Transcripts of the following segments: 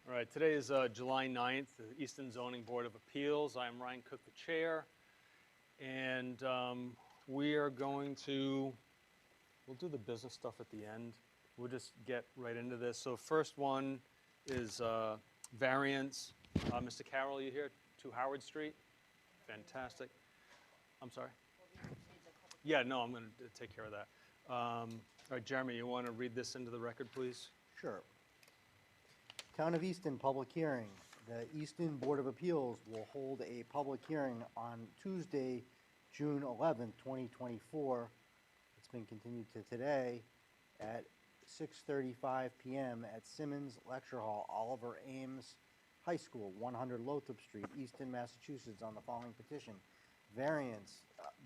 All right, today is July 9th, the Easton Zoning Board of Appeals. I'm Ryan Cook, the chair, and we are going to, we'll do the business stuff at the end. We'll just get right into this. So first one is variance. Mr. Carroll, you here? 2 Howard Street? Fantastic. I'm sorry? Yeah, no, I'm going to take care of that. All right, Jeremy, you want to read this into the record, please? Sure. Town of Easton public hearing. The Easton Board of Appeals will hold a public hearing on Tuesday, June 11th, 2024. It's been continued to today at 6:35 p.m. at Simmons Lecture Hall, Oliver Ames High School, 100 Lothrop Street, Easton, Massachusetts, on the following petition. Variance,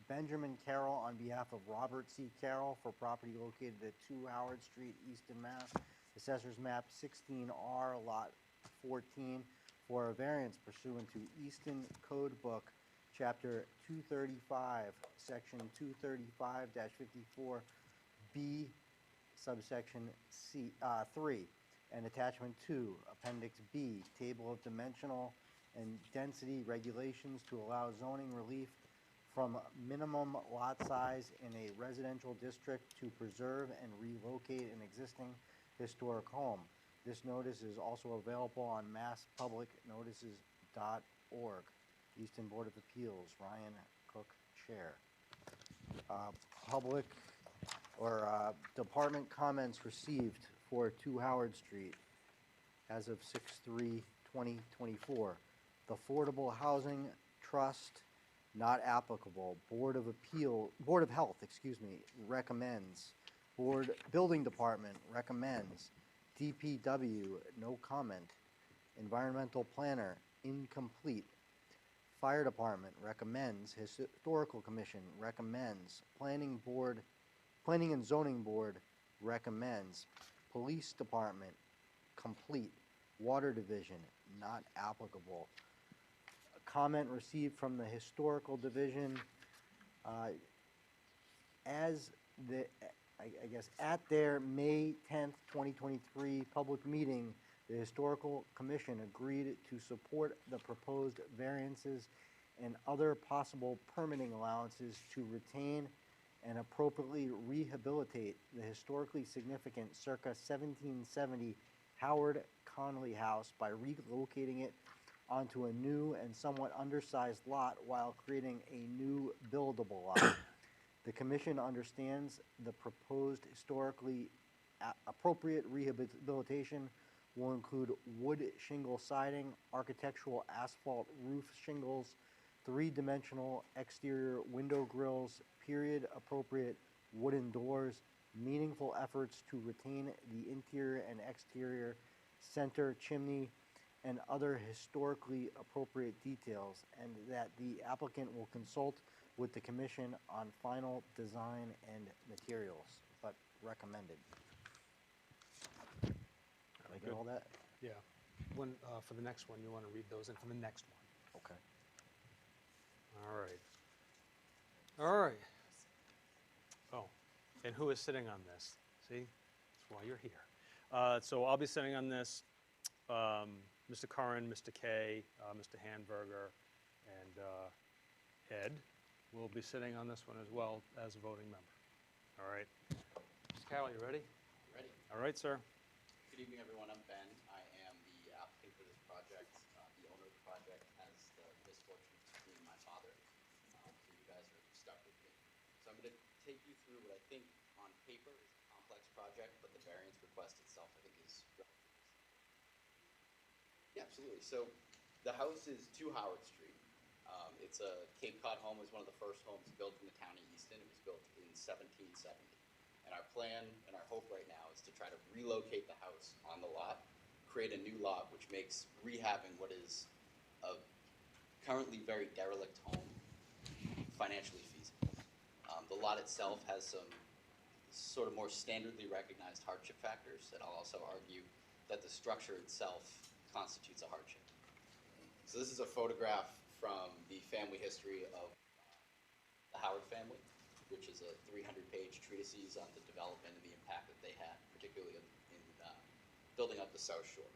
Benjamin Carroll on behalf of Robert C. Carroll for property located at 2 Howard Street, Easton, Mass. Assessors map 16R, lot 14, for a variance pursuant to Easton Code Book, Chapter 235, Section 235-54B, subsection C, 3, and Attachment 2, Appendix B, Table of Dimensional and Density Regulations to allow zoning relief from minimum lot size in a residential district to preserve and relocate an existing historic home. This notice is also available on masspublicnotices.org. Easton Board of Appeals, Ryan Cook, Chair. Public or department comments received for 2 Howard Street as of 6/3/2024. The Affordable Housing Trust, not applicable. Board of Health, recommends. Building Department recommends. DPW, no comment. Environmental Planner, incomplete. Fire Department recommends. Historical Commission recommends. Planning and Zoning Board recommends. Police Department, complete. Water Division, not applicable. A comment received from the Historical Division, at their May 10th, 2023 public meeting, the Historical Commission agreed to support the proposed variances and other possible permitting allowances to retain and appropriately rehabilitate the historically significant circa 1770 Howard Conley House by relocating it onto a new and somewhat undersized lot while creating a new buildable lot. The Commission understands the proposed historically appropriate rehabilitation will include wood shingle siding, architectural asphalt roof shingles, 3-dimensional exterior window grills, period-appropriate wooden doors, meaningful efforts to retain the interior and exterior center chimney, and other historically appropriate details, and that the applicant will consult with the Commission on final design and materials, but recommended. Did I get all that? Yeah. For the next one, you want to read those in for the next one. Okay. All right. All right. Oh, and who is sitting on this? See, that's why you're here. So I'll be sitting on this. Mr. Curran, Mr. Kay, Mr. Handberger, and Ed will be sitting on this one as well as a voting member. All right. Mr. Carroll, you ready? Ready. All right, sir. Good evening, everyone. I'm Ben. I am the applicant for this project. The owner of the project has the misfortune of being my father. So you guys are stuck with me. So I'm going to take you through what I think on paper is a complex project, but the variance request itself I think is relatively simple. Yeah, absolutely. So the house is 2 Howard Street. It's a Cape Cod home. It was one of the first homes built in the town of Easton. It was built in 1770. And our plan and our hope right now is to try to relocate the house on the lot, create a new lot, which makes rehabbing what is a currently very derelict home financially feasible. The lot itself has some sort of more standardly recognized hardship factors, and I'll also argue that the structure itself constitutes a hardship. So this is a photograph from the family history of the Howard family, which is a 300-page treatise on the development and the impact that they had, particularly in building up the South Shore.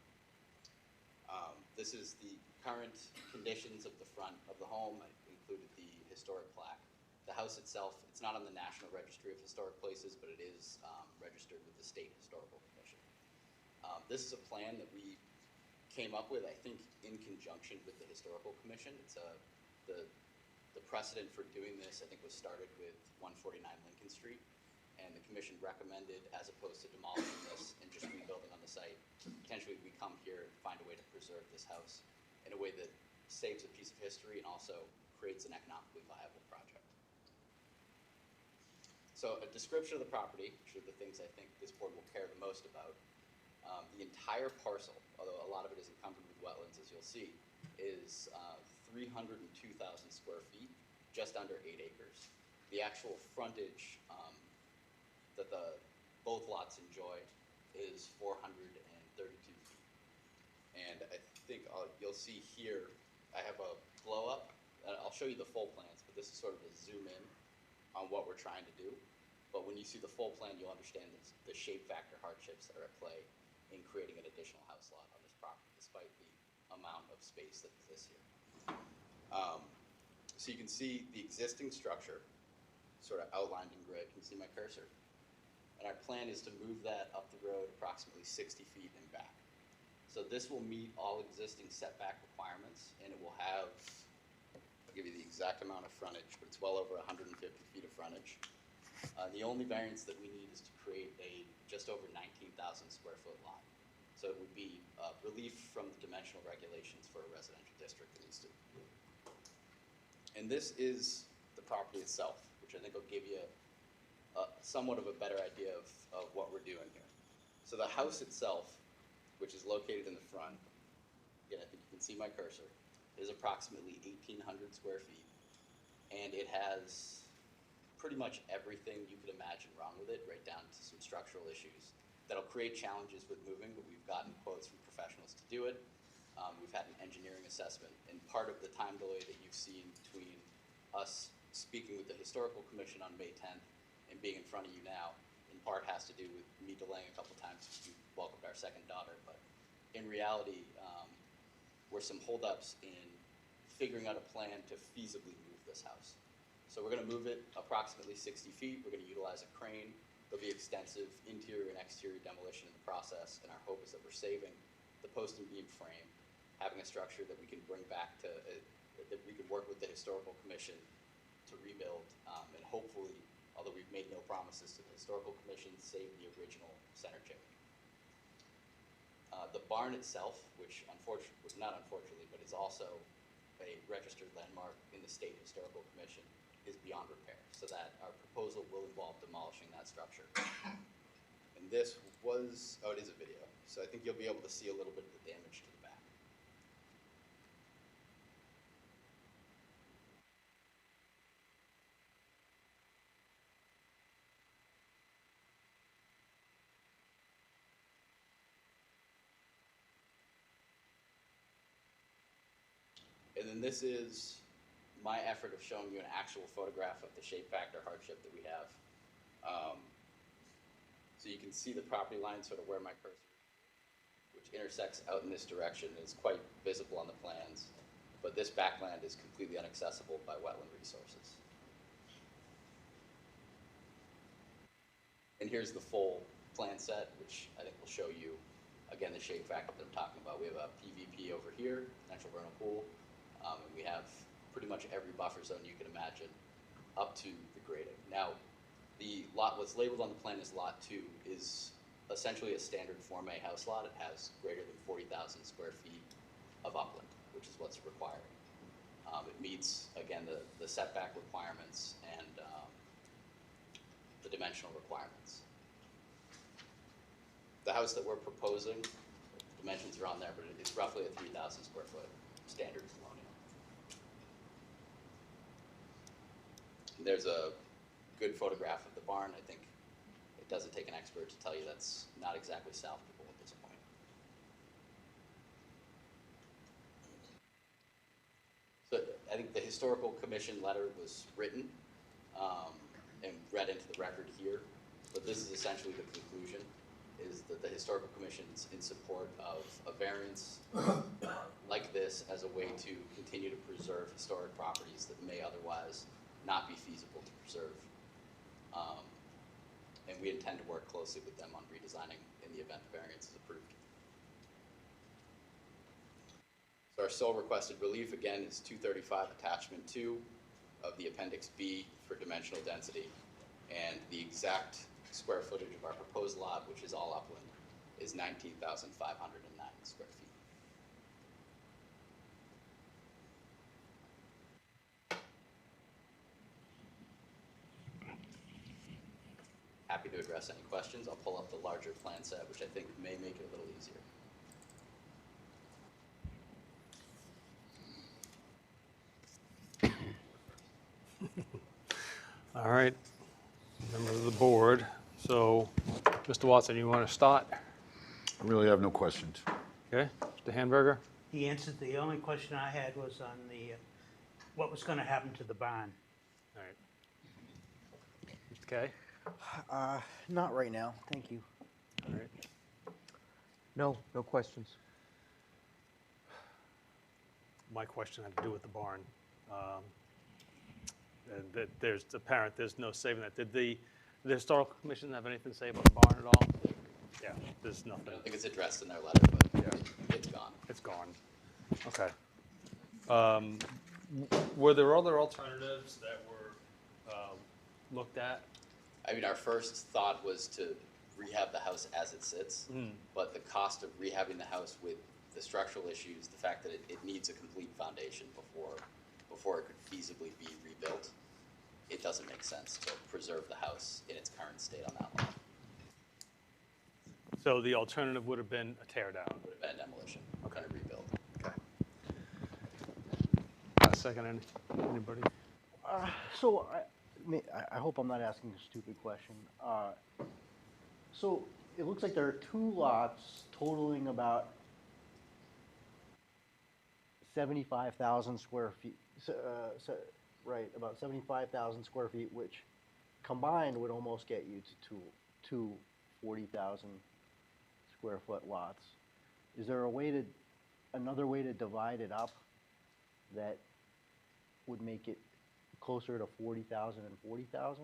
This is the current conditions of the front of the home. I included the historic plaque. The house itself, it's not on the National Registry of Historic Places, but it is registered with the State Historical Commission. This is a plan that we came up with, I think, in conjunction with the Historical Commission. It's the precedent for doing this, I think, was started with 149 Lincoln Street, and the commission recommended, as opposed to demolishing this and just rebuilding on the site, potentially we come here and find a way to preserve this house in a way that saves a piece of history and also creates an economically viable project. So a description of the property, which are the things I think this board will care the most about. The entire parcel, although a lot of it is encumbered with wetlands, as you'll see, is 302,000 square feet, just under 8 acres. The actual frontage that both lots enjoy is 432 feet. And I think you'll see here, I have a blow up. I'll show you the full plans, but this is sort of a zoom in on what we're trying to do. But when you see the full plan, you'll understand the shape factor hardships that are at play in creating an additional house lot on this property, despite the amount of space that exists here. So you can see the existing structure sort of outlined in grid. Can you see my cursor? And our plan is to move that up the road approximately 60 feet and back. So this will meet all existing setback requirements, and it will have, I'll give you the exact amount of frontage, but it's well over 150 feet of frontage. The only variance that we need is to create a just over 19,000 square foot lot. So it would be relief from the dimensional regulations for a residential district in Easton. And this is the property itself, which I think will give you somewhat of a better idea of what we're doing here. So the house itself, which is located in the front, again, I think you can see my cursor, is approximately 1,800 square feet. And it has pretty much everything you could imagine wrong with it, right down to some structural issues that'll create challenges with moving, but we've gotten quotes from professionals to do it. We've had an engineering assessment, and part of the time delay that you've seen between us speaking with the Historical Commission on May 10th and being in front of you now, in part has to do with me delaying a couple times because we welcomed our second daughter, but in reality, were some holdups in figuring out a plan to feasibly move this house. So we're gonna move it approximately 60 feet. We're gonna utilize a crane. There'll be extensive interior and exterior demolition in the process, and our hope is that we're saving the post and beam frame, having a structure that we can bring back to, that we can work with the Historical Commission to rebuild, and hopefully, although we've made no promises to the Historical Commission, save the original center chamber. The barn itself, which not unfortunately, but is also a registered landmark in the State Historical Commission, is beyond repair, so that our proposal will involve demolishing that structure. And this was, it is a video, so I think you'll be able to see a little bit of the damage to the back. And then this is my effort of showing you an actual photograph of the shape factor hardship that we have. So you can see the property line sort of where my cursor is, which intersects out in this direction, and is quite visible on the plans. But this backland is completely inaccessible by wetland resources. And here's the full plan set, which I think will show you, again, the shape factor that I'm talking about. We have a PVP over here, potential vernal pool, and we have pretty much every buffer zone you can imagine up to the grading. Now, the lot, what's labeled on the plan as Lot 2, is essentially a standard Form A house lot. It has greater than 40,000 square feet of upland, which is what's required. It meets, again, the setback requirements and the dimensional requirements. The house that we're proposing, the dimensions are on there, but it's roughly a 3,000 square foot standard colonial. There's a good photograph of the barn. I think it doesn't take an expert to tell you that's not exactly salvageable at this point. So I think the Historical Commission letter was written and read into the record here, but this is essentially the conclusion, is that the Historical Commission is in support of a variance this as a way to continue to preserve historic properties that may otherwise not be feasible to preserve. And we intend to work closely with them on redesigning in the event the variance is approved. So our sole requested relief, again, is 235 attachment 2 of the appendix B for dimensional density. And the exact square footage of our proposed lot, which is all upland, is 19,509 square feet. Happy to address any questions. I'll pull up the larger plan set, which I think may make it a little easier. All right, members of the board. So, Mr. Watson, you want to start? I really have no questions. Okay, Mr. Hamburger? He answered, the only question I had was on the, what was gonna happen to the barn? All right. Mr. Kay? Not right now, thank you. All right. No, no questions. My question had to do with the barn. And that there's apparent, there's no saving that. Did the historical commission have anything to say about the barn at all? Yeah, there's I nothing. don't think it's addressed in their letter, but it's gone. It's gone. Okay. Were there other alternatives that were looked at? I mean, our first thought was to rehab the house as it sits, but the cost of rehabbing the house with the structural issues, the fact that it needs a complete foundation before it could feasibly be rebuilt, it doesn't make sense to preserve the house in its current state on that lot. So the alternative would have been a tear down. Would have been demolition, and a rebuild. Okay. Second, anybody? So, I hope I'm not asking a stupid question. So, it looks like there are two lots totaling about 75,000 square feet, right, about 75,000 square feet, which combined would almost get you to two 40,000 square foot lots. Is there another way to divide it up that would make it closer to 40,000 and 40,000?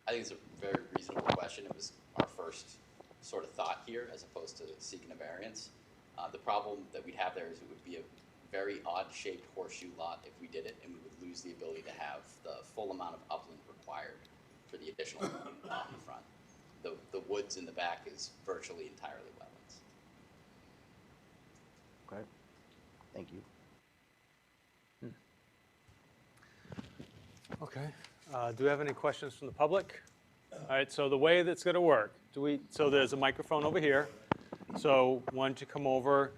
I think it's a very reasonable question. It was our first sort of thought here as opposed to seeking a variance. The problem that we'd have there is it would be a very odd-shaped horseshoe lot if we did it, and we would lose the ability to have the full amount of upland required for the additional lot in the front. The woods in the back is virtually entirely wetlands. Okay, thank you. Okay. Do we have any questions from the public? All right, so the way that's going to work, so there's a microphone over here. So why don't you come over,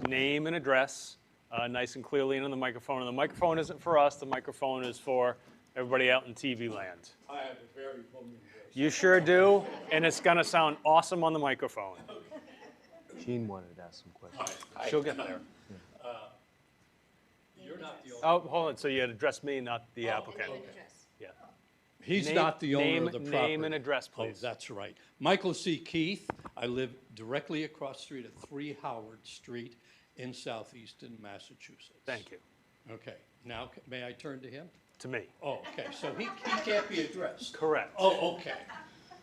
name and address, nice and clearly into the microphone. And the microphone isn't for us, the microphone is for everybody out in TV land. I have a very booming voice. You sure do, and it's going to sound awesome on the microphone. Jean wanted to ask some questions. She'll get there. You're not the Oh, owner. hold on, so you had to address me, not the applicant. Yeah. He's Name- not the owner name- of the property. name and address, Oh, please. that's right. Michael C. Keith. I live directly across the street at 3 Howard Street in southeastern Massachusetts. Thank you. Okay, now may I turn to him? To me. Oh, okay, so he can't be addressed. Correct. Oh, okay.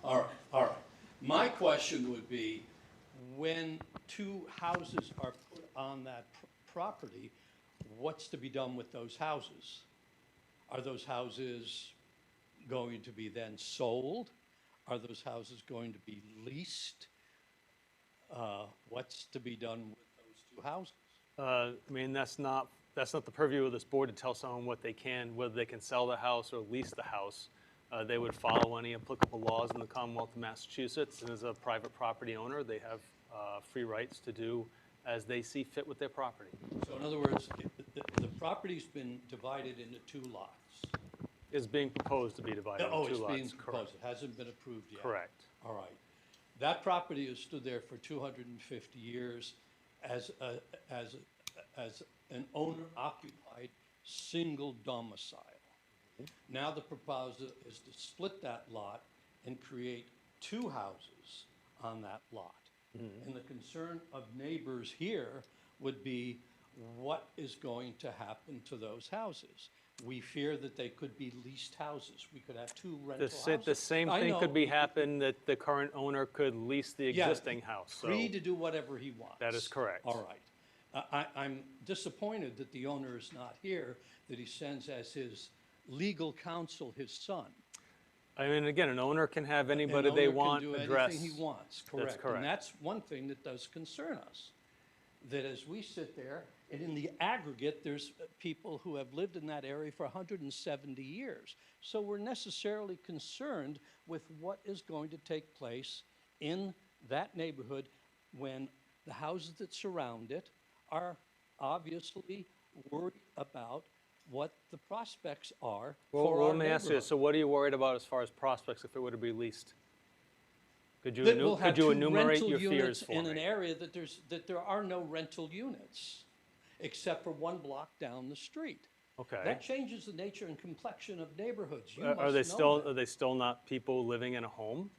All right, all right. My question would be, when two houses are put on that property, what's to be done with those houses? Are those houses going to be then sold? Are those houses going to be leased? What's to be done with those two houses? I mean, that's not the purview of this board to tell someone what they can, whether they can sell the house or lease the house. They would follow any applicable laws in the Commonwealth of Massachusetts, and as a private property owner, they have free rights to do as they see fit with their property. So in other words, the property's been divided into two lots. Is being proposed to be divided Oh, into it's two lots. being proposed, it hasn't been approved yet? Correct. All right. That property has stood there for 250 years as an owner-occupied single domicile. Now the proposal is to split that lot and create two houses on that lot. And the concern of neighbors here would be, what is going to happen to those houses? We fear that they could be leased houses. We could have two rental houses. The same I thing know, could be happen that the current owner could lease the yeah, existing house, so. free to do whatever he wants. That is correct. All right. I'm disappointed that the owner is not here, that he sends as his legal counsel his son. I mean, again, an owner can have An anybody they owner can want do address. anything he wants, correct. correct. And that's one thing that does concern us, that as we sit there, and in the aggregate, there's people who have lived in that area for 170 years. So we're necessarily concerned with what is going to take place in that neighborhood when the houses that surround it are obviously worried about what the prospects are for Well, our let me ask you, neighborhood. so what are you worried about as far as prospects if it were to be leased? Could you, That we'll have could you two enumerate rental your units fears for in an me? area that there are no rental units, except for one block down the street. Okay. That changes the nature and complexion of neighborhoods. You Are they must know that. are they still not people living in a home?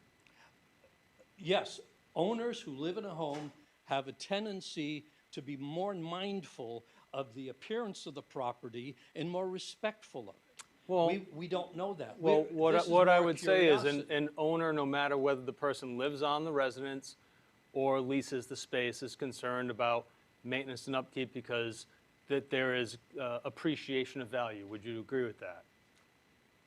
Yes, owners who live in a home have a tendency to be more mindful of the appearance of the property and more respectful of it. Well- We don't know that. Well, This is what I more would say is curiosity. an owner, no matter whether the person lives on the residence or leases the space, is concerned about maintenance and upkeep because that there is appreciation of value. Would you agree with that?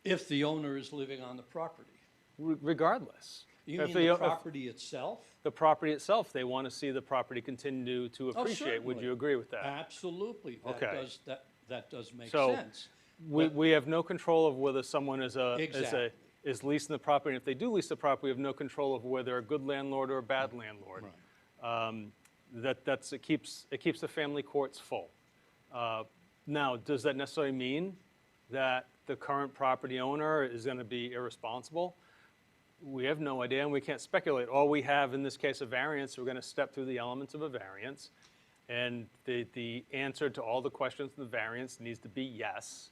If the owner is living on the property. Regardless. You If mean the- the if property itself? The property itself, they want to see the property continue to appreciate. Would certainly. you agree with that? Absolutely. Okay. That does make So, sense. We have no control of whether someone Exactly. is leasing the property. And if they do lease the property, we have no control of whether they're a good landlord or a bad landlord. It keeps the family courts full. Now, does that necessarily mean that the current property owner is going to be irresponsible? We have no idea, and we can't speculate. All we have in this case of variance, we're going to step through the elements of a variance, and the answer to all the questions of the variance needs to be yes,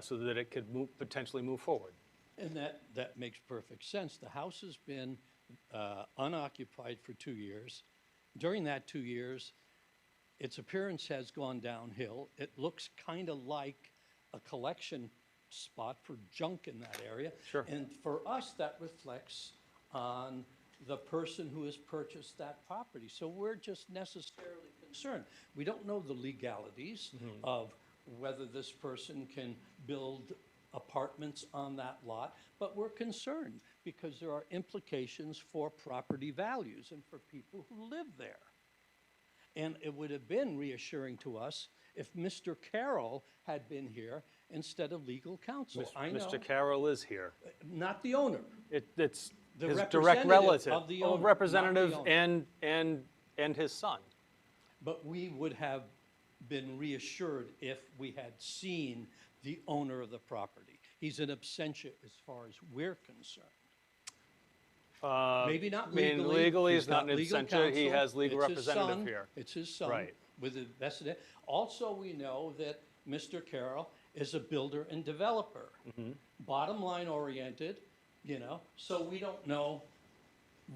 so that it could potentially move forward. And that makes perfect sense. The house has been unoccupied for 2 years. During that 2 years, its appearance has gone downhill. It looks kind of like a collection spot for junk in that area. Sure. And for us, that reflects on the person who has purchased that property. So we're just necessarily concerned. We don't know the legalities of whether this person can build apartments on that lot, but we're concerned because there are implications for property values and for people who live there. And it would have been reassuring to us if Mr. Carroll had been here instead of legal counsel. I know, Mr. Carroll is here. not the owner. It's The his direct representative relative, of the oh, owner, not the representative owner. and his son. But we would have been reassured if we had seen the owner of the property. He's in absentia as far as we're concerned. Maybe not I mean, legally. legally, He's he's not got in legal absentia. He counsel. has legal It's his representative son. here. It's his son. Right. With a vested. Also, we know that Mr. Carroll is a builder and developer. Mm-hmm. Bottom line oriented, so we don't know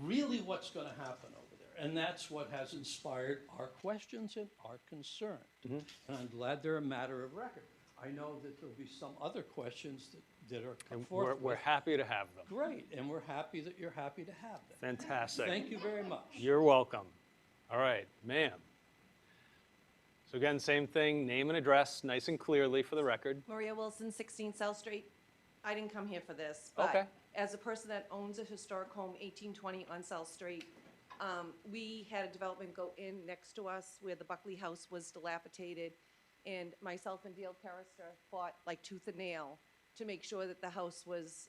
really what's going to happen over there. And that's what has inspired our questions and our concern. Mm-hmm. And I'm glad they're a matter of record. I know that there'll be some other questions that are come And forth. we're with. happy to have them. Great, and we're happy that you're happy to have them. Fantastic. Thank you very much. You're welcome. All right, ma'am. So again, same thing, name and address, nice and clearly for the record. Maria Wilson, 16 South Street. I didn't come here for this, Okay. but as a person that owns a historic home, 1820 on South Street, we had a development go in next to us where the Buckley House was dilapidated, and myself and Dale Carrister fought like tooth and nail to make sure that the house was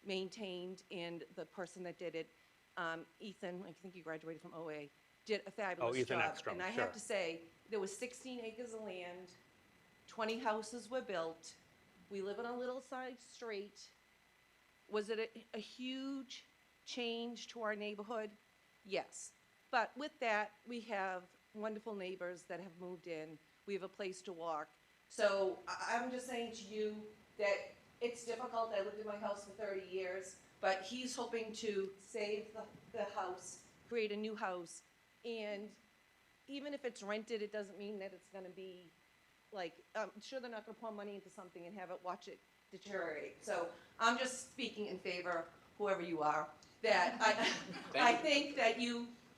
maintained, and the person that did it, Ethan, I think he graduated from OA, did a fabulous Ethan job. Ekstrom, And I sure. have to say, there was 16 acres of land, 20 houses were built. We live on a little side street. Was it a huge change to our neighborhood? Yes. But with that, we have wonderful neighbors that have moved in. We have a place to walk. So I'm just saying to you that it's difficult. I lived in my house for 30 years, but he's hoping to save the house, create a new house, and even if it's rented, it doesn't mean that it's gonna be, like, I'm sure they're not gonna pour money into something and have it, watch it deteriorate. So I'm just speaking in favor, whoever you are, that I think that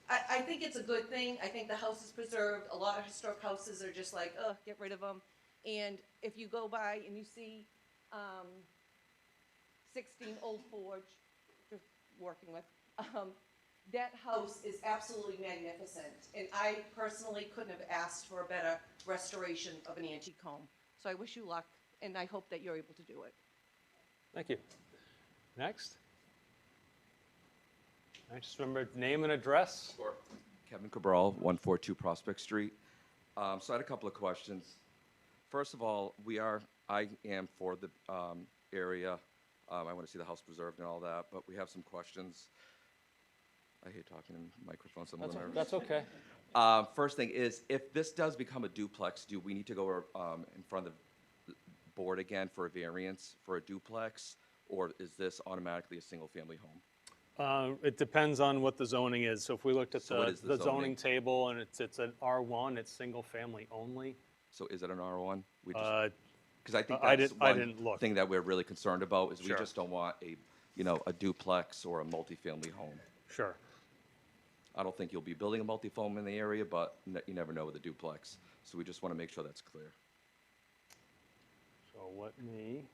I think it's a good thing. I think the house is preserved. A lot of historic houses are just like, ugh, get rid of them. And if you go by and you see, 16 Old Forge, just working with, that house is absolutely magnificent. And I personally couldn't have asked for a better restoration of an antique home. So I wish you luck, and I hope that you're able to do it. Thank you. Next. I just remember name and address. Sure. Kevin Cabral, 142 Prospect Street. So I had a couple of questions. First of all, I am for the area. I want to see the house preserved and all that, but we have some questions. I hate talking in microphones, I'm a little nervous. That's okay. First thing is, if this does become a duplex, do we need to go in front of the board again for a variance for a duplex? Or is this automatically a single-family home? It depends on what the zoning is. So if we looked at So what is the the zoning? zoning table and it's an R1, it's single family only. So is it an R1? Uh, Because I think I that's didn't one look. thing that we're really concerned about, is we Sure. just don't want a duplex or a multifamily home. Sure. I don't think you'll be building a multifamily in the area, but you never know with a duplex. So we just want to make sure that's clear. So let me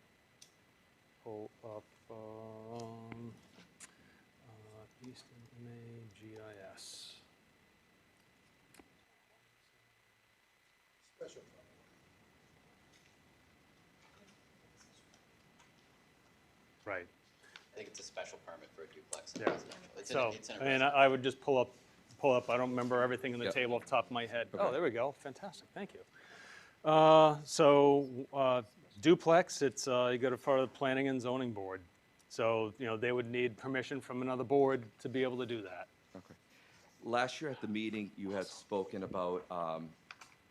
pull up Easton MA GIS. Right. I think it's a special permit for a duplex. Yeah. It's So, it's in a I mean, residential. I would just pull up, I don't remember everything in the Yep. table off the top of my head. Oh, Okay. there we go, fantastic, thank you. Duplex, it's, you go to front of the planning and zoning board. So, they would need permission from another board to be able to do that. Okay. Last year at the meeting, you had spoken about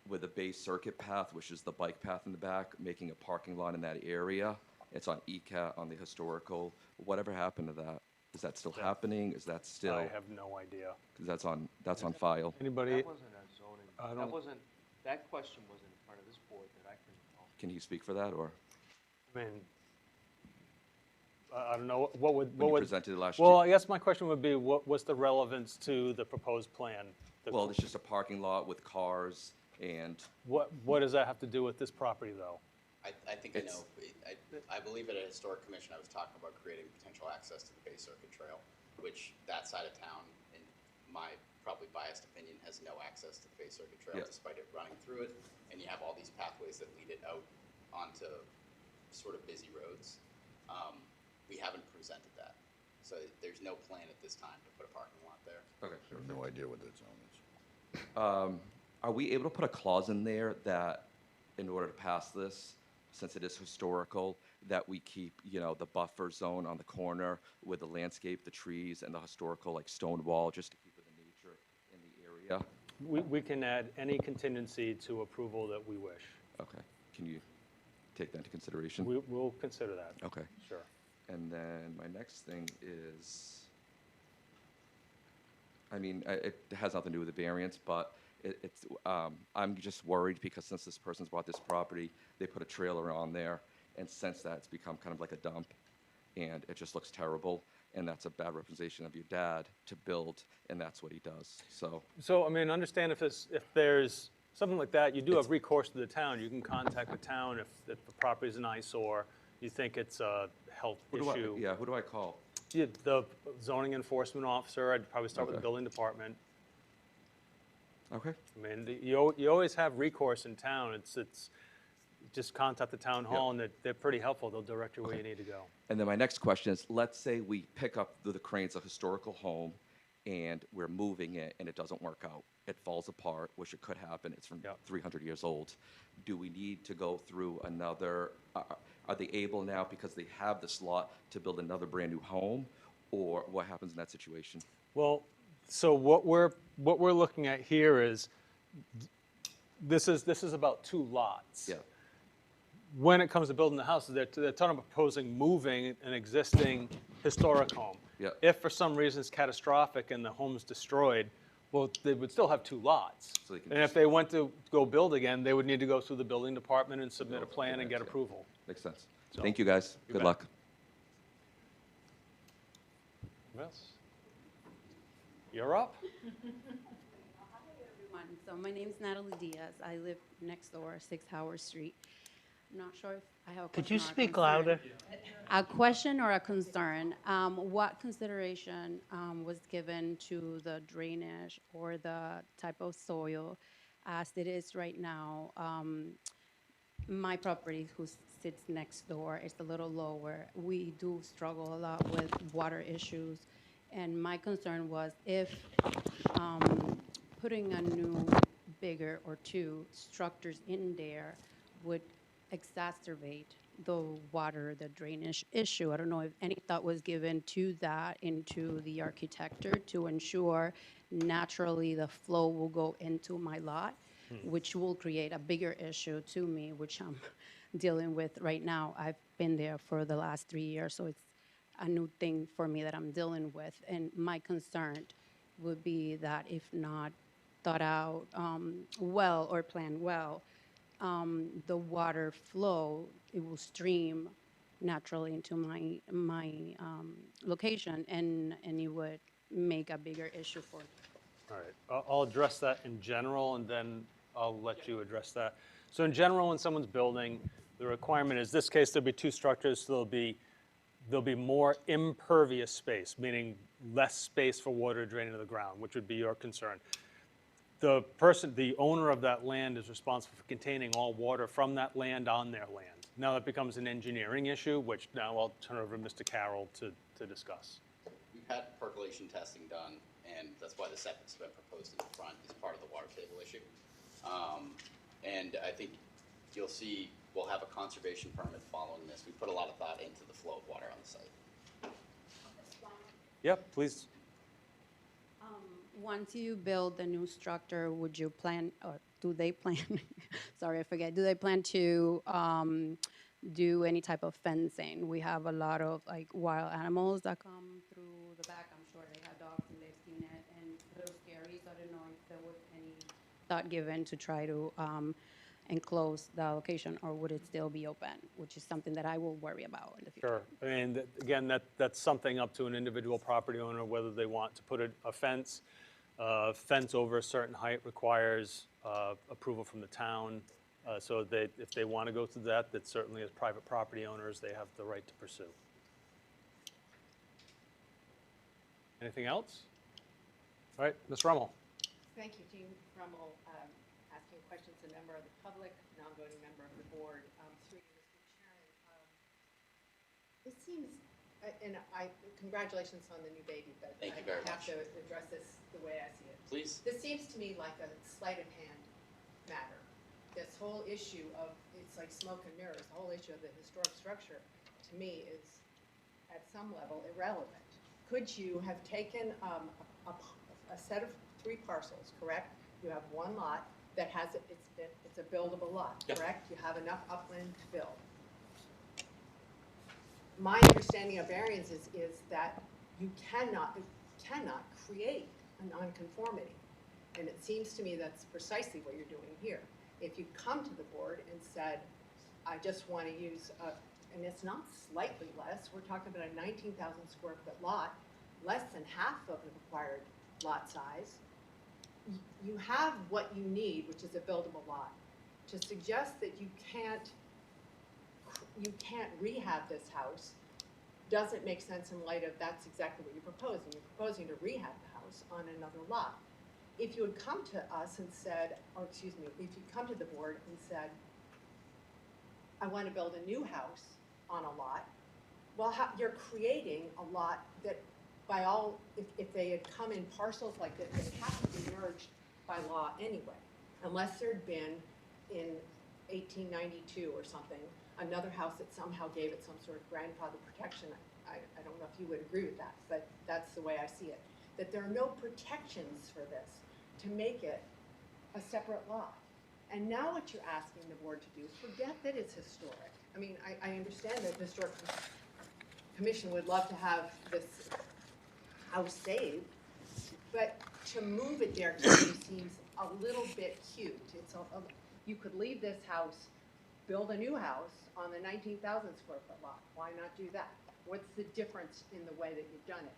with the Bay Circuit path, which is the bike path in the back, making a parking lot in that area. It's on ECAT, on the historical. Whatever happened to that? Is that still happening? Is that still? I have no idea. 'Cause that's on file. Anybody? That wasn't a zoning, I that don't- wasn't, that question wasn't in front of this board that I can recall. Can you speak for that, or I mean, I don't know, what would, when you presented it last well, year? I guess my question would be, what's the relevance to the proposed plan? Well, it's just a parking lot with cars and, What does that have to do with this property, though? I think I It's- know. I believe at a historic commission, I was talking about creating potential access to the Bay Circuit Trail, which that side of town, in my probably biased opinion, has no access to the Bay Circuit Trail Yeah. despite it running through it. And you have all these pathways that lead it out onto sort of busy roads. We haven't presented that. So there's no plan at this time to put a parking lot there. okay. I have no idea what that zone is. Are we able to put a clause in there that, in order to pass this, since it is historical, that we keep, the buffer zone on the corner with the landscape, the trees, and the historical, like, stone wall, just to keep with the nature in the area? We can add any contingency to approval that we wish. Okay. Can you take that into consideration? We'll consider that. Okay. Sure. And then my next thing is, I mean, it has nothing to do with the variance, but I'm just worried because since this person's bought this property, they put a trailer on there, and since that, it's become kind of like a dump, and it just looks terrible, and that's a bad representation of your dad to build, and that's what he does, so. So, I mean, understand if there's something like that, you do have recourse to the town. You can contact the town if the property's an eyesore, you think it's a health Who do I- issue. Yeah, who do I call? The zoning enforcement officer, I'd probably start with the Okay. building department. Okay. I mean, you always have recourse in town. It's just contact the town hall, and they're pretty helpful. They'll direct you where you need to go. And then my next question is, let's say we pick up the cranes, a historical home, and we're moving it, and it doesn't work out. It falls apart, which it could happen. It's from Yeah. 300 years old. Do we need to go through another, are they able now, because they have this lot, to build another brand-new home? Or what happens in that situation? Well, so what we're looking at here is, this is about 2 lots. Yeah, When it comes to building the houses, they're talking about proposing moving an existing historic home. Yeah. If for some reason it's catastrophic and the home's destroyed, Well, they would still have 2 lots. So they can And if just- they went to go build again, they would need to go through the building department and submit a build plan and get variance, yeah. approval. Makes sense. So, Thank you, guys. you Good bet. luck. Yes. You're up. Everyone. So my name is Natalie Diaz. I live next door, 6 Howard Street. I'm not sure if I have a question. Could you or a speak concern. louder? A question or a concern? What consideration was given to the drainage or the type of soil as it is right now? My property, who sits next door, is a little lower. We do struggle a lot with water issues, and my concern was if putting a new, bigger or 2 structures in there would exacerbate the water, the drainage issue. I don't know if any thought was given to that into the architecture to ensure naturally the flow will go into my lot, which will create a bigger issue to me, which I'm dealing with right now. I've been there for the last 3 years, so it's a new thing for me that I'm dealing with. And my concern would be that if not thought out well or planned well, the water flow, it will stream naturally into my location, and it would make a bigger issue for me. All right, I'll address that in general, and then I'll let you address that. So in general, when someone's building, the requirement is, this case, there'll be 2 structures, so there'll be more impervious space, meaning less space for water to drain into the ground, which would be your concern. The owner of that land is responsible for containing all water from that land on their land. Now that becomes an engineering issue, which now I'll turn over to Mr. Carroll to discuss. We've had percolation testing done, and that's why the septic's been proposed in the front as part of the water table issue. And I think you'll see we'll have a conservation permit following this. We put a lot of thought into the flow of water on the site. Yep, please. Once you build the new structure, would you plan, or do they plan, sorry, I forget, do they plan to do any type of fencing? We have a lot of like wild animals that come through the back. I'm sure they have dogs and they've seen it, and it's a little scary, so I don't know if there was any thought given to try to enclose the location, or would it still be open, which is something that I will worry about in the future. Sure. And again, that's something up to an individual property owner, whether they want to put a fence. Fence over a certain height requires approval from the town. So if they want to go through that certainly as private property owners, they have the right to pursue. Anything else? All right, Ms. Rummel. Thank you, Jean Rummel, asking questions, a member of the public, non-voting member of the board. Through you, Mr. Chairman, this seems, congratulations on the new baby, but Thank you very I have much. to address this the way I see it. Please. This seems to me like a sleight of hand matter. This whole issue of, it's like smoke and mirrors, the whole issue of the historic structure, to me, is at some level irrelevant. Could you have taken a set of 3 parcels, correct? You have 1 lot that has, it's a buildable lot, Yeah. correct? You have enough upland to build. My understanding of variances is that you cannot create a nonconformity. And it seems to me that's precisely what you're doing here. If you come to the board and said, I just want to use, and it's not slightly less, we're talking about a 19,000 square foot lot, less than half of the required lot size, you have what you need, which is a buildable lot. To suggest that you can't rehab this house doesn't make sense in light of that's exactly what you're proposing. You're proposing to rehab the house on another lot. If you had come to us and said, or excuse me, if you come to the board and said, I want to build a new house on a lot, well, you're creating a lot that by all, if they had come in parcels like this, they have to be merged by law anyway, unless there'd been in 1892 or something, another house that somehow gave it some sort of grandfather protection. I don't know if you would agree with that, but that's the way I see it. That there are no protections for this to make it a separate lot. And now what you're asking the board to do, forget that it's historic. I mean, I understand that the Historic Commission would love to have this house saved, but to move it there to me seems a little bit cute. You could leave this house, build a new house on the 19,000 square foot lot. Why not do that? What's the difference in the way that you've done it?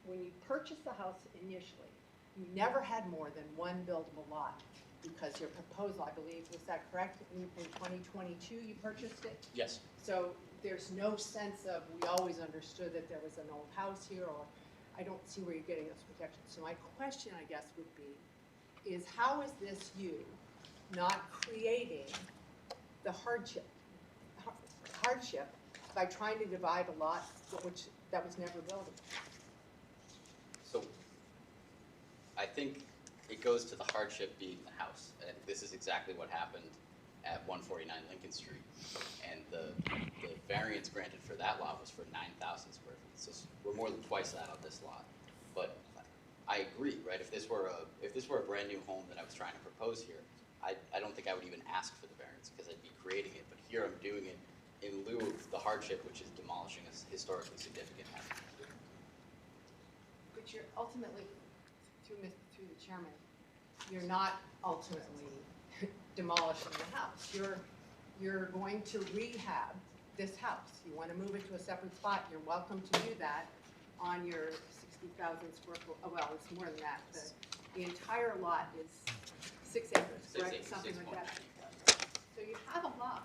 When you purchased the house initially, you never had more than one buildable lot because your proposal, I believe, was that correct? In 2022 you purchased it? Yes. So there's no sense of, we always understood that there was an old house here, or I don't see where you're getting those protections. So my question, I guess, would be, is how is this you not creating the hardship by trying to divide a lot that was never buildable? So I think it goes to the hardship being the house. And this is exactly what happened at 149 Lincoln Street. And the variance granted for that lot was for 9,000 square feet. So we're more than twice that on this lot. But I agree, right? If this were a brand new home that I was trying to propose here, I don't think I would even ask for the variance because I'd be creating it. But here I'm doing it in lieu of the hardship, which is demolishing a historically significant house. But you're ultimately, through the chairman, you're not ultimately demolishing the house. You're going to rehab this house. You want to move it to a separate spot, you're welcome to do that on your 60,000 square foot, oh, well, it's more than that. The entire lot is 6 acres, 6 right? acres, Something like 6.9. that. So you have a lot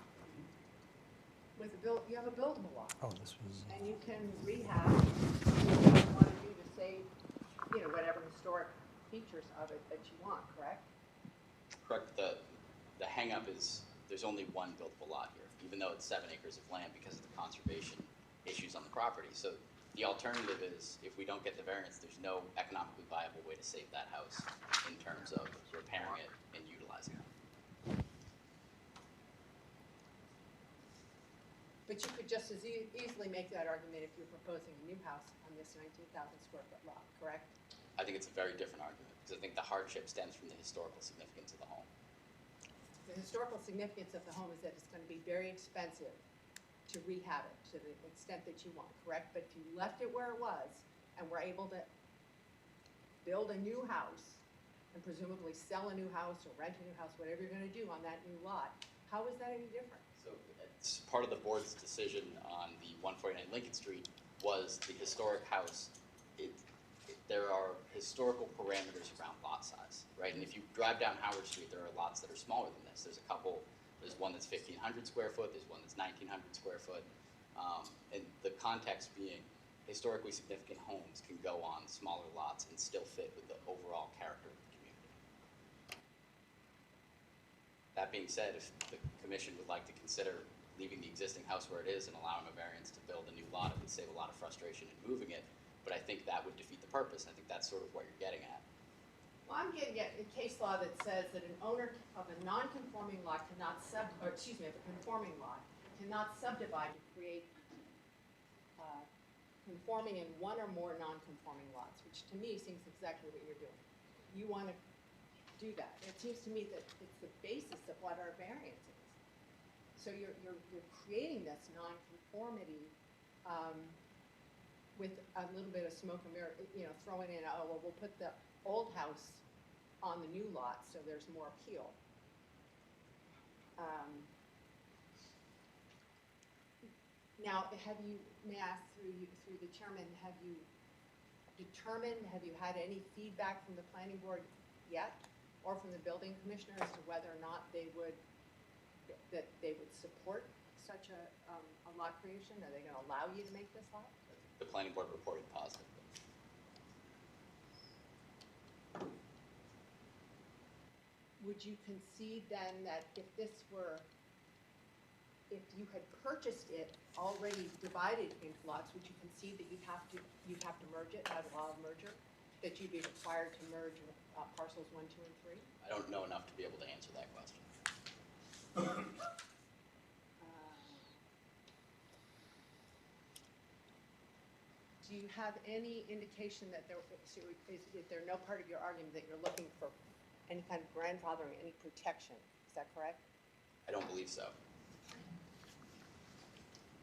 with you have a buildable lot. Oh, this was. And you can rehab what you want to do to save, whatever historic features of it that you want, correct? Correct. The hang up is there's only one buildable lot here, even though it's 7 acres of land because of the conservation issues on the property. So the alternative is if we don't get the variance, there's no economically viable way to save that house in terms of repairing it and utilizing it. But you could just as easily make that argument if you're proposing a new house on this 19,000 square foot lot, correct? I think it's a very different argument because I think the hardship stems from the historical significance of the home. The historical significance of the home is that it's going to be very expensive to rehab it to the extent that you want, correct? But if you left it where it was and were able to build a new house and presumably sell a new house or rent a new house, whatever you're going to do on that new lot, how is that any different? So it's part of the board's decision on the 149 Lincoln Street was the historic house. There are historical parameters around lot size, right? And if you drive down Howard Street, there are lots that are smaller than this. There's one that's 1,500 square foot, there's one that's 1,900 square foot. And the context being historically significant homes can go on smaller lots and still fit with the overall character of the community. That being said, if the commission would like to consider leaving the existing house where it is and allowing a variance to build a new lot, it would save a lot of frustration in moving it. But I think that would defeat the purpose. I think that's sort of what you're getting at. Well, I'm getting at a case law that says that an owner of a non-conforming lot cannot of a conforming lot cannot subdivide to create conforming in one or more non-conforming lots, which to me seems exactly what you're doing. You want to do that. It seems to me that it's the basis of what our variance is. So you're creating this non-conformity with a little bit of smoke and mirror, throwing in, oh, well, we'll put the old house on the new lot so there's more appeal. Now, may I ask through the chairman, have you had any feedback from the planning board yet, or from the building commissioner as to whether or not they would support such a lot creation? Are they going to allow you to make this lot? The planning board reported positively. Would you concede then that if you had purchased it already divided into lots, would you concede that you'd have to merge it by the law of merger? That you'd be required to merge parcels 1, 2, and 3? I don't know enough to be able to answer that question. Do you have any indication that is there no part of your argument that you're looking for any kind of grandfathering, any protection? Is that correct? I don't believe so.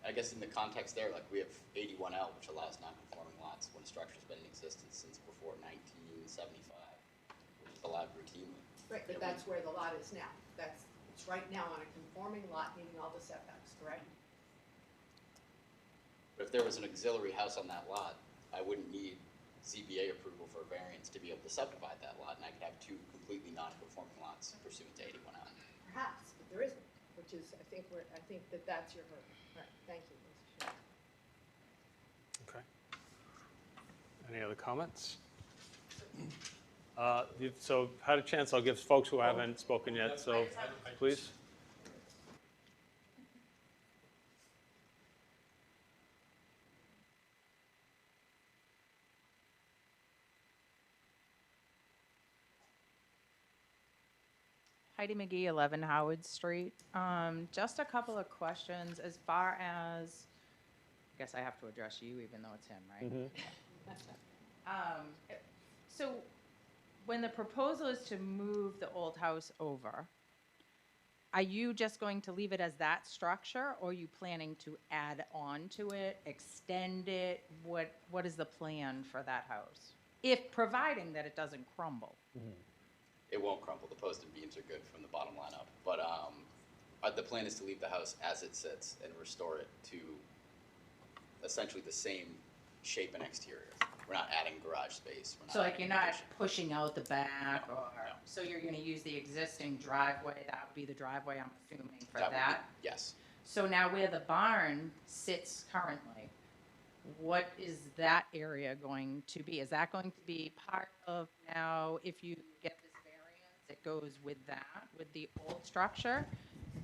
I guess in the context there, like we have 81L, which allows non-conforming lots when a structure's been in existence since before 1975. allowed routinely. Right, but that's where the lot is now. It's right now on a conforming lot, meeting all the setbacks, correct? But if there was an auxiliary house on that lot, I wouldn't need ZBA approval for a variance to be able to subdivide that lot, and I could have two completely non-conforming lots pursuant to 81L. Perhaps, but there isn't, which is, I think that's your hurdle. Right, thank you, Mr. Chairman. Okay. Any other comments? So had a chance, I'll give folks who haven't spoken yet, so please. Heidi McGee, 11 Howard Street. Just a couple of questions as far as, I guess I have to address you even though it's him, right? So when the proposal is to move the old house over, are you just going to leave it as that structure, or are you planning to add on to it, extend it? What is the plan for that house? If, providing that it doesn't crumble. It won't crumble. The posts and beams are good from the bottom line up. But the plan is to leave the house as it sits and restore it to essentially the same shape and exterior. We're not adding garage space. So like you're not pushing out the back, or, so you're gonna use the existing driveway, that would be the driveway, I'm assuming, for that? Yes. So now where the barn sits currently, what is that area going to be? Is that going to be part of now, if you get this variance, it goes with that, with the old structure?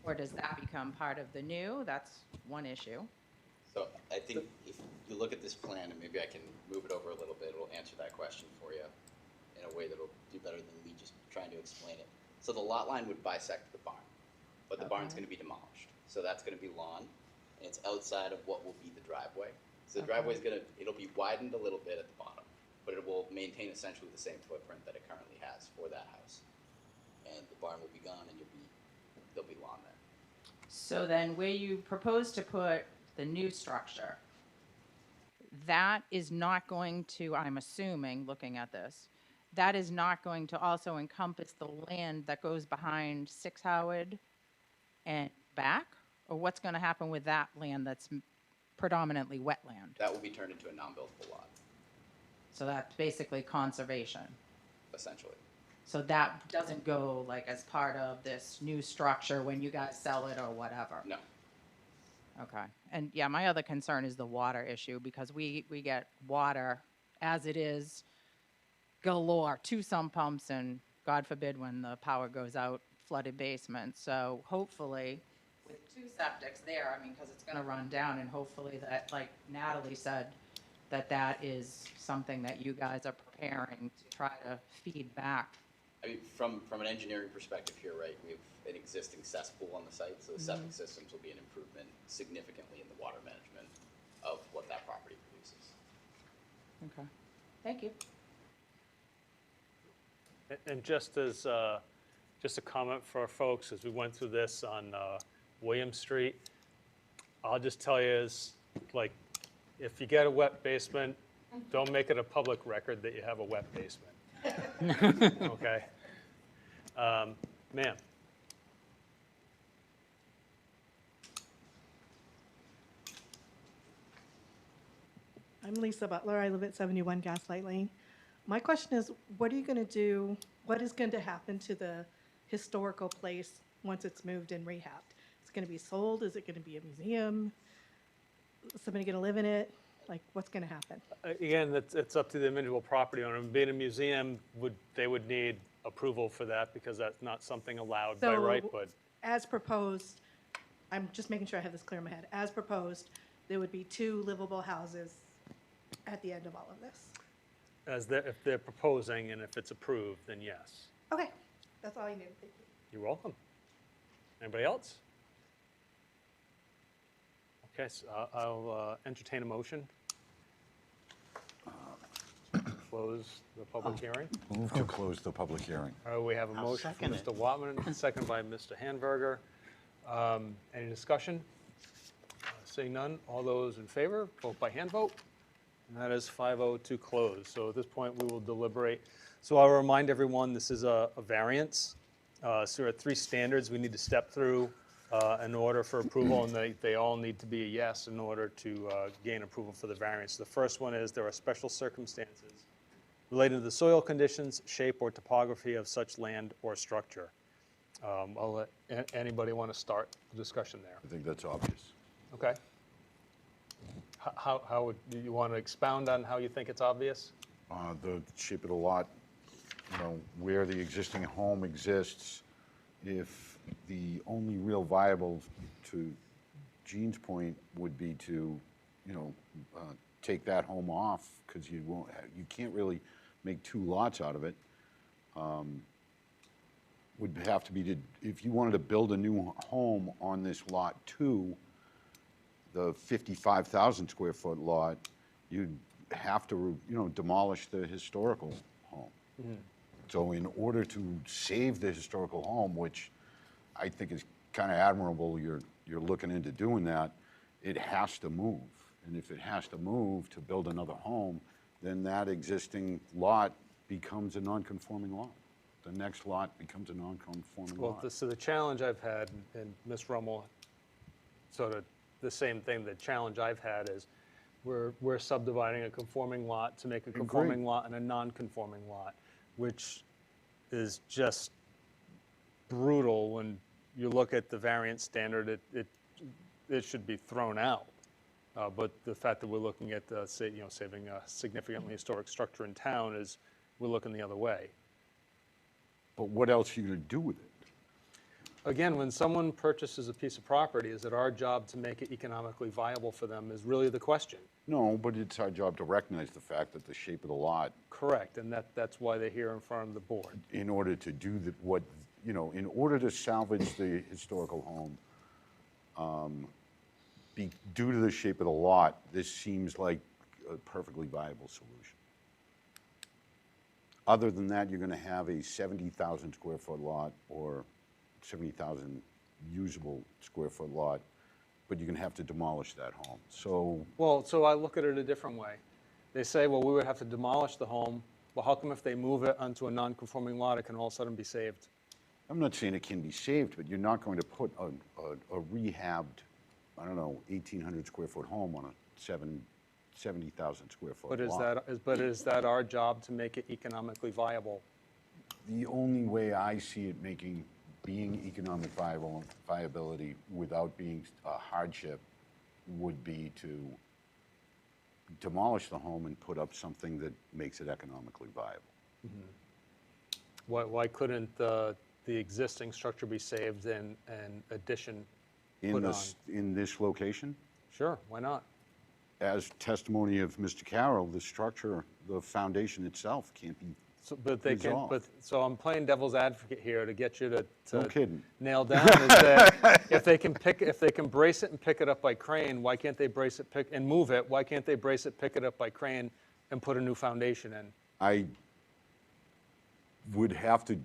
Or does that become part of the new? That's one issue. So I think if you look at this plan, and maybe I can move it over a little bit, it'll answer that question for you in a way that'll do better than me just trying to explain it. So the lot line would bisect the barn, but the barn's going to be demolished. So that's going to be lawn, and it's outside of what will be the driveway. So the driveway's it'll be widened a little bit at the bottom, but it will maintain essentially the same footprint that it currently has for that house. And the barn will be gone, and there'll be lawn there. So then where you propose to put the new structure, that is not going to, I'm assuming, looking at this, that is not going to also encompass the land that goes behind 6 Howard and back? Or what's going to happen with that land that's predominantly wetland? That will be turned into a non-buildable lot, So that's basically conservation. essentially. So that doesn't go like as part of this new structure when you guys sell it or whatever? No. Okay. And yeah, my other concern is the water issue, because we get water as it is galore, to some pumps, and God forbid when the power goes out, flooded basements. So hopefully with 2 septics there, I mean, because it's going to run down, and hopefully that, like Natalie said, that is something that you guys are preparing to try to feed back. I mean, from an engineering perspective here, right, we have an existing cesspool on the site, so the septic systems will be an improvement significantly in the water management of what that property produces. Okay. Thank you. And just as, just a comment for our folks, as we went through this on William Street, I'll just tell you is, like, if you get a wet basement, don't make it a public record that you have a wet basement. Okay? Ma'am? I'm Lisa Butler. I live at 71 Gaslight Lane. My question is, what are you going to do? What is going to happen to the historical place once it's moved and rehabbed? Is it going to be sold? Is it going to be a museum? Is somebody going to live in it? Like, what's going to happen? Again, it's up to the individual property owner. Being a museum, they would need approval for that, because that's not something allowed by right, but. As proposed, I'm just making sure I have this clear in my head. As proposed, there would be 2 livable houses at the end of all of this. If they're proposing, and if it's approved, then yes. Okay, that's all I knew. Thank you. You're welcome. Anybody else? Okay, so I'll entertain a motion. Close the public hearing. Move to close the public hearing. We have a I'll motion from second Mr. Watman, second by Mr. Hanberger. Any discussion? Seeing none, all those in favor, vote by hand vote. And that is 5-0 to close. So at this point, we will deliberate So I'll remind everyone, this is a variance. So there are 3 standards we need to step through in order for approval, and they all need to be a yes in order to gain approval for the variance. The first one is there are special circumstances related to the soil conditions, shape, or topography of such land or structure. I'll let anybody want to start the discussion there. I think that's obvious. Okay. How would, do you want to expound on how you think it's obvious? The shape of the lot, you know, where the existing home exists, if the only real viable, to Gene's point, would be to, you know, take that home off, because you won't, you can't really make 2 lots out of it. Would have to be to, if you wanted to build a new home on this lot 2, the 55,000 square foot lot, you'd have to, you know, demolish the historical home. So in order to save the historical home, which I think is kind of admirable, you're looking into doing that, it has to move. And if it has to move to build another home, then that existing lot becomes a non-conforming lot. The next lot becomes a non-conforming Well, lot. so the challenge I've had, and Ms. Rummel, sort of the same thing, the challenge I've had is we're subdividing a conforming lot to make a conforming lot and a non-conforming lot, which is just brutal. When you look at the variance standard, it should be thrown out. But the fact that we're looking at, saving a significantly historic structure in town is, we're looking the other way. But what else are you going to do with it? Again, when someone purchases a piece of property, is it our job to make it economically viable for them is really the question. No, but it's our job to recognize the fact that the shape of the lot, Correct, and that's why they're here in front of the board. in order to do what, you know, in order to salvage the historical home, due to the shape of the lot, this seems like a perfectly viable solution. Other than that, you're going to have a 70,000 square foot lot or 70,000 usable square foot lot, but you're going to have to demolish that home. So, Well, so I look at it a different way. They say, well, we would have to demolish the home. Well, how come if they move it onto a non-conforming lot, it can all of a sudden be saved? I'm not saying it can be saved, but you're not going to put a rehabbed, I don't know, 1,800 square foot home on a 70,000 square foot lot. But is that our job to make it economically viable? The only way I see it being economic viability without being a hardship would be to demolish the home and put up something that makes it economically viable. Why couldn't the existing structure be saved and addition put on? In this location, Sure, why not? as testimony of Mr. Carroll, the structure, the foundation itself can't be So, but they can, resolved. so I'm playing devil's advocate here to get you to No kidding. nail down is that if they can brace it and pick it up by crane, why can't they brace it, and move it? Why can't they brace it, pick it up by crane, and put a new foundation in? I would have to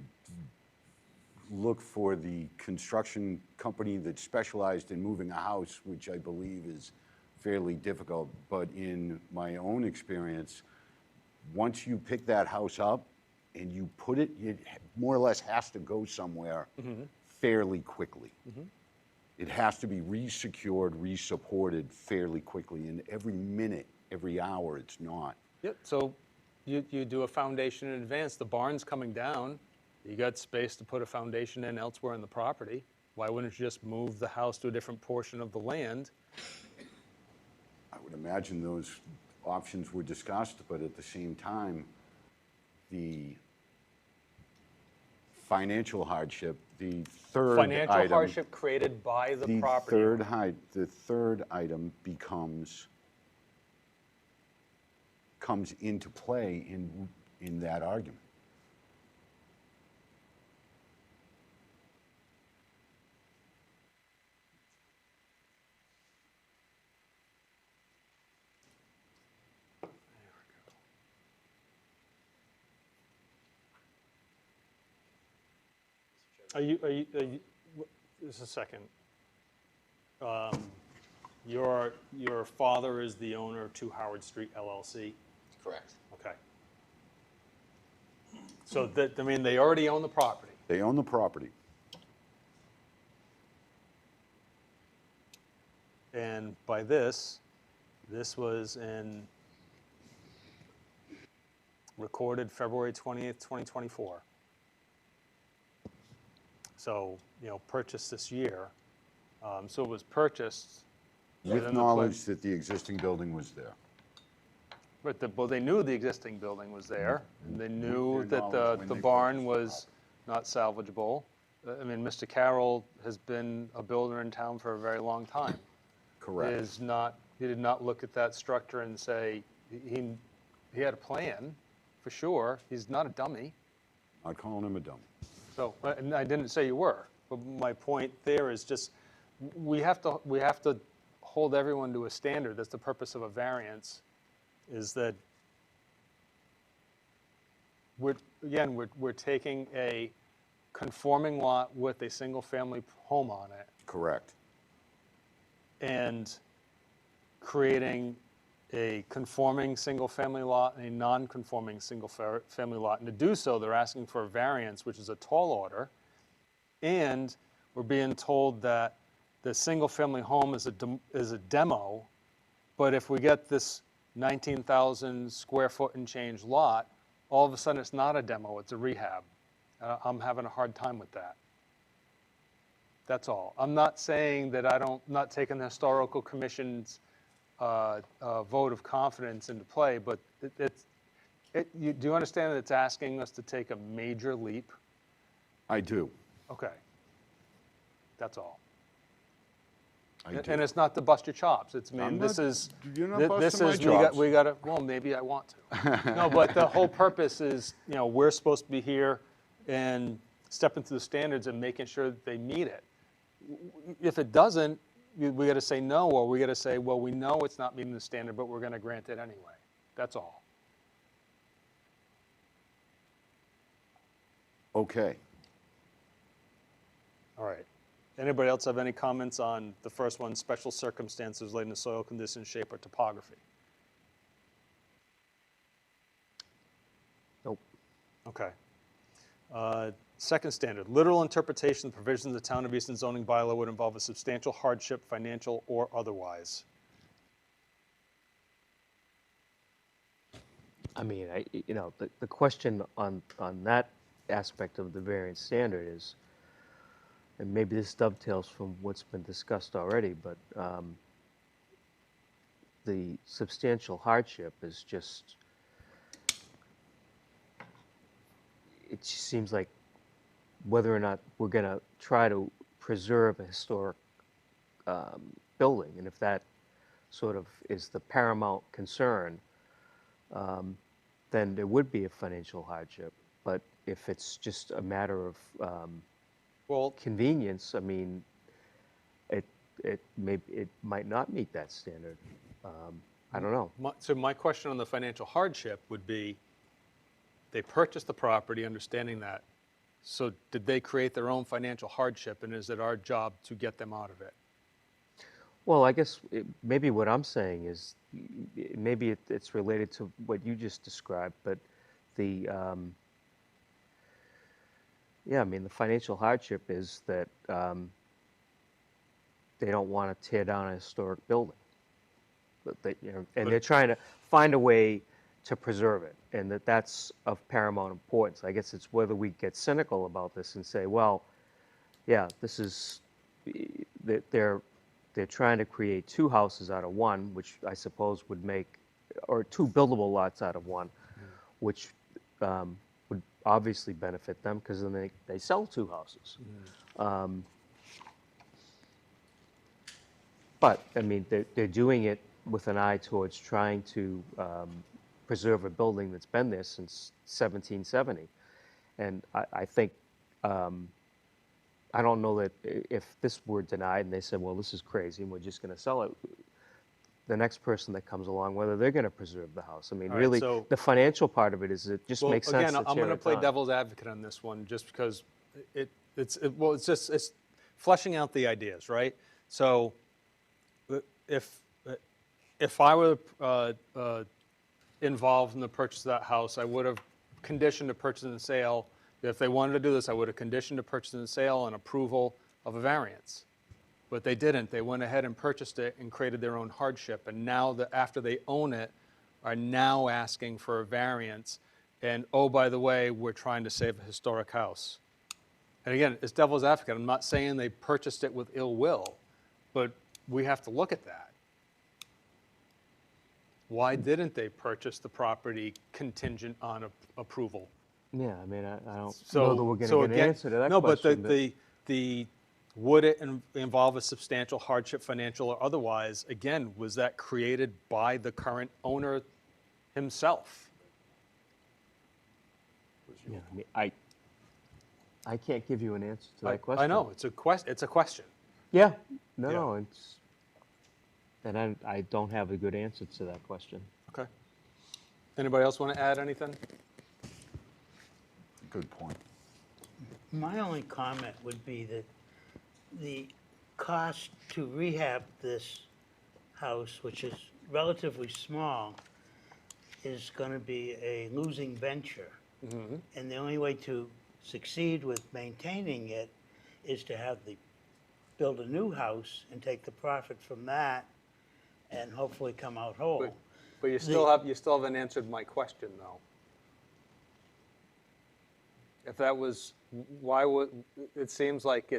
look for the construction company that specialized in moving a house, which I believe is fairly difficult. But in my own experience, once you pick that house up and you put it, it more or less has to go somewhere fairly quickly. It has to be re-secured, re-supported fairly quickly. And every minute, every hour, it's not. Yep, so you do a foundation in advance. The barn's coming down. You got space to put a foundation in elsewhere in the property. Why wouldn't you just move the house to a different portion of the land? I would imagine those options were discussed, but at the same time, the financial hardship, the third item. Financial hardship created by the property. The third item comes into play in that argument. Just a second. Your father is the owner of 2 Howard Street LLC? Correct. Okay. So that, I mean, they already own the property. They own the property. And by this was recorded February 20th, 2024. So, purchased this year. So it was purchased. With within the knowledge that the existing building was there. Well, they knew the existing building was there, and they knew With their that knowledge when the they barn purchased the was not salvageable. I mean, Mr. Carroll has been a builder in town for a very long time. Correct. He did not look at that structure and say, he had a plan, for sure. He's not a dummy. Not calling him a dummy. So, and I didn't say you were, but my point there is just, we have to hold everyone to a standard. That's the purpose of a variance, is that we're taking a conforming lot with a single-family home on it Correct. and creating a conforming single-family lot and a non-conforming single-family lot. And to do so, they're asking for a variance, which is a tall order, and we're being told that the single-family home is a demo, but if we get this 19,000 square foot and change lot, all of a sudden it's not a demo, it's a rehab. I'm having a hard time with that. That's all. I'm not saying that not taking the historical commission's vote of confidence into play, but do you understand that it's asking us to take a major leap? I do. Okay. That's all. I do. And it's not to bust your chops. It's, I mean, I'm this not- is. you're not thi- busting this my is, chops. we got to, well, maybe I want to. No, but the whole purpose is, we're supposed to be here and stepping through the standards and making sure that they meet it. If it doesn't, we got to say no, or we got to say, well, we know it's not meeting the standard, but we're going to grant it anyway. That's all. Okay. All right. Anybody else have any comments on the first one, special circumstances relating to soil condition, shape, or topography? Nope. Okay. Second standard, literal interpretation of the provisions of the Town of Easton zoning bylaw would involve a substantial hardship, financial or otherwise. I mean, the question on that aspect of the variance standard is, and maybe this dovetails from what's been discussed already, but the substantial hardship is just, it just seems like whether or not we're going to try to preserve a historic building, and if that sort of is the paramount concern, then there would be a financial hardship. But if it's just a matter of convenience, I mean, it might not meet that standard. I don't know. So my question on the financial hardship would be, they purchased the property understanding that. So did they create their own financial hardship, and is it our job to get them out of it? Well, I guess maybe what I'm saying is, maybe it's related to what you just described, but the, yeah, I mean, the financial hardship is that they don't want to tear down a historic building. But they're trying to find a way to preserve it, and that's of paramount importance. I guess it's whether we get cynical about this and say, well, yeah, this is, they're trying to create two houses out of one, which I suppose would make, or two buildable lots out of one, which would obviously benefit them, because then they sell two houses. But, I mean, they're doing it with an eye towards trying to preserve a building that's been there since 1770. And I think, I don't know that if this were denied and they said, well, this is crazy and we're just going to sell it, the next person that comes along, whether they're going to preserve the house. I mean, All right, really, so- the financial part of it is it just makes sense Again, to I'm tear going to it play down. devil's advocate on this one, just because it's fleshing out the ideas, right? So if I were involved in the purchase of that house, I would have conditioned the purchase and sale. If they wanted to do this, I would have conditioned the purchase and sale and approval of a variance. But they didn't. They went ahead and purchased it and created their own hardship. And now, after they own it, are now asking for a variance. And, oh, by the way, we're trying to save a historic house. And again, it's devil's advocate. I'm not saying they purchased it with ill will, but we have to look at that. Why didn't they purchase the property contingent on approval? Yeah, I mean, I don't know that we're going to get an again, answer to that no, question. but the would it involve a substantial hardship, financial or otherwise? Again, was that created by the current owner himself? Yeah, I mean, I can't give you an answer to that question. I know it's a question. Yeah, no, Yeah. no, it's, and I don't have a good answer to that question. Okay. Anybody else want to add anything? Good point. My only comment would be that the cost to rehab this house, which is relatively small, is going to be a losing venture. And the only way to succeed with maintaining it is to build a new house and take the profit from that and hopefully come out whole. But you still haven't answered my question though. If that was, why would, it seems like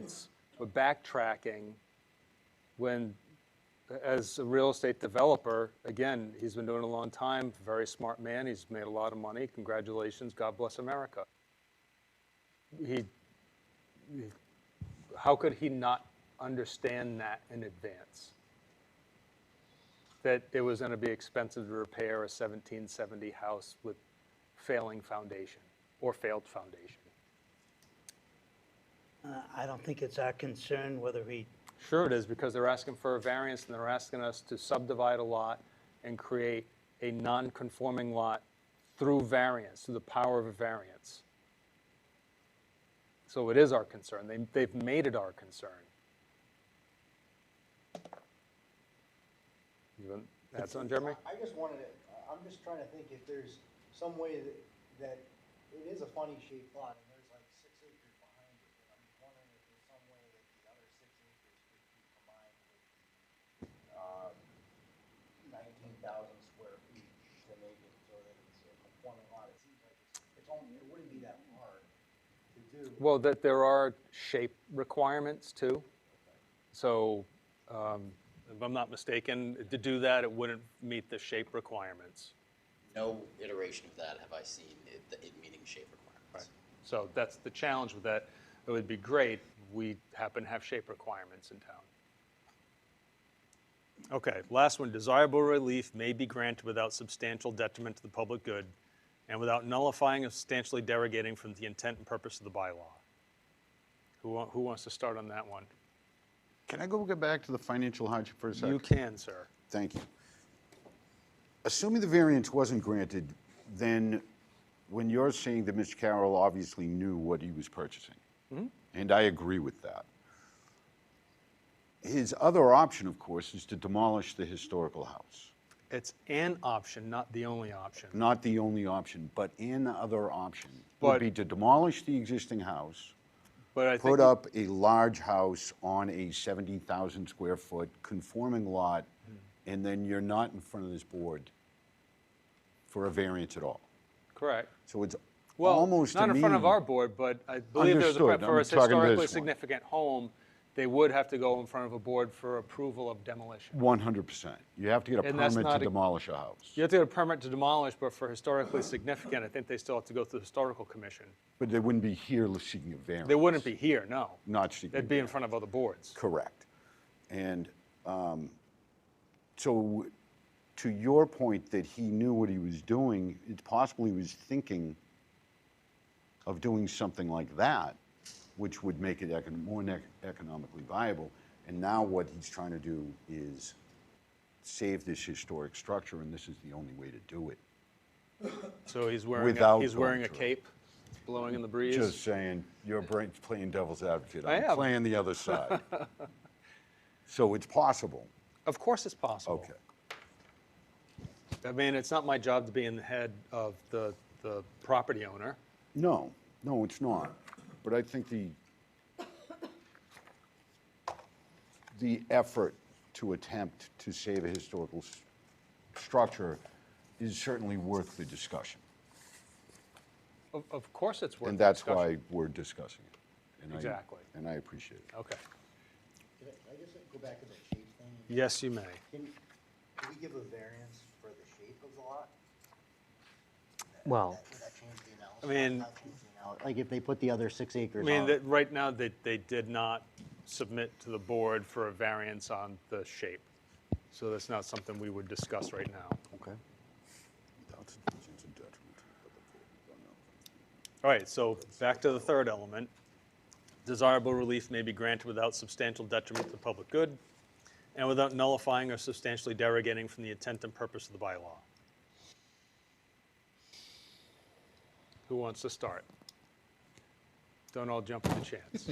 we're backtracking when, as a real estate developer, again, he's been doing it a long time, very smart man, he's made a lot of money, congratulations, God bless America. How could he not understand that in advance? That it was gonna be expensive to repair a 1770 house with failing foundation or failed foundation. I don't think it's our concern whether he, Sure it is, because they're asking for a variance and they're asking us to subdivide a lot and create a non-conforming lot through variance, through the power of a variance. So it is our concern. They've made it our concern. You want to add something, Jeremy? I just wanted to, I'm just trying to think if there's some way that it is a funny shaped lot and there's like 6 acres behind it. And I'm wondering if there's some way that the other 6 acres could be combined with 19,000 square feet to make it so that it's a conforming lot. It seems like it wouldn't be that hard to do. Well, that there are shape requirements too. So if I'm not mistaken, to do that, it wouldn't meet the shape requirements. No iteration of that have I seen it meeting shape requirements. So that's the challenge with that. It would be great, we happen to have shape requirements in town. Okay, last one, desirable relief may be granted without substantial detriment to the public good and without nullifying or substantially derogating from the intent and purpose of the bylaw. Who wants to start on that one? Can I get back to the financial hardship for a second? You can, sir. Thank you. Assuming the variance wasn't granted, then when you're saying that Mr. Carroll obviously knew what he was purchasing, and I agree with that, his other option, of course, is to demolish the historical house. It's an option, not the only option. Not the only option, but an other option But- would be to demolish the existing house, But I think put up a large house on a 70,000 square foot conforming lot, and then you're not in front of this board for a variance at all. correct. So it's Well, almost not to in front of me- our board, but I believe there's Understood. for a I'm talking to historically this one. significant home, they would have to go in front of a board for approval of demolition. 100%. You have to get a And that's permit not to a- demolish a house. You have to get a permit to demolish, but for historically significant, I think they still have to go through the historical commission. But they wouldn't be here seeking a variance. They wouldn't be here, no. Not seeking. They'd be in front of other boards. Correct. And so to your point that he knew what he was doing, it's possible he was thinking of doing something like that, which would make it more economically viable. And now what he's trying to do is save this historic structure, and this is the only way to do it. So he's wearing, Without he's wearing a going through. cape, blowing in the breeze. Just saying, you're playing devil's advocate. I I'm am. playing the other side. So it's possible. Of course it's possible. Okay. I mean, it's not my job to be in the head of the the property owner. No, no, it's not. But I think the effort to attempt to save a historical structure is certainly worth the discussion. Of course it's worth And the that's discussion. why we're discussing it. And Exactly. And I appreciate it. Okay. Can I just go back to the shape thing? Yes, you may. Can we give a variance for the shape of the lot? Well, Would that change the analysis? I mean- Not change the Like if they put the other 6 I acres mean, on? that right now, they did not submit to the board for a variance on the shape. So that's not something we would discuss right now. Okay. All right, so back to the third element. Desirable relief may be granted without substantial detriment to the public good and without nullifying or substantially derogating from the intent and purpose of the bylaw. Who wants to start? Don't all jump at the chance.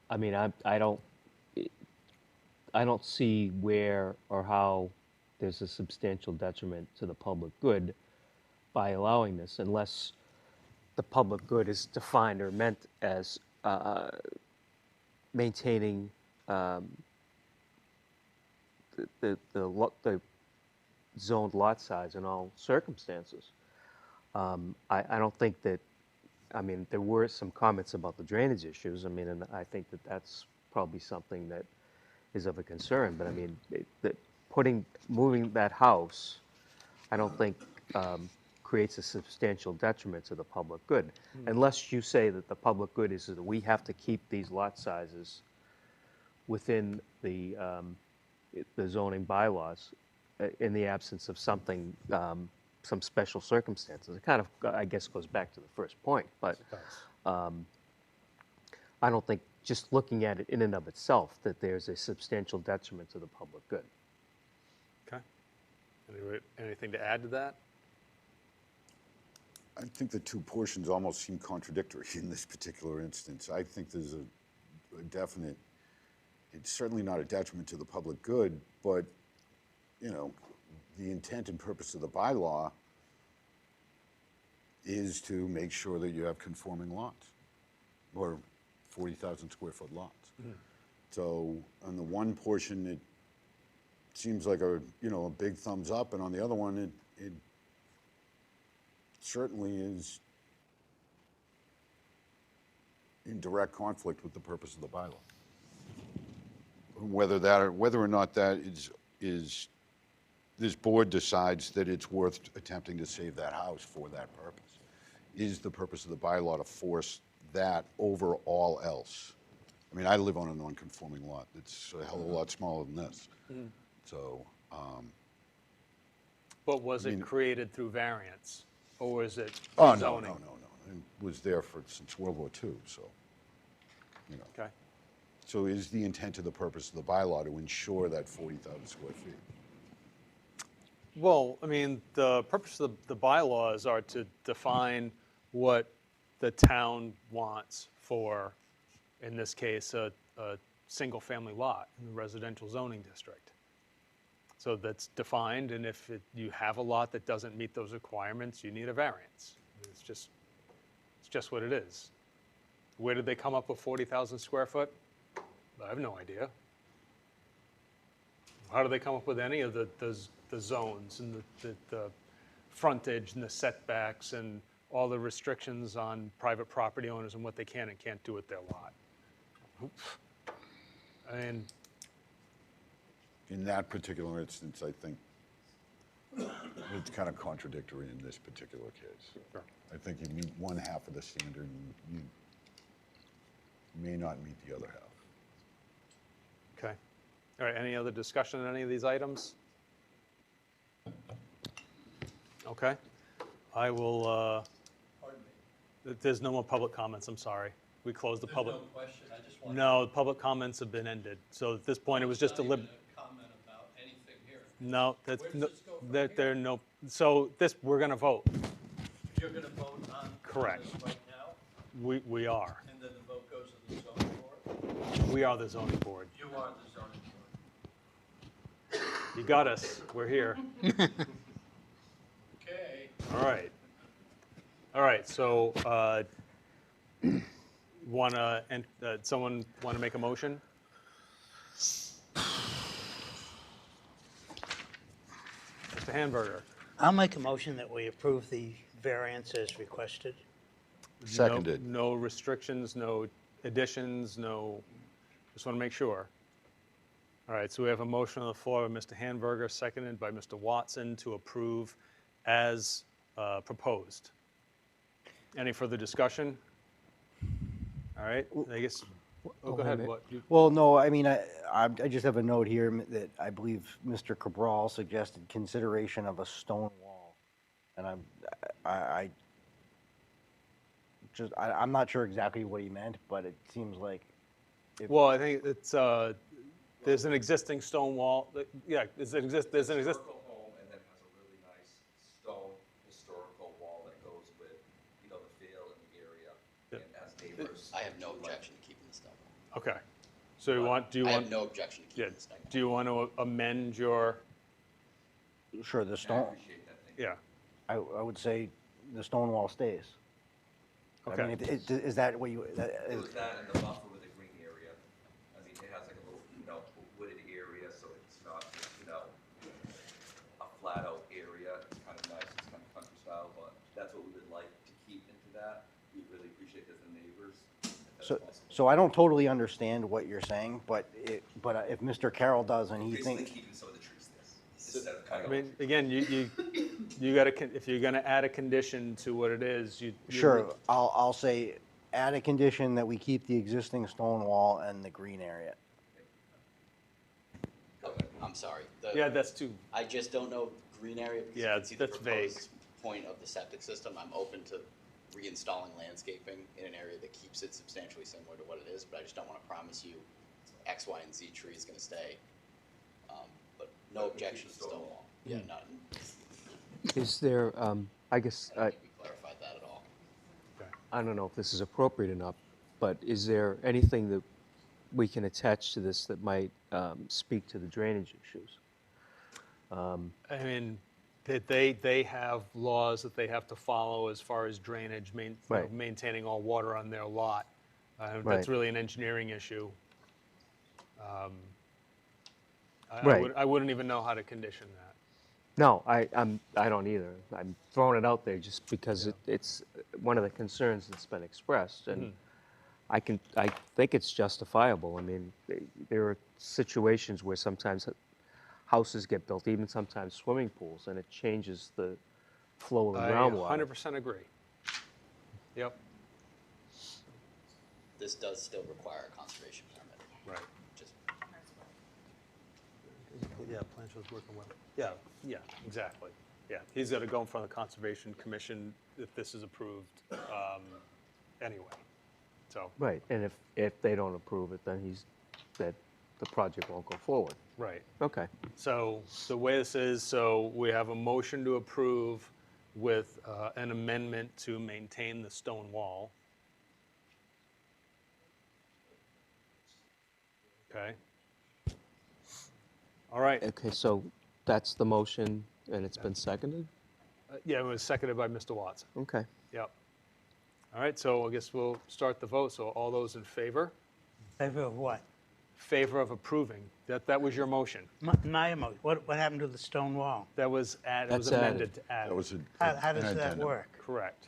I mean, I don't see where or how there's a substantial detriment to the public good by allowing this, unless the public good is defined or meant as maintaining the zoned lot size in all circumstances. I don't think that, I mean, there were some comments about the drainage issues. I mean, and I think that that's probably something that is of a concern. But I mean, moving that house, I don't think creates a substantial detriment to the public good. Unless you say that the public good is that we have to keep these lot sizes within the zoning bylaws in the absence of something, some special circumstances. It kind of, I guess, goes back to the first point, but I don't think just looking at it in and of itself that there's a substantial detriment to the public good. Okay. Anything to add to that? I think the two portions almost seem contradictory in this particular instance. I think there's a definite, it's certainly not a detriment to the public good, but, you know, the intent and purpose of the bylaw is to make sure that you have conforming lots, or 40,000 square foot lots. So on the one portion, it seems like a big thumbs up, and on the other one, it certainly is in direct conflict with the purpose of the bylaw. Whether or not that is this board decides that it's worth attempting to save that house for that purpose. Is the purpose of the bylaw to force that over all else? I mean, I live on a non-conforming lot. It's a hell of a lot smaller than this. So, But was I mean- it created through variance, or was it oh, no, zoning? no. It was there since World War II, so, you know. Okay. So is the intent of the purpose of the bylaw to ensure that 40,000 square feet? Well, I mean, the purpose of the bylaws are to define what the town wants for, in this case, a single-family lot in the residential zoning district. So that's defined, and if you have a lot that doesn't meet those requirements, you need a variance. It's just what it is. Where did they come up with 40,000 square foot? I have no idea. How do they come up with any of the zones and the frontage and the setbacks and all the restrictions on private property owners and what they can and can't do with their lot? I mean, In that particular instance, I think it's kind of contradictory in this particular case. Sure. I think you meet one half of the standard and you may not meet the other half. okay. All right, any other discussion on any of these items? Okay. I will, Pardon me. there's no more public comments, I'm sorry. We closed the There's public. no question, I just wanted. No, the public comments have been ended. So at this point, it was just a Not lib. even a comment about anything here. No, that's, Where does no, this go from there here? are no, so this, we're going to vote. You're gonna vote on Correct. this right now, We are. and then the vote goes to the zoning board? We are the zoning board. You are the zoning board. You got us. We're here. Okay. All right. All right, so, someone want to make a motion? Mr. Hamburger? I'll make a motion that we approve the variance as requested. Seconded. No restrictions, no additions, no, just want to make sure. All right, so we have a motion on the floor by Mr. Hamburger, seconded by Mr. Watson to approve as proposed. Any further discussion? All right, I guess, go wait a ahead. minute. What, Well, no, I mean, I just have a note here that I believe Mr. Cabral suggested consideration of a stone wall. And I'm not sure exactly what he meant, but it seems like. Well, I think it's, there's an existing stone wall, yeah, there's an Historical home, and then has a really nice stone historical wall that goes with, the feel and the area, Yeah. and as neighbors. I have no objection to keeping the stone wall. okay. So do you I want? have no objection to Yeah, keeping the stone wall. do you want to amend your, Sure, the I stone, appreciate that, thank you. yeah, I would say the stone wall stays. I mean, okay. is that what you, It was that and the buffer with the green area. I mean, it has like a little, wooded area, so it's not, a flat out area. It's kind of nice, it's kind of country style, but that's what we would like to keep into that. We really appreciate as the neighbors, if that's so, possible. so I don't totally understand what you're saying, but if Mr. Carroll does and he Basically thinks, keeping some of the trees there, instead of cutting I off. mean, again, you got to, if you're going to add a condition to what it is, you. sure, I'll say, add a condition that we keep the existing stone wall and the green area. Okay, I'm sorry. Yeah, that's too, I just don't know green area because Yeah, you can see the that's vague. proposed point of the septic system. I'm open to reinstalling landscaping in an area that keeps it substantially similar to what it is, but I just don't want to promise you X, Y, and Z tree is going to stay. But no But we keep objection the to stone stone wall. Yeah, none. Is there, I guess, I don't think we clarified that at all. I don't know if this is appropriate enough, but is there anything that we can attach to this that might speak to the drainage issues? I mean, that they have laws that they have to follow as far as drainage, Right. maintaining all water on their lot. That's Right. really an engineering issue. Right. I wouldn't even know how to condition that. No, I don't either. I'm throwing it out there just because it's one of the concerns that's been expressed, and I think it's justifiable. I mean, there are situations where sometimes houses get built, even sometimes swimming pools, and it changes the flow of the I groundwater. 100% agree. Yep, This does still require a conservation permit. right. Just Yeah, Plancho's working well. Yeah, exactly. Yeah, he's got to go in front of the Conservation Commission if this is approved anyway. So, Right, and if they don't approve it, then that the project won't go forward. right. Okay. So the way this is, so we have a motion to approve with an amendment to maintain the stone wall. Okay. All right. Okay, so that's the motion, and it's been seconded? Yeah, it was seconded by Mr. Watson. Okay. Yep. All right, so I guess we'll start the vote. So all those in favor? Favor of what? Favor of approving. That was your motion. My emotion, what happened to the stone wall? That was That's amended to add. That was How does an that addendum. work? Correct.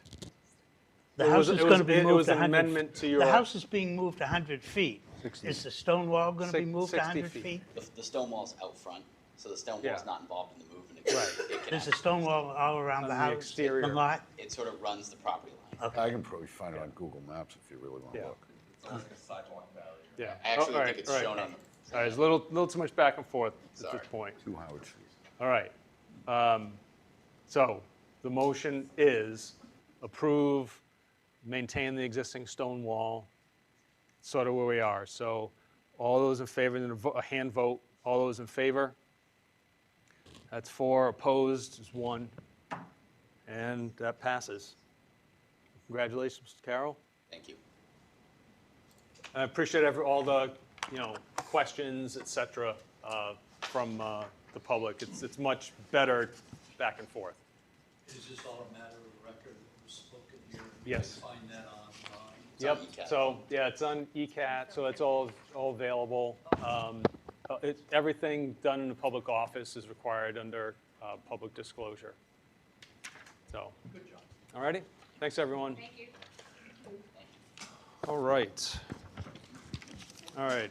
The It house was- is it going to was- be it moved was an 100 amendment to your- The house is being moved 100 feet. 60. Is the stone wall going to be Six- moved 60 100 feet. feet? the stone wall's out front, so the stone Yeah. wall's not involved in the movement. Right. It can There's a act- stone wall all around On the the house? exterior. The lot? It sort of runs the property line. Uh, I can probably find it on Google Maps if you really want to Yeah. look. It's like a sidewalk barrier. Yeah. I actually all think it's all right. shown on. All right, there's a little too much back and forth at Sorry. this point. 2 Howard Street. All right. So the motion is approve, maintain the existing stone wall, sort of where we are. So all those in favor, then a hand vote, all those in favor? That's 4, opposed is 1, and that passes. Congratulations, Mr. Carroll. Thank you. I appreciate all the, questions, et cetera, from the the public. It's much better back and forth. Is this all a matter of record that was spoken here? Yes. You can find that online. Yep, on ECAT. so, yeah, it's on ECAT, so it's all available. Everything done in the public office is required under public disclosure. So, Good job. all righty, thanks, everyone. Thank you. All right. All right,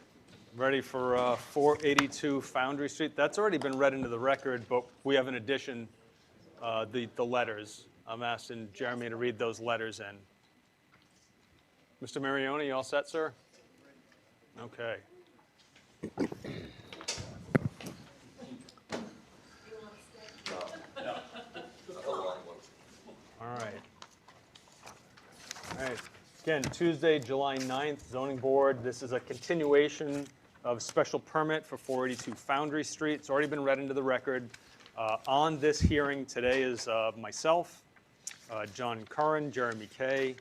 ready for 482 Foundry Street? That's already been read into the record, but we have an addition, the letters. I'm asking Jeremy to read those letters in. Mr. Marioni, you all set, sir? Okay. All right. All right. Again, Tuesday, July 9th, Zoning Board. This is a continuation of special permit for 482 Foundry Street. It's already been read into the record. On this hearing today is myself, John Curran, Jeremy Kay,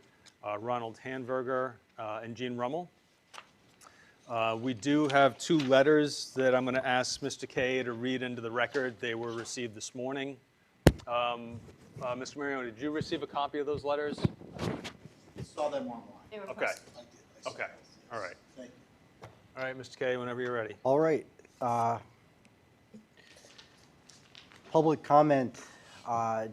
Ronald Hanberger, and Jean Rummel. We do have two letters that I'm going to ask Mr. Kay to read into the record. They were received this morning. Mr. Marioni, did you receive a copy of those letters? Saw them online. Okay. I did. I saw Okay. them. All right. Thank you. All right, Mr. Kay, whenever you're ready. All right. Public comment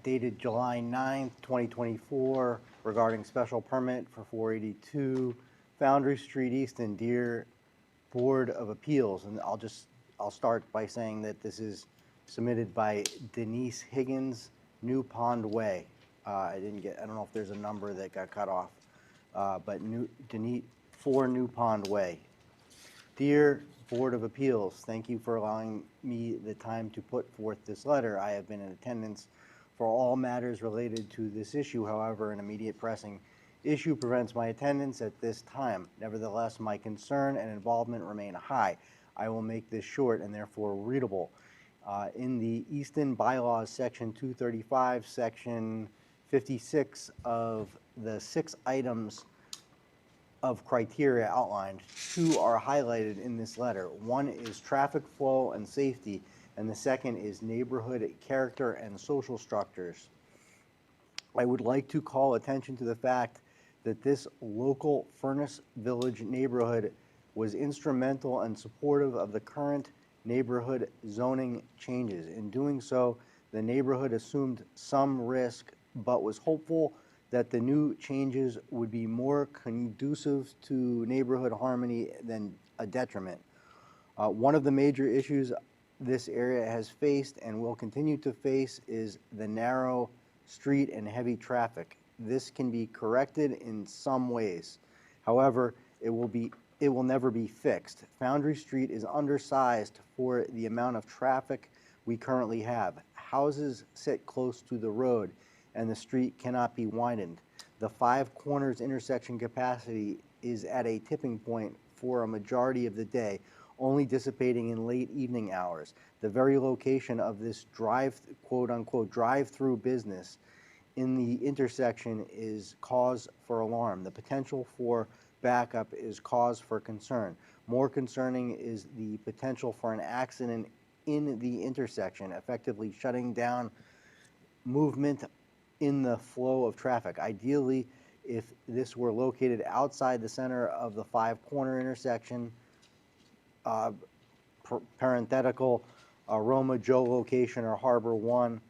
dated July 9th, 2024 regarding special permit for 482 Foundry Street East in Deer Board of Appeals. And I'll start by saying that this is submitted by Denise Higgins, New Pond Way. I don't know if there's a number that got cut off, but Denise, 4 New Pond Way. Dear Board of Appeals, thank you for allowing me the time to put forth this letter. I have been in attendance for all matters related to this issue. However, an immediate pressing issue prevents my attendance at this time. Nevertheless, my concern and involvement remain high. I will make this short and therefore readable. In the Easton Bylaws, Section 235, Section 56 of the 6 items of criteria outlined, 2 are highlighted in this letter. One is traffic flow and safety, and the second is neighborhood character and social structures. I would like to call attention to the fact that this local Furnace Village neighborhood was instrumental and supportive of the current neighborhood zoning changes. In doing so, the neighborhood assumed some risk, but was hopeful that the new changes would be more conducive to neighborhood harmony than a detriment. One of the major issues this area has faced and will continue to face is the narrow street and heavy traffic. This can be corrected in some ways. However, it will never be fixed. Foundry Street is undersized for the amount of traffic we currently have. Houses sit close to the road, and the street cannot be widened. The 5 corners intersection capacity is at a tipping point for a majority of the day, only dissipating in late evening hours. The very location of this quote-unquote drive-through business in the intersection is cause for alarm. The potential for backup is cause for concern. More concerning is the potential for an accident in the intersection, effectively shutting down movement in the flow of traffic. Ideally, if this were located outside the center of the 5-corner intersection, parenthetical, Roma Joe location or Harbor One,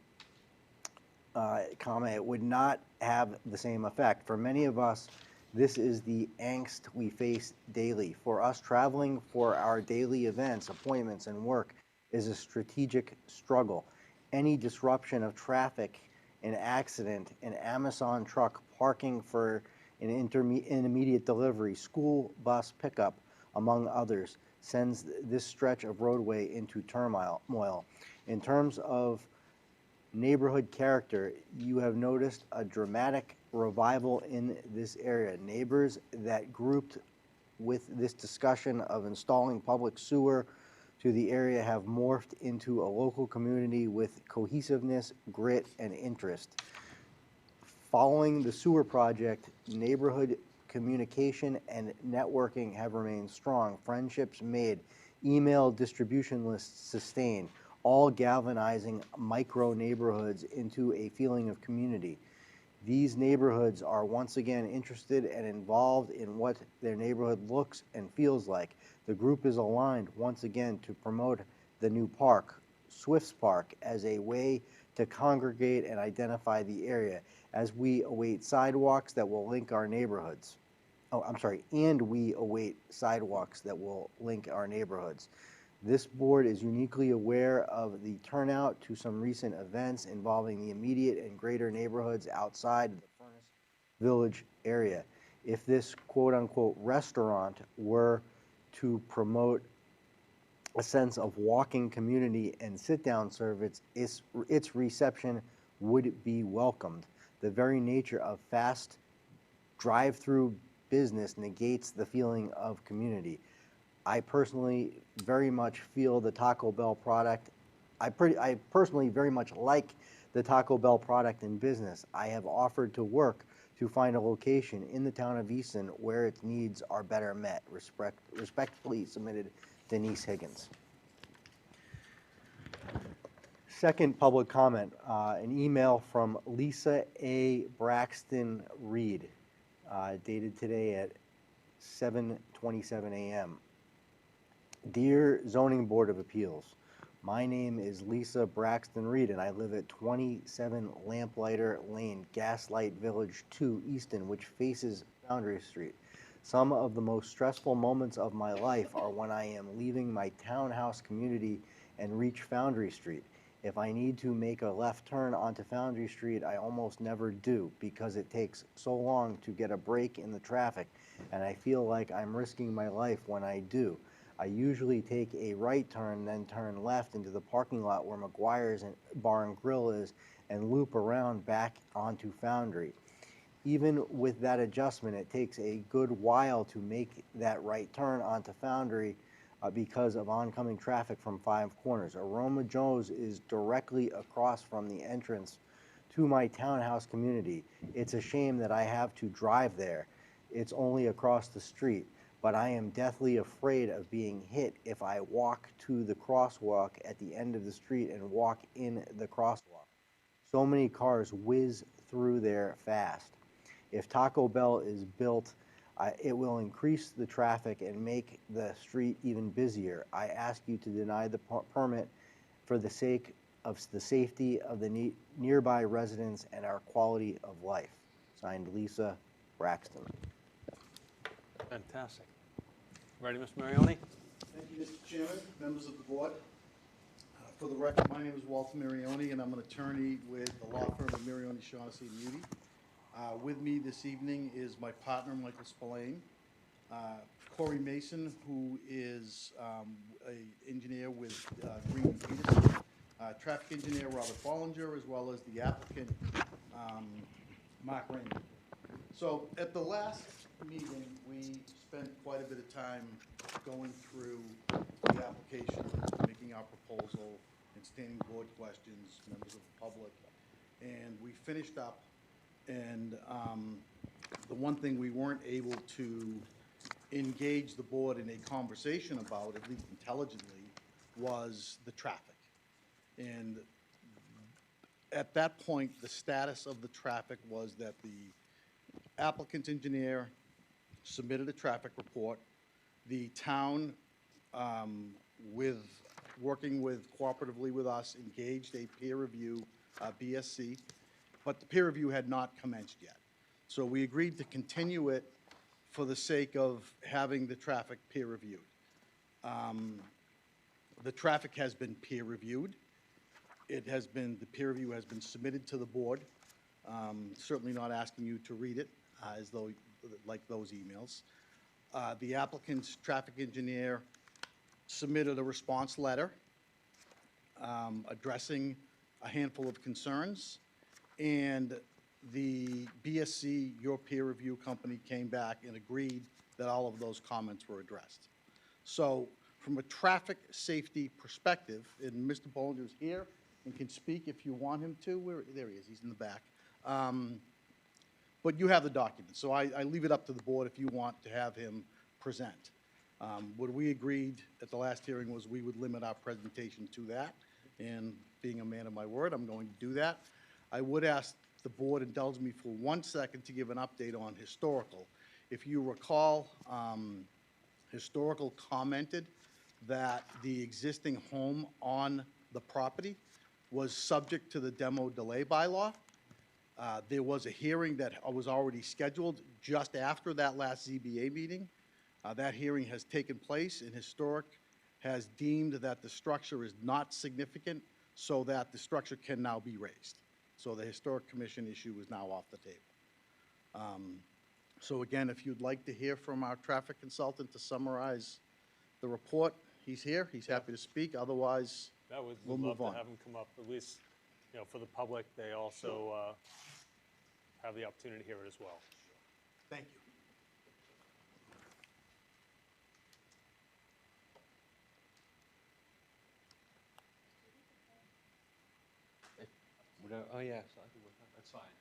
it would not have the same effect. For many of us, this is the angst we face daily. For us, traveling for our daily events, appointments, and work is a strategic struggle. Any disruption of traffic, an accident, an Amazon truck parking for an intermediate delivery, school bus pickup, among others, sends this stretch of roadway into turmoil. In terms of neighborhood character, you have noticed a dramatic revival in this area. Neighbors that grouped with this discussion of installing public sewer to the area have morphed into a local community with cohesiveness, grit, and interest. Following the sewer project, neighborhood communication and networking have remained strong. Friendships made, email distribution lists sustained. all galvanizing micro neighborhoods into a feeling of community. These neighborhoods are once again interested and involved in what their neighborhood looks and feels like. The group is aligned once again to promote the new park, Swifts Park, as a way to congregate and identify the area as we await sidewalks that will link our neighborhoods. And we await sidewalks that will link our neighborhoods. This board is uniquely aware of the turnout to some recent events involving the immediate and greater neighborhoods outside the Furnace Village area. If this quote-unquote restaurant were to promote a sense of walking community and sit-down service, its reception would be welcomed. The very nature of fast drive-through business negates the feeling of community. I personally very much feel the Taco Bell product. I personally very much like the Taco Bell product in business. I have offered to work to find a location in the town of Easton where its needs are better met. Respectfully submitted, Denise Higgins. Second public comment, an email from Lisa A. Braxton Reed, dated today at 7:27 a.m. Dear Zoning Board of Appeals, my name is Lisa Braxton Reed and I live at 27 Lamplighter Lane, Gaslight Village 2, Easton, which faces Foundry Street. Some of the most stressful moments of my life are when I am leaving my townhouse community and reach Foundry Street. If I need to make a left turn onto Foundry Street, I almost never do because it takes so long to get a break in the traffic, and I feel like I'm risking my life when I do. I usually take a right turn, then turn left into the parking lot where McGuire's Bar and Grill is, and loop around back onto Foundry. Even with that adjustment, it takes a good while to make that right turn onto Foundry because of oncoming traffic from Five Corners. Aroma Joe's is directly across from the entrance to my townhouse community. It's a shame that I have to drive there. It's only across the street, but I am deathly afraid of being hit if I walk to the crosswalk at the end of the street and walk in the crosswalk. So many cars whiz through there fast. If Taco Bell is built, it will increase the traffic and make the street even busier. I ask you to deny the permit for the sake of the safety of the nearby residents and our quality of life. Signed, Lisa Braxton. Fantastic. Ready, Ms. Marioni? Thank you, Mr. Chairman, members of the board. For the record, my name is Walter Marioni, and I'm an attorney with the law firm of Marioni, Shaughnessy & Muti. With me this evening is my partner, Michael Spillane, Corey Mason, who is an engineer with Green and Peterson, traffic engineer Robert Bollinger, as well as the applicant, Mark Raymond. So at the last meeting, we spent quite a bit of time going through the application, making our proposal, and standing board questions, members of the public, and we finished up. And the one thing we weren't able to engage the board in a conversation about, at least intelligently, was the traffic. And at that point, the status of the traffic was that the applicant's engineer submitted a traffic report. The town, working cooperatively with us, engaged a peer review, BSC, but the peer review had not commenced yet. So we agreed to continue it for the sake of having the traffic peer reviewed. The traffic has been peer reviewed. The peer review has been submitted to the board. Certainly not asking you to read it as though, like those emails. The applicant's traffic engineer submitted a response letter addressing a handful of concerns. And the BSC, your peer review company, came back and agreed that all of those comments were addressed. So from a traffic safety perspective, and Mr. Bollinger is here and can speak if you want him to. There he is, he's in the back. But you have the document, so I leave it up to the board if you want to have him present. What we agreed at the last hearing was we would limit our presentation to that, and being a man of my word, I'm going to do that. I would ask the board indulge me for 1 second to give an update on historical. If you recall, historical commented that the existing home on the property was subject to the demo delay bylaw. There was a hearing that was already scheduled just after that last ZBA meeting. That hearing has taken place, and Historic has deemed that the structure is not significant, so that the structure can now be raised. So the Historic Commission issue is now off the table. So again, if you'd like to hear from our traffic consultant to summarize the report, he's here. He's happy to speak. Otherwise, That would, we'll we'd move love on. to have them come up, at least, you know, for the public, they also have the opportunity to hear it as well. Thank you. Oh, yeah, so I can work on, that's fine.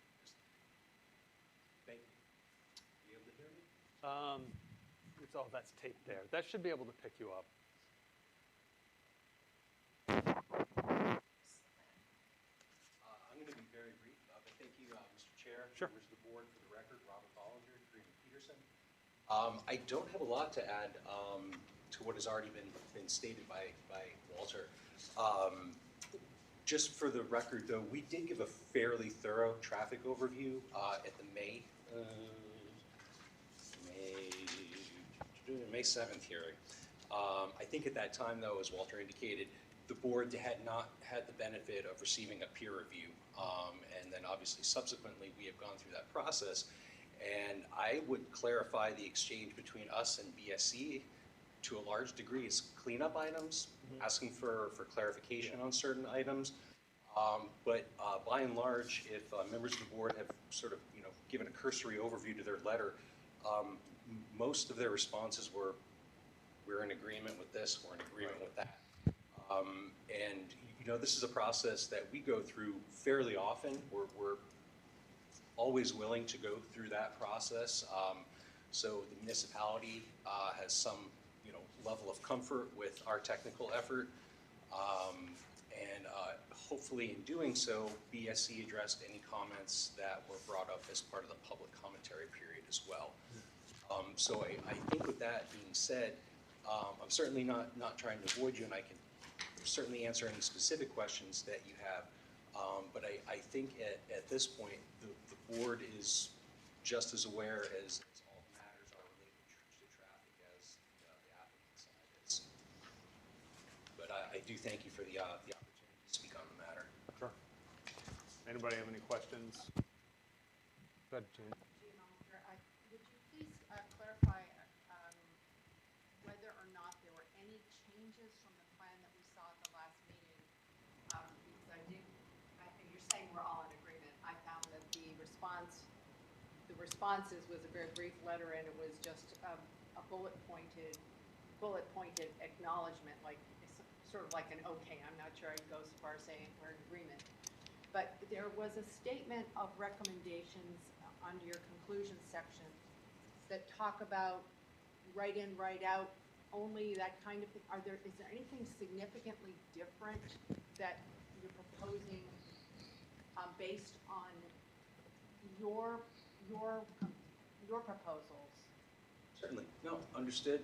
Thank you. You able to hear me? Oh, that's taped there. That should be able to pick you up. I'm going to be very brief, but thank you, Mr. Chair. Sure. Members of the board, for the record, Robert Bollinger, Freeman Peterson. I don't have a lot to add to what has already been stated by Walter. Just for the record, though, we did give a fairly thorough traffic overview at the May 7th hearing. I think at that time, though, as Walter indicated, the board had not had the benefit of receiving a peer review. And then obviously subsequently, we have gone through that process. And I would clarify the exchange between us and BSC to a large degree is cleanup items, asking for clarification on certain items. But by and large, if members of the board have sort of, given a cursory overview to their letter, most of their responses were, we're in agreement with this, we're in agreement with that. And this is a process that we go through fairly often. We're always willing to go through that process. So the municipality has some, level of comfort with our technical effort. And hopefully in doing so, BSC addressed any comments that were brought up as part of the public commentary period as well. So I think with that being said, I'm certainly not trying to avoid you, and I can certainly answer any specific questions that you have. But I think at this point, the board is just as aware as all matters are related to traffic as the applicant side is. But I do thank you for the opportunity to speak on the matter. Sure. Anybody have any questions? Go ahead, Jane. Would you please clarify whether or not there were any changes from the plan that we saw at the last meeting? Because you're saying we're all in agreement. I found that the responses was a very brief letter, and it was just a bullet pointed acknowledgement, like sort of like an okay. I'm not sure I'd go so far as saying we're in agreement. But there was a statement of recommendations under your conclusion section that talk about write in, write out, only that kind of thing. Is there anything significantly different that you're proposing based on your proposals? Certainly. No, understood.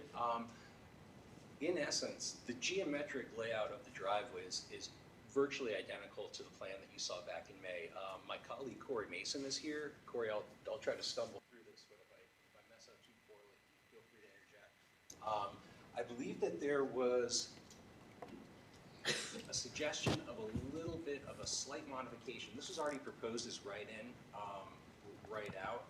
In essence, the geometric layout of the driveways is virtually identical to the plan that you saw back in May. My colleague Corey Mason is here. Corey, I'll try to stumble through this, but if I mess up too poorly, feel free to interject. I believe that there was a suggestion of a little bit of a slight modification. This was already proposed as write-in, write-out.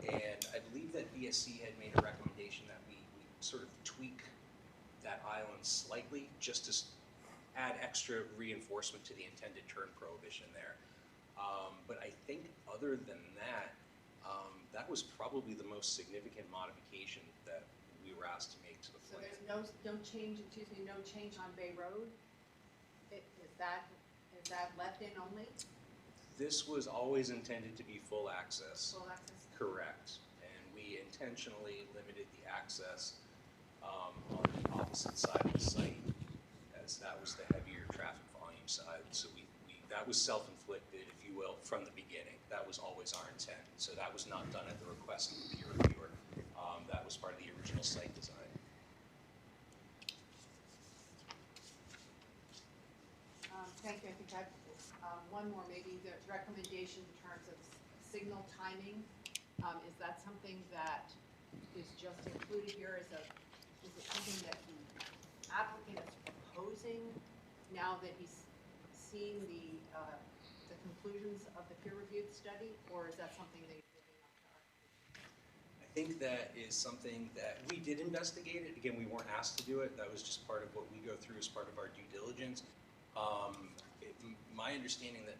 And I believe that BSC had made a recommendation that we sort of tweak that island slightly just to add extra reinforcement to the intended turn prohibition there. But I think other than that, that was probably the most significant modification that we were asked to make to the plan. So there's no change on Bay Road? Is that left in only? This was always intended to be full access. Full access? Correct. And we intentionally limited the access on the opposite side of the site since that was the heavier traffic volume side. So that was self-inflicted, if you will, from the beginning. That was always our intent. So that was not done at the request of the peer reviewer. That was part of the original site design. Thank you. I think I've, one more, maybe the recommendation in terms of signal timing. Is that something that is just included here is it something that the applicant is proposing now that he's seen the conclusions of the peer-reviewed study, or is that something that he's leaving up to our? I think that is something that we did investigate it. Again, we weren't asked to do it. That was just part of what we go through as part of our due diligence. My understanding that,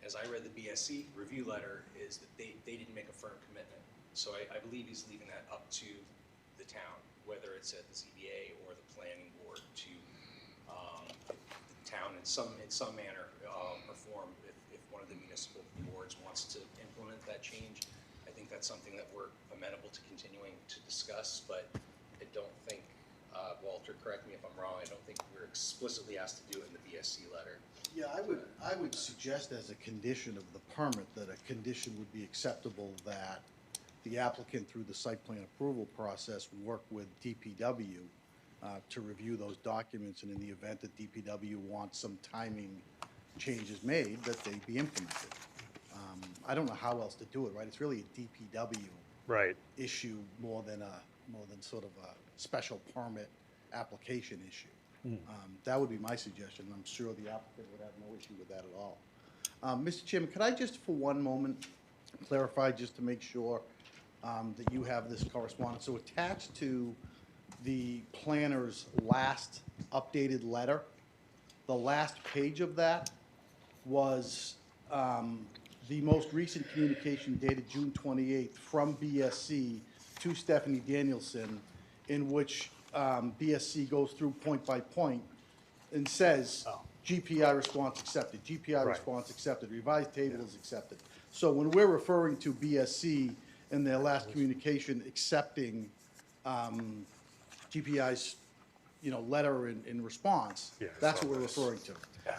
as I read the BSC review letter, is that they didn't make a firm commitment. So I believe he's leaving that up to the town, whether it's at the ZBA or the planning board, to the town in some manner or form. If one of the municipal boards wants to implement that change, I think that's something that we're amenable to continuing to discuss. But I don't think, Walter, correct me if I'm wrong, I don't think we're explicitly asked to do it in the BSC letter. Yeah, I would suggest as a condition of the permit that a condition would be acceptable that the applicant through the site plan approval process work with DPW to review those documents, and in the event that DPW wants some timing changes made, that they be implemented. I don't know how else to do it, right? It's really a DPW issue more than sort of a special permit application issue. That would be my suggestion. I'm sure the applicant would have no issue with that at all. Mr. Chairman, could I just for one moment clarify, just to make sure that you have this correspondence? So attached to the planner's last updated letter, the last page of that was the most recent communication dated June 28th from BSC to Stephanie Danielson, in which BSC goes through point by point and says, GPI response accepted, GPI response accepted, revised table is accepted. So when we're referring to BSC in their last communication accepting GPI's letter in response, that's what we're referring to.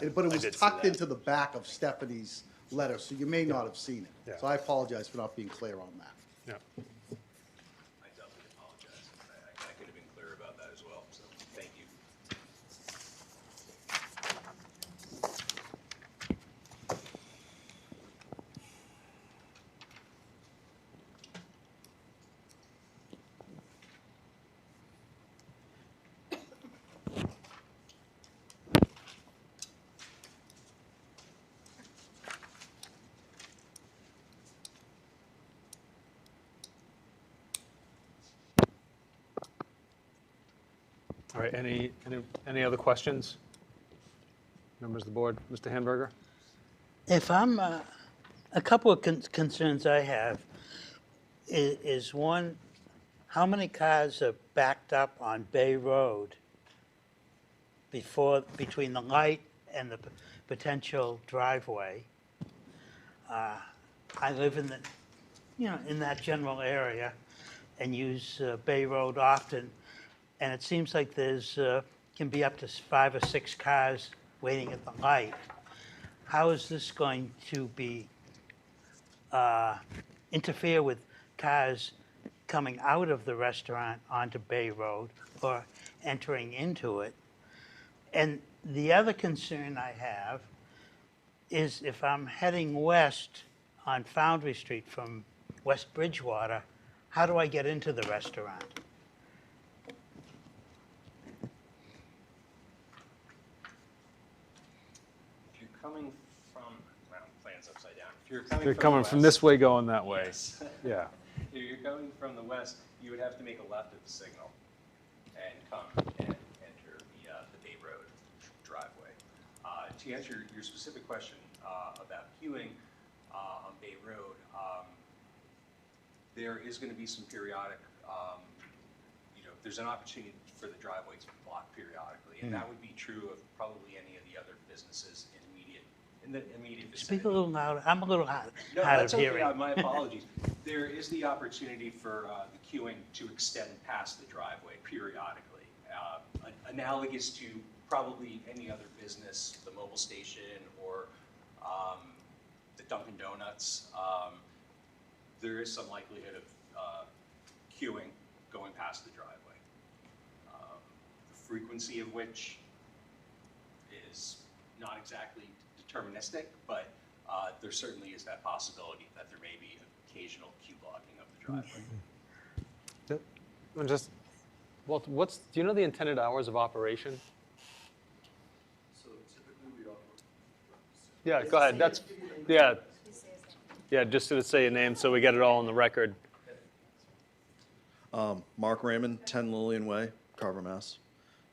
But it was tucked into the back of Stephanie's letter, so you may not have seen it. So I apologize for not being clear on that. I doubly apologize. I could have been clearer about that as well, so thank you. All right, any other questions? Members of the board, Mr. Hamburger? If I'm, a couple of concerns I have is one, how many cars are backed up on Bay Road between the light and the potential driveway? I live in in that general area and use Bay Road often, and it seems like there's, can be up to 5 or 6 cars waiting at the light. How is this going to be, interfere with cars coming out of the restaurant onto Bay Road or entering into it? And the other concern I have is if I'm heading west on Foundry Street from West Bridgewater, how do I get into the restaurant? If you're coming from, well, plan's upside down. If you're You're coming from this way, going that way. Yes. Yeah. If you're coming from the west, you would have to make a left at the signal and come and enter the Bay Road driveway. To answer your specific question about queuing on Bay Road, there is going to be some periodic, there's an opportunity for the driveway to be blocked periodically, and that would be true of probably any of the other businesses in the immediate vicinity. Speak a little louder. I'm a little hard No, of that's okay. hearing. My apologies. There is the opportunity for the queuing to extend past the driveway periodically analogous to probably any other business, the mobile station or the Dunkin' Donuts. There is some likelihood of queuing going past the driveway. The frequency of which is not exactly deterministic, but there certainly is that possibility that there may be occasional queue blocking of the driveway. Well, do you know the intended hours of operation? So typically we offer. Yeah, go ahead. Yeah, just to say your name so we get it all on the record. Mark Raymond, 10 Lillian Way, Carver, Mass.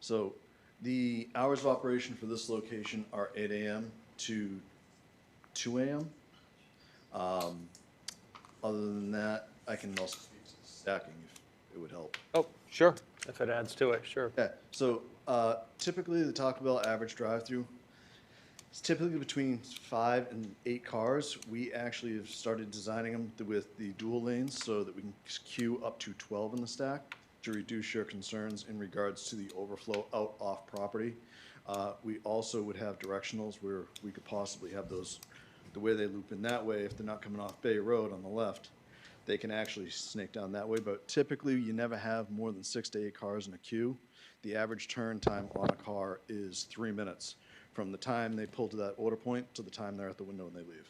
So the hours of operation for this location are 8 a.m. to 2 a.m. Other than that, I can also speak to stacking if it would help. Oh, sure, if it adds to it, sure. Yeah, so typically the Taco Bell average drive-through is typically between 5 and 8 cars. We actually have started designing them with the dual lanes so that we can queue up to 12 in the stack to reduce your concerns in regards to the overflow out off property. We also would have directionals where we could possibly have those, the way they loop in that way, if they're not coming off Bay Road on the left, they can actually snake down that way, but typically you never have more than 6 to 8 cars in a queue. The average turn time on a car is 3 minutes from the time they pull to that order point to the time they're at the window and they leave.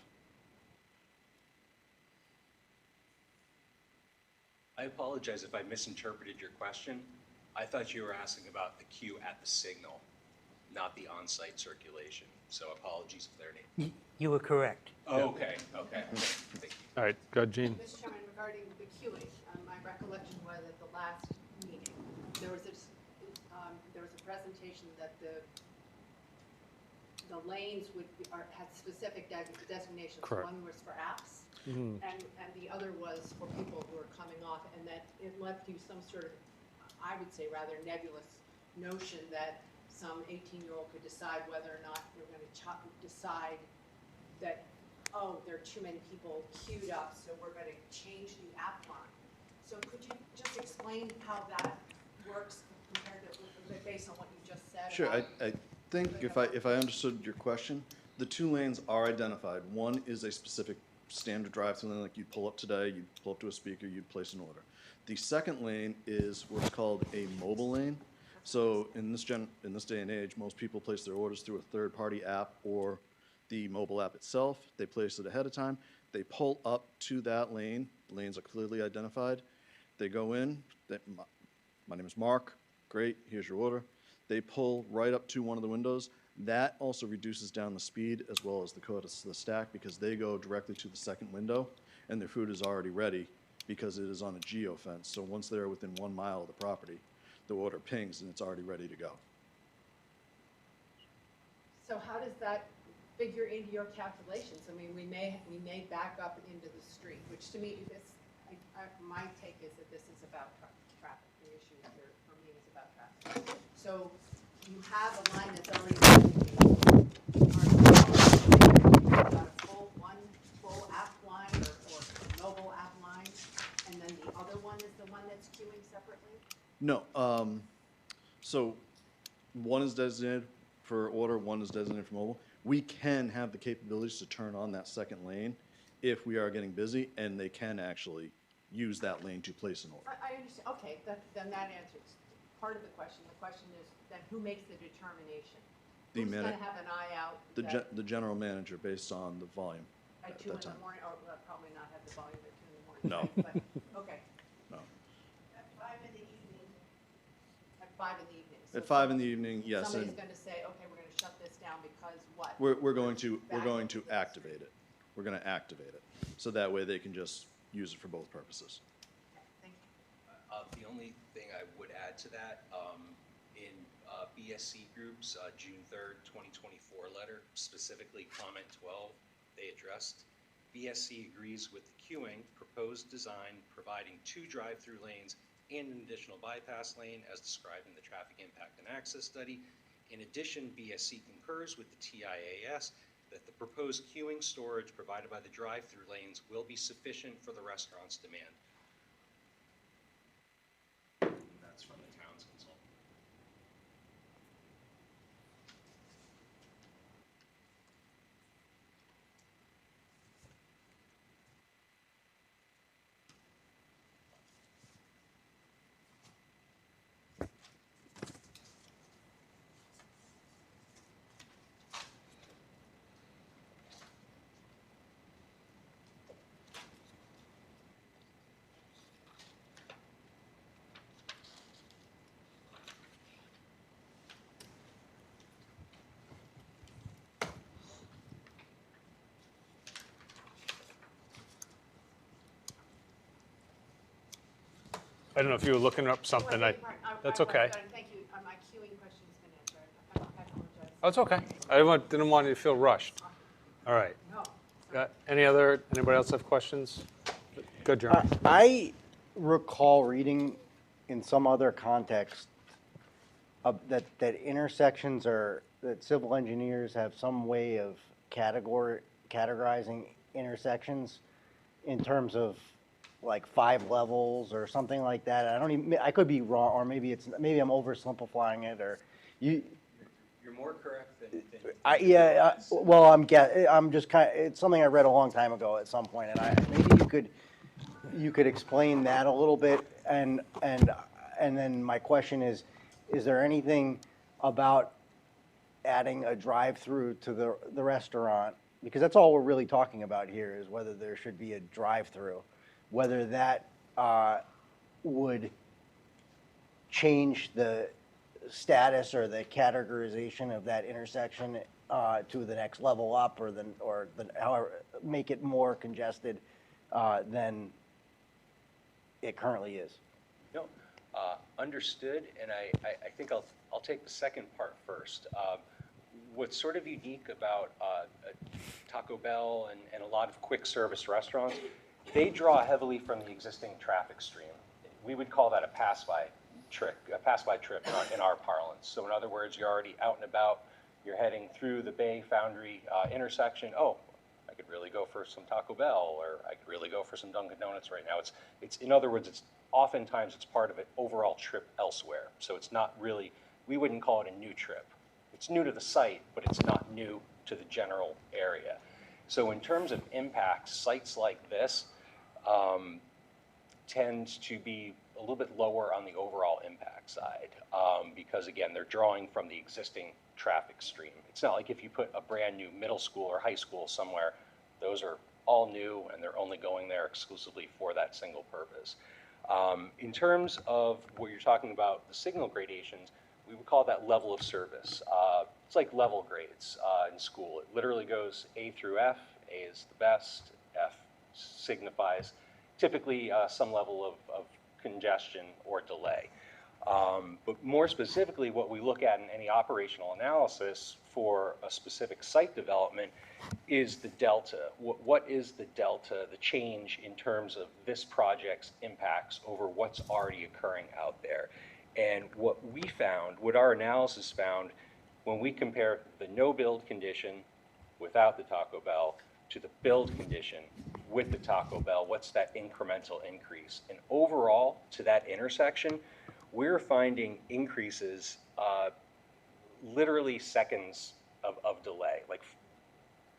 I apologize if I misinterpreted your question. I thought you were asking about the queue at the signal, not the on-site circulation. So apologies if they're named. You were correct. Oh, okay. Thank you. All right, go ahead, Gene. Mr. Chairman, regarding the queuing, my recollection was at the last meeting, there was a presentation that the lanes had specific designations. Correct. One was for apps, Mhm. and the other was for people who are coming off, and that it left you some sort of, I would say, rather nebulous notion that some 18-year-old could decide whether or not you're going to decide that, oh, there are too many people queued up, so we're going to change the app line. So could you just explain how that works compared to, based on what you just said? Sure, about- I think if I understood your question, the 2 lanes are identified. One is a specific standard drive-through lane, like you'd pull up today, you'd pull up to a speaker, you'd place an order. The second lane is what's called a mobile lane. So in this day and age, most people place their orders through a third-party app or the mobile app itself. They place it ahead of time. They pull up to that lane. Lanes are clearly identified. They go in. My name is Mark. Great, here's your order. They pull right up to one of the windows. That also reduces down the speed as well as the cost of the stack because they go directly to the second window and their food is already ready because it is on a geofence. So once they're within 1 mile of the property, the order pings and it's already ready to go. So how does that figure into your calculations? I mean, we may back up into the street, which to me, my take is that this is about traffic. The issue here for me is about traffic. So you have a line that's already designated. You've got one full app line or mobile app line, and then the other one is the one that's queuing separately? No, so one is designated for order, one is designated for mobile. We can have the capabilities to turn on that second lane if we are getting busy, and they can actually use that lane to place an order. I understand, okay, then that answers part of the question. The question is, then who makes the determination? The Who's manager- gonna have an eye out? The general manager based on the volume At at 2 in that the time. morning, or probably not have the volume at 2 in the morning. No. Right? But, okay. No. At 5 in the evening. At 5 in the evening. So At 5 in the evening, yes, Somebody's and gonna say, okay, we're gonna shut this down because what? we're going to Back into the activate it. We're gonna activate it, so that way they can just use it for both purposes. Okay, thank you. The only thing I would add to that, in BSC Group's June 3rd, 2024 letter, specifically comment 12, they addressed, BSC agrees with the queuing proposed design providing 2 drive-through lanes and an additional bypass lane as described in the traffic impact and access study. In addition, BSC concurs with the TIAS that the proposed queuing storage provided by the drive-through lanes will be sufficient for the restaurant's demand. That's from the town's consultant. I don't know if you were looking up something. That's okay. Thank you. My queuing question's been answered. I apologize. Oh, it's okay. Didn't want you to feel rushed. All right. No. Anybody else have questions? Good, Jeremy. I recall reading in some other context that intersections that civil engineers have some way of categorizing intersections in terms of like 5 levels or something like that. I could be wrong, or maybe I'm oversimplifying it, or you. You're more correct than. Well, I'm just it's something I read a long time ago at some point, and maybe you could explain that a little bit, and then my question is there anything about adding a drive-through to the restaurant? Because that's all we're really talking about here, is whether there should be a drive-through, whether that would change the status or the categorization of that intersection to the next level up, or however, make it more congested than it currently is. No, understood, and I think I'll take the second part first. What's sort of unique about Taco Bell and a lot of quick service restaurants, they draw heavily from the existing traffic stream. We would call that a pass-by trip in our parlance. So in other words, you're already out and about, you're heading through the Bay Foundry intersection. Oh, I could really go for some Taco Bell, or I could really go for some Dunkin' Donuts right now. It's in other words, oftentimes it's part of an overall trip elsewhere. So it's not really, we wouldn't call it a new trip. It's new to the site, but it's not new to the general area. So in terms of impacts, sites like this tend to be a little bit lower on the overall impact side because, again, they're drawing from the existing traffic stream. It's not like if you put a brand new middle school or high school somewhere, those are all new and they're only going there exclusively for that single purpose. In terms of what you're talking about, the signal gradations, we would call that level of service. It's like level grades in school. It literally goes A through F. A is the best, F signifies typically some level of congestion or delay. But more specifically, what we look at in any operational analysis for a specific site development is the delta. What is the delta, the change in terms of this project's impacts over what's already occurring out there? And what we found, what our analysis found, when we compare the no-build condition without the Taco Bell to the build condition with the Taco Bell, what's that incremental increase? And overall, to that intersection, we're finding increases literally seconds of delay, like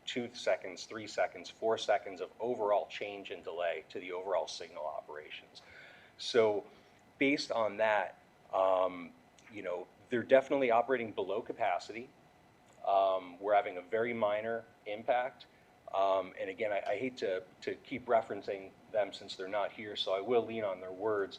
2 seconds, 3 seconds, 4 seconds of overall change in delay to the overall signal operations. So based on that, they're definitely operating below capacity. We're having a very minor impact. And again, I hate to keep referencing them since they're not here, so I will lean on their words.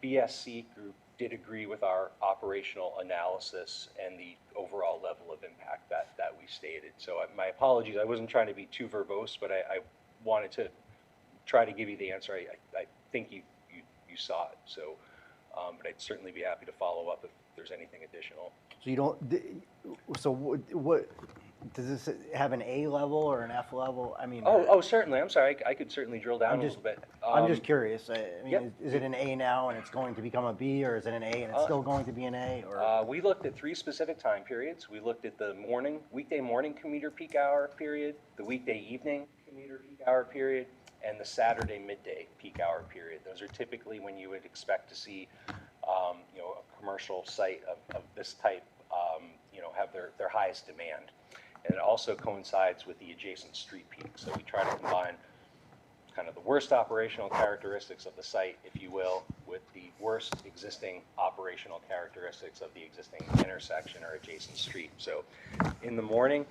BSC Group did agree with our operational analysis and the overall level of impact that we stated. So my apologies, I wasn't trying to be too verbose, but I wanted to try to give you the answer. I think you saw it. So, but I'd certainly be happy to follow up if there's anything additional. So you don't. So what does this have, an A level or an F level? I mean. Oh, certainly. I'm sorry. I could certainly drill down a little bit. I'm just curious. I mean, yep. Is it an A now and it's going to become a B, or is it an A and it's still going to be an A? Or we looked at 3 specific time periods. We looked at the weekday morning commuter peak hour period, the weekday evening commuter peak hour period, and the Saturday midday peak hour period. Those are typically when you would expect to see, a commercial site of this type, have their highest demand. And it also coincides with the adjacent street peak. So we try to combine kind of the worst operational characteristics of the site, if you will, with the worst existing operational characteristics of the existing intersection or adjacent street. So in the morning,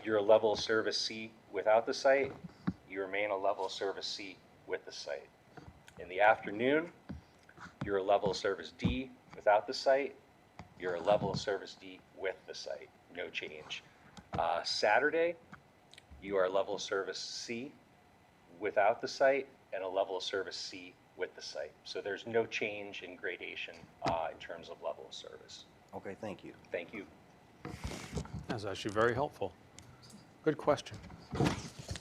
you're a level of service C without the site. You remain a level of service C with the site. In the afternoon, you're a level of service D without the site. You're a level of service D with the site. No change. Saturday, you are level of service C without the site and a level of service C with the site. So there's no change in gradation in terms of level of service. Okay, thank you. Thank you. That's actually very helpful. Good question.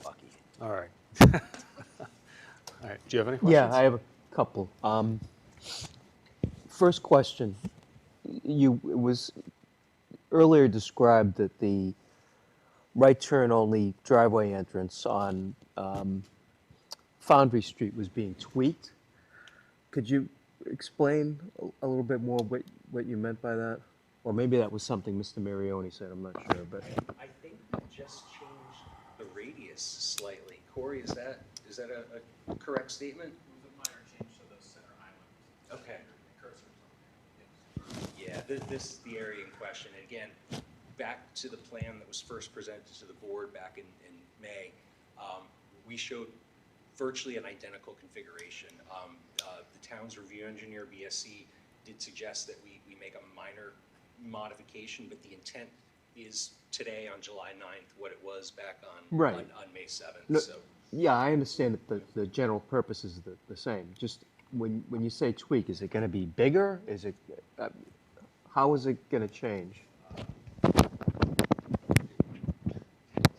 Lucky. All right. All right, do you have any questions? Yeah, I have a couple. First question, it was earlier described that the right turn only driveway entrance on Foundry Street was being tweaked. Could you explain a little bit more what you meant by that? Or maybe that was something Mr. Marioni said, I'm not sure, but. I think we just changed the radius slightly. Corey, is that a correct statement? It was a minor change to the center island. Okay. Cursor. Yeah, this is the area in question. Again, back to the plan that was first presented to the board back in May, we showed virtually an identical configuration. The town's review engineer, BSC, did suggest that we make a minor modification, but the intent is today on July 9th what it was back on, Right. on May 7th. No, So yeah, I understand that the general purpose is the same. Just when you say tweak, is it going to be bigger? Is it, how is it going to change?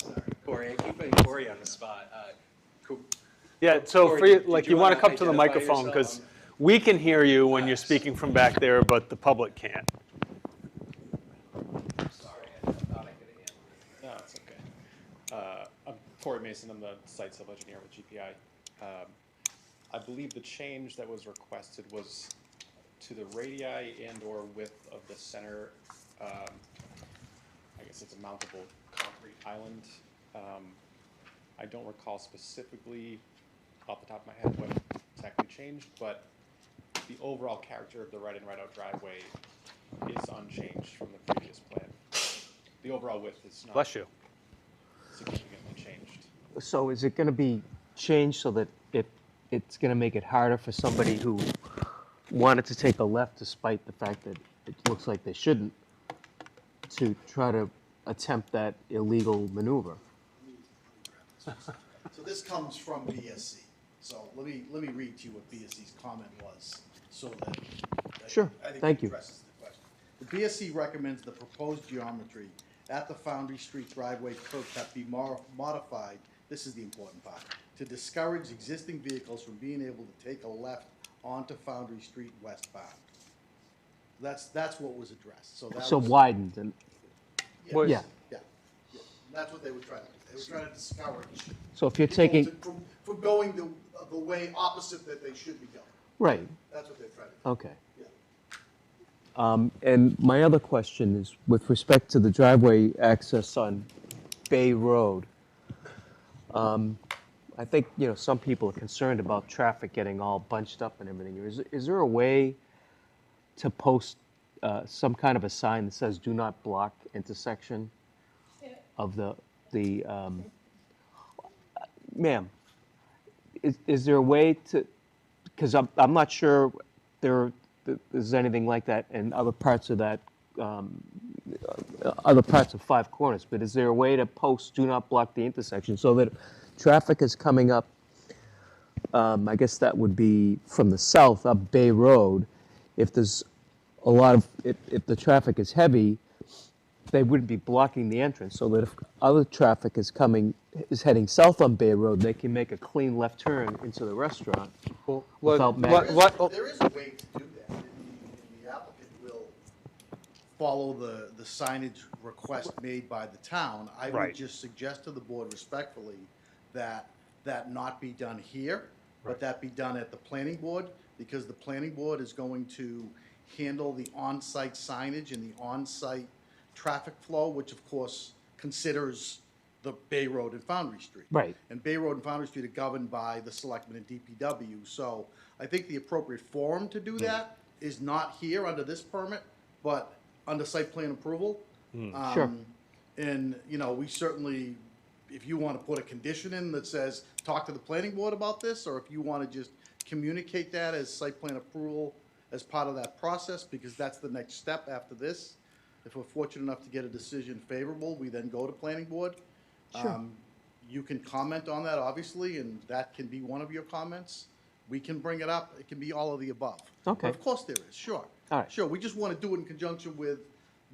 sorry, Corey, I keep putting Corey on the spot. Yeah, so Corey, for you, did like, you you want to wanna come to the identify microphone, yourself? because we can hear you when you're speaking from back there, but the public can't. Sorry, I thought I could have handled it. No, it's okay. I'm Corey Mason. I'm the site civil engineer with GPI. I believe the change that was requested was to the radii and/or width of the center. I guess it's a mountable concrete island. I don't recall specifically off the top of my head what exactly changed, but the overall character of the right-in, right-out driveway is unchanged from the previous plan. The overall width is not Bless you. significantly changed. So is it going to be changed so that it's going to make it harder for somebody who wanted to take a left despite the fact that it looks like they shouldn't, to try to attempt that illegal maneuver? So this comes from BSC. So let me read to you what BSC's comment was, so that Sure, I think thank it you. addresses the question. The BSC recommends the proposed geometry at the Foundry Street driveway curb cut be modified, this is the important part, to discourage existing vehicles from being able to take a left onto Foundry Street westbound. That's what was addressed, so that So was. widened and, Yeah. yeah. Yeah. That's what they were trying to do. They were trying to discourage So if you're people taking, from going the way opposite that they should be going. right, That's what they're trying to do. okay. Yeah. And my other question is with respect to the driveway access on Bay Road. I think, some people are concerned about traffic getting all bunched up and everything. Is there a way to post some kind of a sign that says "Do not block intersection" of the ma'am? Is there a way to? Because I'm not sure there's anything like that in other parts of that, other parts of Five Corners, but is there a way to post "Do not block the intersection" so that traffic is coming up, I guess that would be from the south up Bay Road, if there's a lot of, if the traffic is heavy, they wouldn't be blocking the entrance, so that if other traffic is heading south on Bay Road, they can make a clean left turn into the restaurant without There is a way to do that, and the applicant will follow the signage request made by the town. I would Right. just suggest to the board respectfully that that not be done here, but Right. that be done at the planning board, because the planning board is going to handle the on-site signage and the on-site traffic flow, which of course considers the Bay Road and Foundry Street. Right. And Bay Road and Foundry Street are governed by the selectmen and DPW, so I think the appropriate forum to do that is not here under this permit, but under site plan approval. Sure. And, we certainly, if you want to put a condition in that says, talk to the planning board about this, or if you want to just communicate that as site plan approval as part of that process, because that's the next step after this. If we're fortunate enough to get a decision favorable, we then go to planning board. Sure. you can comment on that, obviously, and that can be one of your comments. We can bring it up. It can be all of the above. Okay. But of course there is, sure. All right. Sure, we just want to do it in conjunction with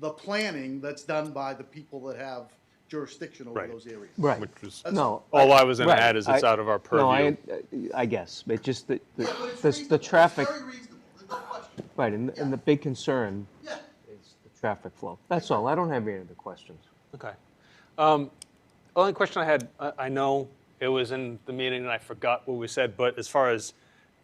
the planning that's done by the people that have jurisdiction over Right. those areas. Right. Which was, That's No. all I was gonna right. add is it's out of our No, purview. I guess, but just the, Yeah, but it's the reasonable. traffic, It's very reasonable, there's no question. right, and the big concern Yeah. is the traffic flow. That's all. I don't have any other questions. Okay. Only question I had, I know it was in the meeting and I forgot what we said, but as far as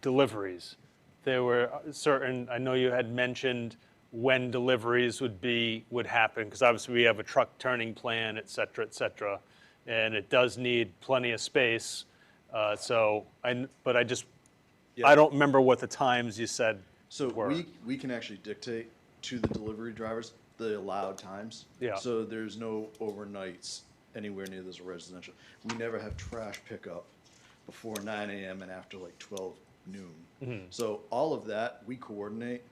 deliveries, there were certain, I know you had mentioned when deliveries would happen, because obviously we have a truck turning plan, et cetera, and it does need plenty of space. But I just, I don't remember what the times you said So were. we can actually dictate to the delivery drivers the allowed times. Yeah. So there's no overnights anywhere near this residential. We never have trash pickup before 9 a.m. and after like 12 noon. So all of that we coordinate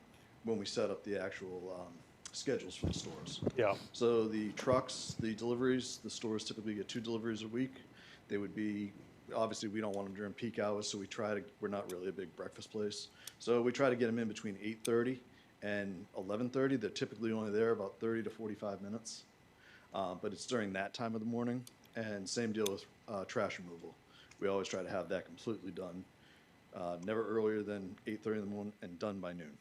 when we set up the actual schedules for the stores. Yeah. So the trucks, the deliveries, the stores typically get 2 deliveries a week. They would be, obviously we don't want them during peak hours, so we're not really a big breakfast place. So we try to get them in between 8:30 and 11:30. They're typically only there about 30 to 45 minutes. But it's during that time of the morning. And same deal with trash removal. We always try to have that completely done, never earlier than 8:30 in the morning and done by noon.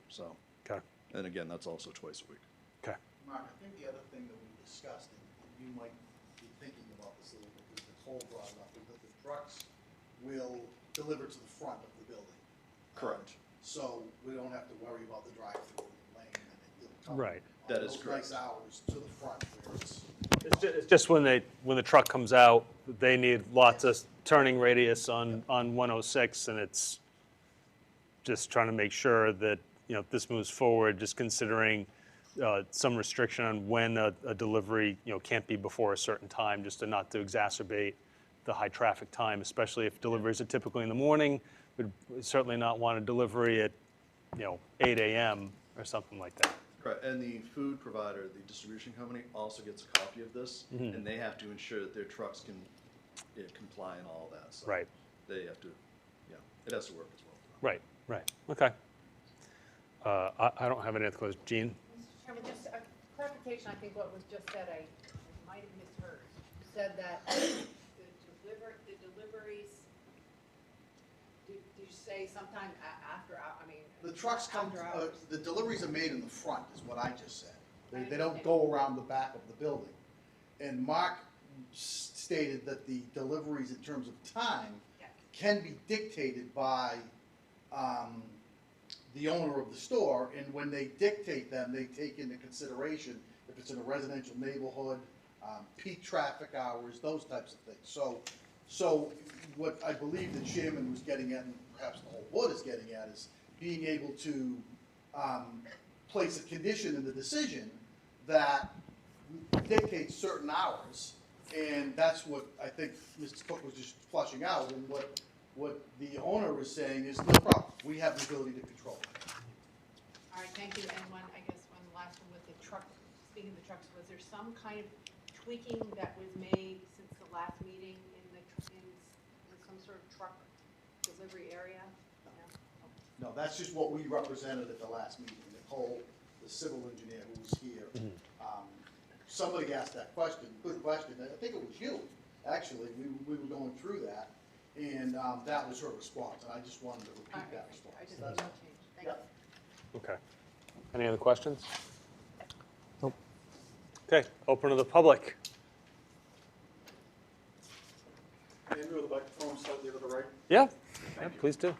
So, Okay. and again, that's also twice a week. Okay. Mark, I think the other thing that we discussed, and you might be thinking about this a little bit, because Nicole brought it up, is that the trucks will deliver to the front of the building. Correct. So we don't have to worry about the drive-through lane, and it'll come Right. on That is those correct. nice hours to the front, where it's. It's just when the truck comes out, they need lots of turning radius on 106, and it's just trying to make sure that, if this moves forward, just considering some restriction on when a delivery, can't be before a certain time, just not to exacerbate the high traffic time, especially if deliveries are typically in the morning. We'd certainly not want a delivery at, 8 a.m. or something like that. Correct, and the food provider, the distribution company, also gets a copy of this, and they have to ensure that their trucks can comply and all that. So Right. they have to, it has to work as well. Right, okay. I don't have any other questions. Jean? Mr. Chairman, just a clarification, I think what was just said, I might have misheard. You said that the deliveries, did you say sometime after, I mean? The trucks come, after hours? the deliveries are made in the front, is what I just said. They don't go around the back of the building. And Mark stated that the deliveries in terms of time can be dictated by the owner of the store, and when they dictate them, they take into consideration if it's in a residential neighborhood, peak traffic hours, those types of things. So what I believe the chairman was getting at, and perhaps the whole board is getting at, is being able to place a condition in the decision that dictates certain hours, and that's what I think Mr. Cook was just flushing out, and what the owner is saying is, no problem, we have the ability to control it. All right, thank you. And one last one with the truck, speaking of the trucks, was there some kind of tweaking that was made since the last meeting in some sort of truck delivery area? No, that's just what we represented at the last meeting. Nicole, the civil engineer who was here, somebody asked that question, good question, I think it was you, actually, we were going through that, and that was her response, and I just wanted to repeat that response. I just That's need no all. change. Thank Yep. you. Okay. Any other questions? Nope. Okay, open to the public. Andrew, the microphone slightly to the right. Yeah, please do.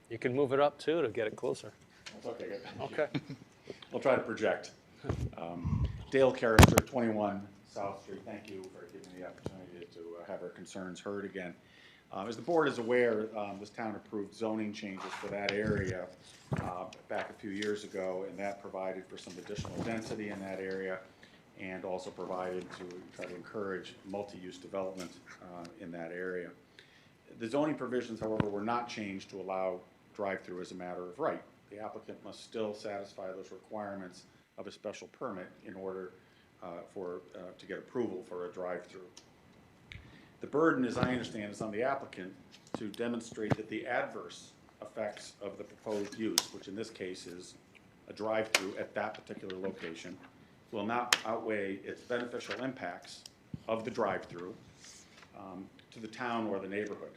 You can move it up too to get it closer. That's okay, good. Okay. We'll try to project. Dale Carrister, 21 South Street. Thank you for giving me the opportunity to have our concerns heard again. As the board is aware, this town approved zoning changes for that area back a few years ago, and that provided for some additional density in that area, and also provided to try to encourage multi-use development in that area. The zoning provisions, however, were not changed to allow drive-through as a matter of right. The applicant must still satisfy those requirements of a special permit in order to get approval for a drive-through. The burden, as I understand, is on the applicant to demonstrate that the adverse effects of the proposed use, which in this case is a drive-through at that particular location, will not outweigh its beneficial impacts of the drive-through to the town or the neighborhood.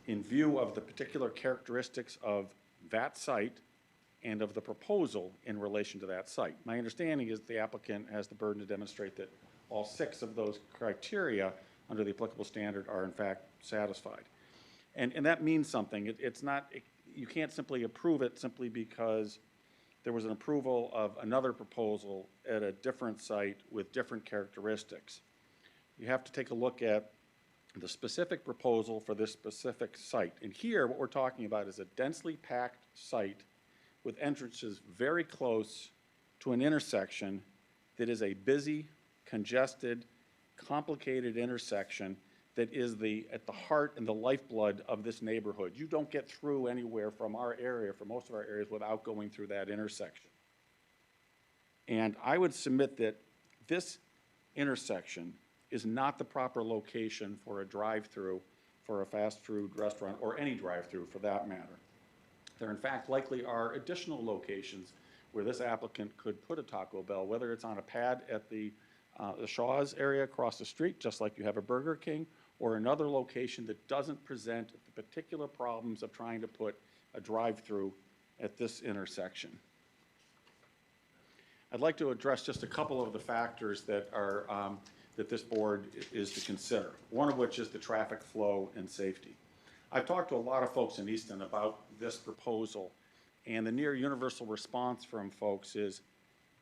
In view of the particular characteristics of that site and of the proposal in relation to that site. My understanding is the applicant has the burden to demonstrate that all 6 of those criteria under the applicable standard are in fact satisfied. And that means something. You can't simply approve it simply because there was an approval of another proposal at a different site with different characteristics. You have to take a look at the specific proposal for this specific site. And here, what we're talking about is a densely packed site with entrances very close to an intersection that is a busy, congested, complicated intersection that is at the heart and the lifeblood of this neighborhood. You don't get through anywhere from our area, from most of our areas, without going through that intersection. And I would submit that this intersection is not the proper location for a drive-through for a fast food restaurant, or any drive-through for that matter. There in fact likely are additional locations where this applicant could put a Taco Bell, whether it's on a pad at the Shaw's area across the street, just like you have a Burger King, or another location that doesn't present the particular problems of trying to put a drive-through at this intersection. I'd like to address just a couple of the factors that are that this board is to consider, one of which is the traffic flow and safety. I've talked to a lot of folks in Easton about this proposal, and the near universal response from folks is,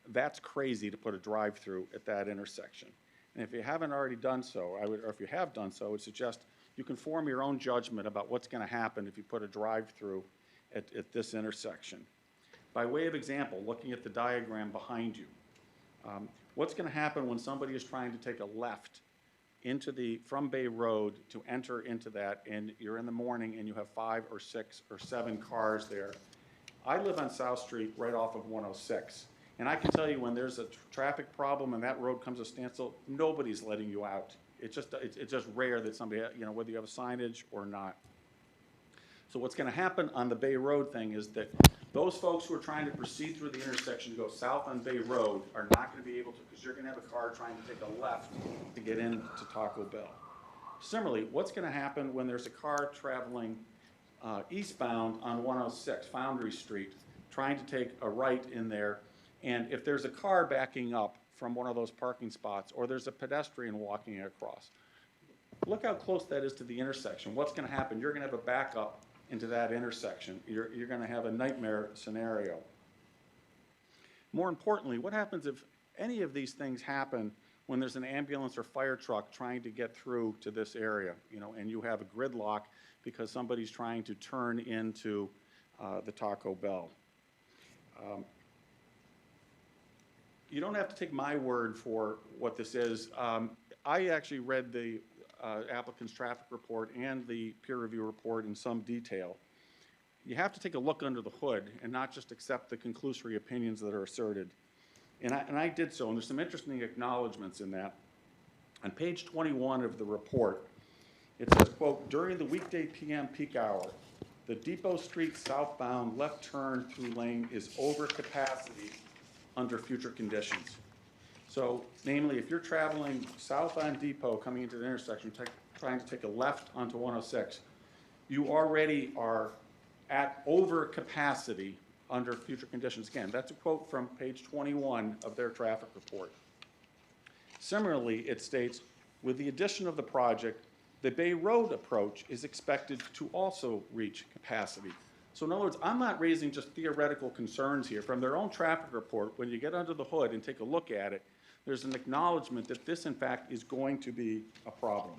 that's crazy to put a drive-through at that intersection. And if you haven't already done so, or if you have done so, I would suggest you can form your own judgment about what's going to happen if you put a drive-through at this intersection. By way of example, looking at the diagram behind you, what's going to happen when somebody is trying to take a left from Bay Road to enter into that, and you're in the morning and you have 5 or 6 or 7 cars there? I live on South Street right off of 106. And I can tell you, when there's a traffic problem and that road comes to standstill, nobody's letting you out. It's just rare that somebody, whether you have a signage or not. So what's going to happen on the Bay Road thing is that those folks who are trying to proceed through the intersection to go south on Bay Road are not going to be able to, because you're going to have a car trying to take a left to get into Taco Bell. Similarly, what's going to happen when there's a car traveling eastbound on 106, Foundry Street, trying to take a right in there? And if there's a car backing up from one of those parking spots, or there's a pedestrian walking across, look how close that is to the intersection. What's going to happen? You're going to have a backup into that intersection. You're going to have a nightmare scenario. More importantly, what happens if any of these things happen when there's an ambulance or fire truck trying to get through to this area, and you have a gridlock because somebody's trying to turn into the Taco Bell? You don't have to take my word for what this is. I actually read the applicant's traffic report and the peer review report in some detail. You have to take a look under the hood and not just accept the conclusory opinions that are asserted. And I did so, and there's some interesting acknowledgments in that. On page 21 of the report, it says, quote, during the weekday PM peak hour, the Depot Street southbound left turn through lane is over capacity under future conditions. So, namely, if you're traveling south on Depot coming into the intersection, trying to take a left onto 106, you already are at over capacity under future conditions. Again, that's a quote from page 21 of their traffic report. Similarly, it states, with the addition of the project, the Bay Road approach is expected to also reach capacity. So in other words, I'm not raising just theoretical concerns here. From their own traffic report, when you get under the hood and take a look at it, there's an acknowledgement that this, in fact, is going to be a problem.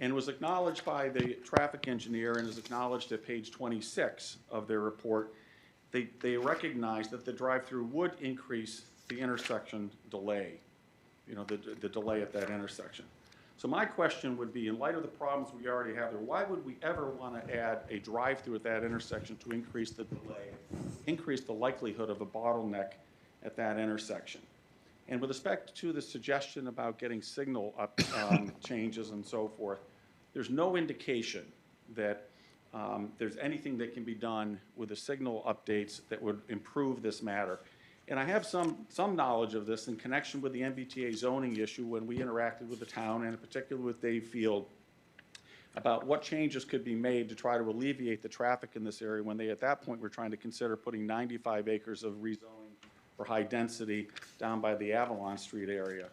And was acknowledged by the traffic engineer and is acknowledged at page 26 of their report. They recognize that the drive-through would increase the intersection delay, the delay at that intersection. So my question would be, in light of the problems we already have there, why would we ever want to add a drive-through at that intersection to increase the delay, increase the likelihood of a bottleneck at that intersection? And with respect to the suggestion about getting signal up, changes and so forth, there's no indication that there's anything that can be done with the signal updates that would improve this matter. And I have some knowledge of this in connection with the MBTA zoning issue when we interacted with the town, and in particular with Dave Field, about what changes could be made to try to alleviate the traffic in this area when they, at that point, were trying to consider putting 95 acres of rezoning for high density down by the Avalon Street area.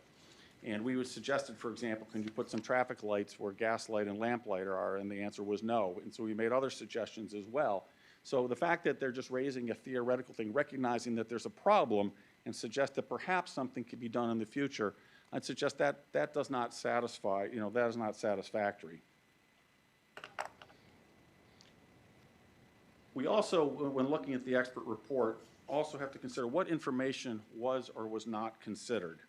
And we suggested, for example, can you put some traffic lights where gaslight and lamplight are? And the answer was no. And so we made other suggestions as well. So the fact that they're just raising a theoretical thing, recognizing that there's a problem, and suggest that perhaps something could be done in the future, I'd suggest that that does not satisfy, that is not satisfactory. We also, when looking at the expert report, also have to consider what information was or was not considered.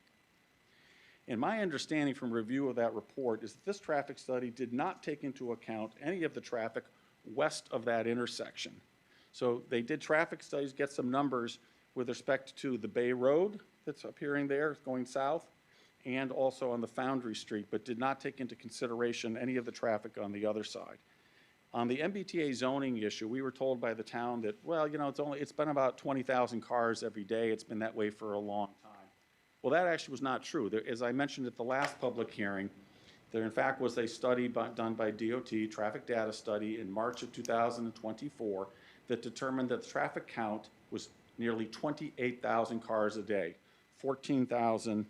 And my understanding from review of that report is that this traffic study did not take into account any of the traffic west of that intersection. So they did traffic studies, get some numbers with respect to the Bay Road that's appearing there going south, and also on the Foundry Street, but did not take into consideration any of the traffic on the other side. On the MBTA zoning issue, we were told by the town that, well, it's been about 20,000 cars every day. It's been that way for a long time. Well, that actually was not true. There, as I mentioned at the last public hearing, there in fact was a study done by DOT, traffic data study, in March of 2024 that determined that the traffic count was nearly 28,000 cars a day, 14,000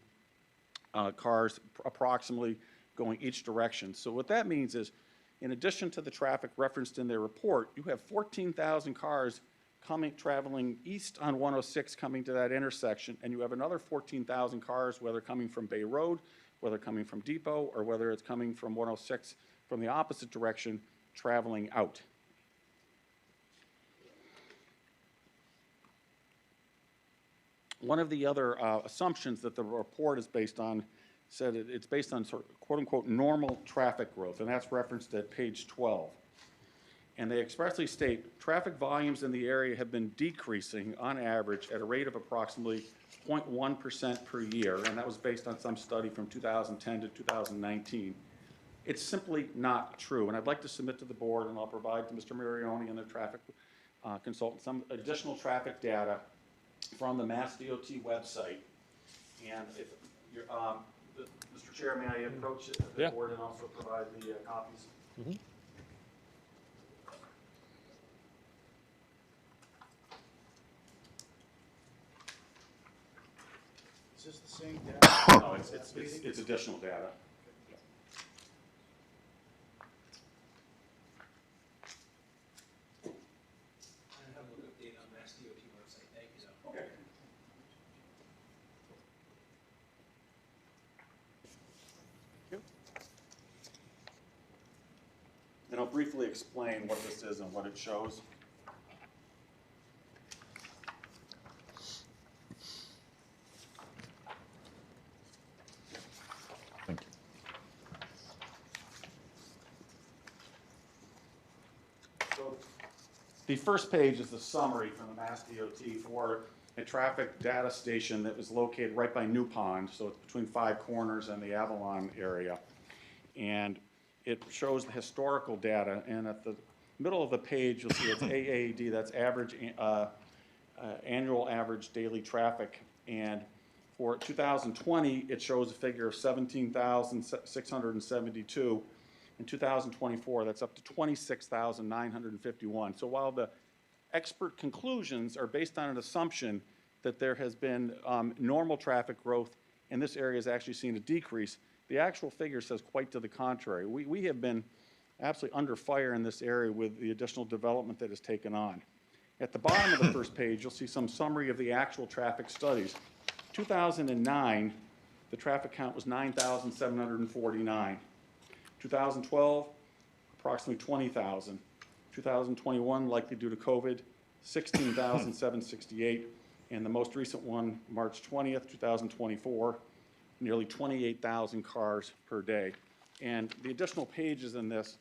cars approximately going each direction. So what that means is, in addition to the traffic referenced in their report, you have 14,000 cars traveling east on 106 coming to that intersection, and you have another 14,000 cars, whether coming from Bay Road, whether coming from Depot, or whether it's coming from 106 from the opposite direction, traveling out. One of the other assumptions that the report is based on said it's based on sort of quote-unquote normal traffic growth, and that's referenced at page 12. And they expressly state traffic volumes in the area have been decreasing on average at a rate of approximately 0.1% per year, and that was based on some study from 2010 to 2019. It's simply not true, and I'd like to submit to the board, and I'll provide to Mr. Marioni and the traffic consultant some additional traffic data from the Mass DOT website. And if you're, Mr. Chair, may I approach the board and also provide the copies? Mm-hmm. Is this the same data? No, it's additional data. I have a look update on Mass DOT website. Thank you, though. Okay. And I'll briefly explain what this is and what it shows. Thank you. So the first page is the summary from the Mass DOT for a traffic data station that was located right by New Pond, so it's between Five Corners and the Avalon area. And it shows the historical data, and at the middle of the page, you'll see it's AAD, that's average, annual average daily traffic. And for 2020, it shows a figure of 17,672. In 2024, that's up to 26,951. So while the expert conclusions are based on an assumption that there has been normal traffic growth and this area has actually seen a decrease, the actual figure says quite to the contrary. We have been absolutely under fire in this area with the additional development that has taken on. At the bottom of the first page, you'll see some summary of the actual traffic studies. 2009, the traffic count was 9,749. 2012, approximately 20,000. 2021, likely due to COVID, 16,768. And the most recent one, March 20th, 2024, nearly 28,000 cars per day. And the additional pages in this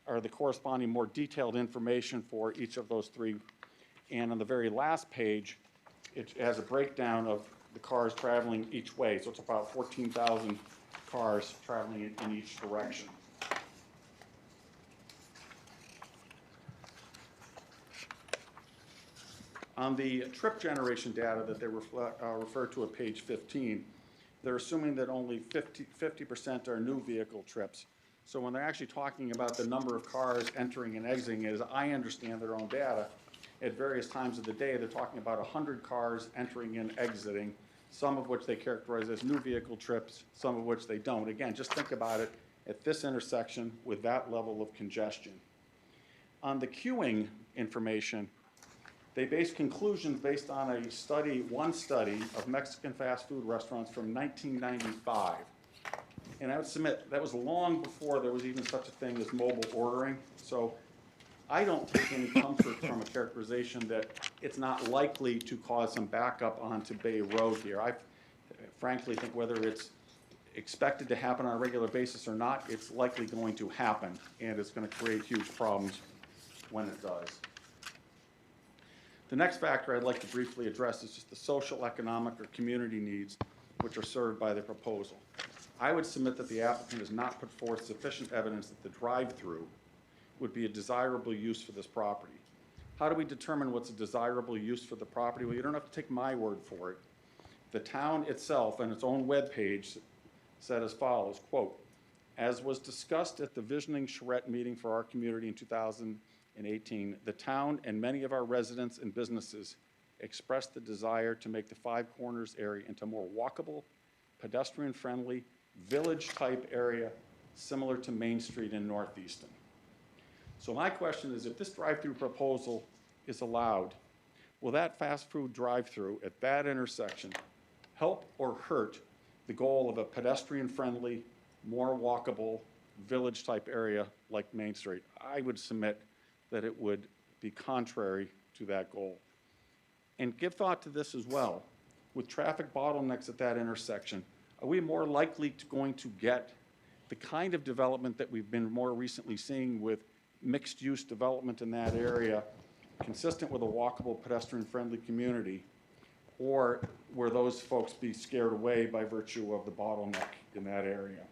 are the corresponding more detailed information for each of those three. And on the very last page, it has a breakdown of the cars traveling each way. So it's about 14,000 cars traveling in each direction. On the trip generation data that they refer to at page 15, they're assuming that only 50% are new vehicle trips. So when they're actually talking about the number of cars entering and exiting, as I understand their own data, at various times of the day, they're talking about 100 cars entering and exiting, some of which they characterize as new vehicle trips, some of which they don't. Again, just think about it at this intersection with that level of congestion. On the queuing information, they base conclusions based on a study, one study of Mexican fast food restaurants from 1995. And I would submit that was long before there was even such a thing as mobile ordering. So I don't take any comfort from a characterization that it's not likely to cause some backup onto Bay Road here. I frankly think whether it's expected to happen on a regular basis or not, it's likely going to happen, and it's going to create huge problems when it does. The next factor I'd like to briefly address is just the social, economic, or community needs which are served by the proposal. I would submit that the applicant has not put forth sufficient evidence that the drive-through would be a desirable use for this property. How do we determine what's a desirable use for the property? Well, you don't have to take my word for it. The town itself, on its own webpage, said as follows, quote, "As was discussed at the Visioning Charette meeting for our community in 2018, the town and many of our residents and businesses expressed the desire to make the Five Corners area into a more walkable, pedestrian-friendly, village-type area similar to Main Street in Northeaston." So my question is, if this drive-through proposal is allowed, will that fast food drive-through at that intersection help or hurt the goal of a pedestrian-friendly, more walkable, village-type area like Main Street? I would submit that it would be contrary to that goal. And give thought to this as well. With traffic bottlenecks at that intersection, are we more likely going to get the kind of development that we've been more recently seeing with mixed-use development in that area, consistent with a walkable, pedestrian-friendly community, or will those folks be scared away by virtue of the bottleneck in that area?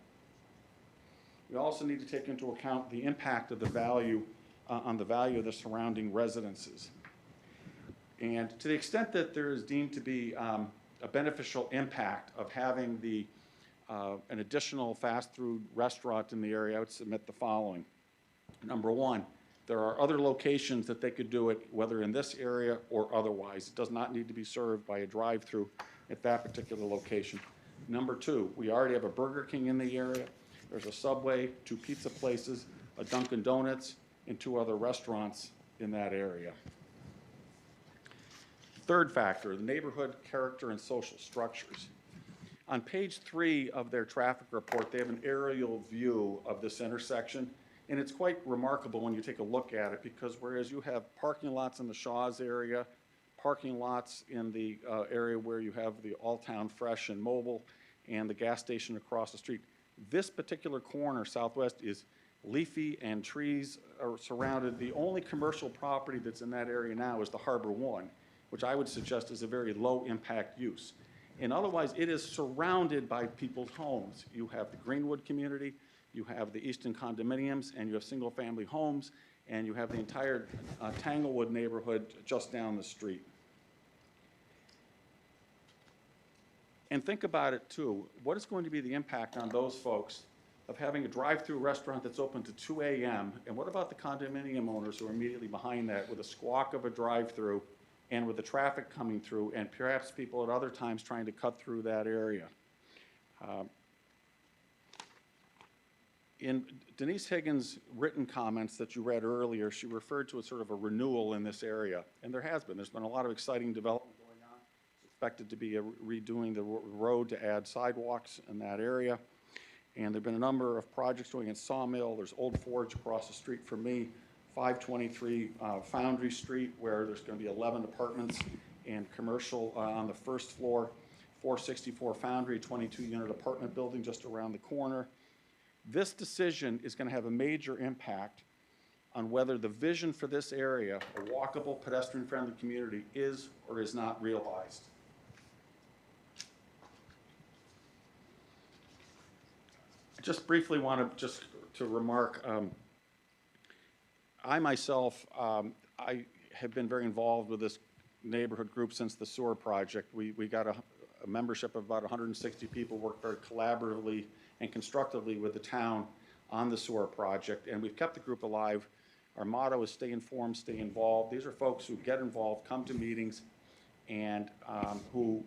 We also need to take into account the impact of the value on the value of the surrounding residences. And to the extent that there is deemed to be a beneficial impact of having an additional fast food restaurant in the area, I would submit the following. Number one, there are other locations that they could do it, whether in this area or otherwise. It does not need to be served by a drive-through at that particular location. Number two, we already have a Burger King in the area. There's a Subway, 2 pizza places, a Dunkin' Donuts, and 2 other restaurants in that area. Third factor, the neighborhood character and social structures. On page 3 of their traffic report, they have an aerial view of this intersection. And it's quite remarkable when you take a look at it, because whereas you have parking lots in the Shaw's area, parking lots in the area where you have the All-Town Fresh and Mobile and the gas station across the street, this particular corner, southwest, is leafy and trees are surrounded. The only commercial property that's in that area now is the Harbor One, which I would suggest is a very low-impact use. And otherwise, it is surrounded by people's homes. You have the Greenwood community, you have the Easton condominiums, and you have single-family homes, and you have the entire Tanglewood neighborhood just down the street. And think about it, too. What is going to be the impact on those folks of having a drive-through restaurant that's open to 2 a.m., and what about the condominium owners who are immediately behind that with a squawk of a drive-through and with the traffic coming through, and perhaps people at other times trying to cut through that area? In Denise Higgins' written comments that you read earlier, she referred to a sort of a renewal in this area, and there has been. There's been a lot of exciting development going on. It's expected to be redoing the road to add sidewalks in that area, and there have been a number of projects going in Sawmill. There's Old Forge across the street from me, 523 Foundry Street, where there's going to be 11 apartments and commercial on the first floor, 464 Foundry, 22-unit apartment building just around the corner. This decision is going to have a major impact on whether the vision for this area, a walkable, pedestrian-friendly community, is or is not realized. I just briefly want to remark, I myself, I have been very involved with this neighborhood group since the sewer project. We got a membership of about 160 people, worked very collaboratively and constructively with the town on the sewer project, and we've kept the group alive. Our motto is stay informed, stay involved. These are folks who get involved, come to meetings, and who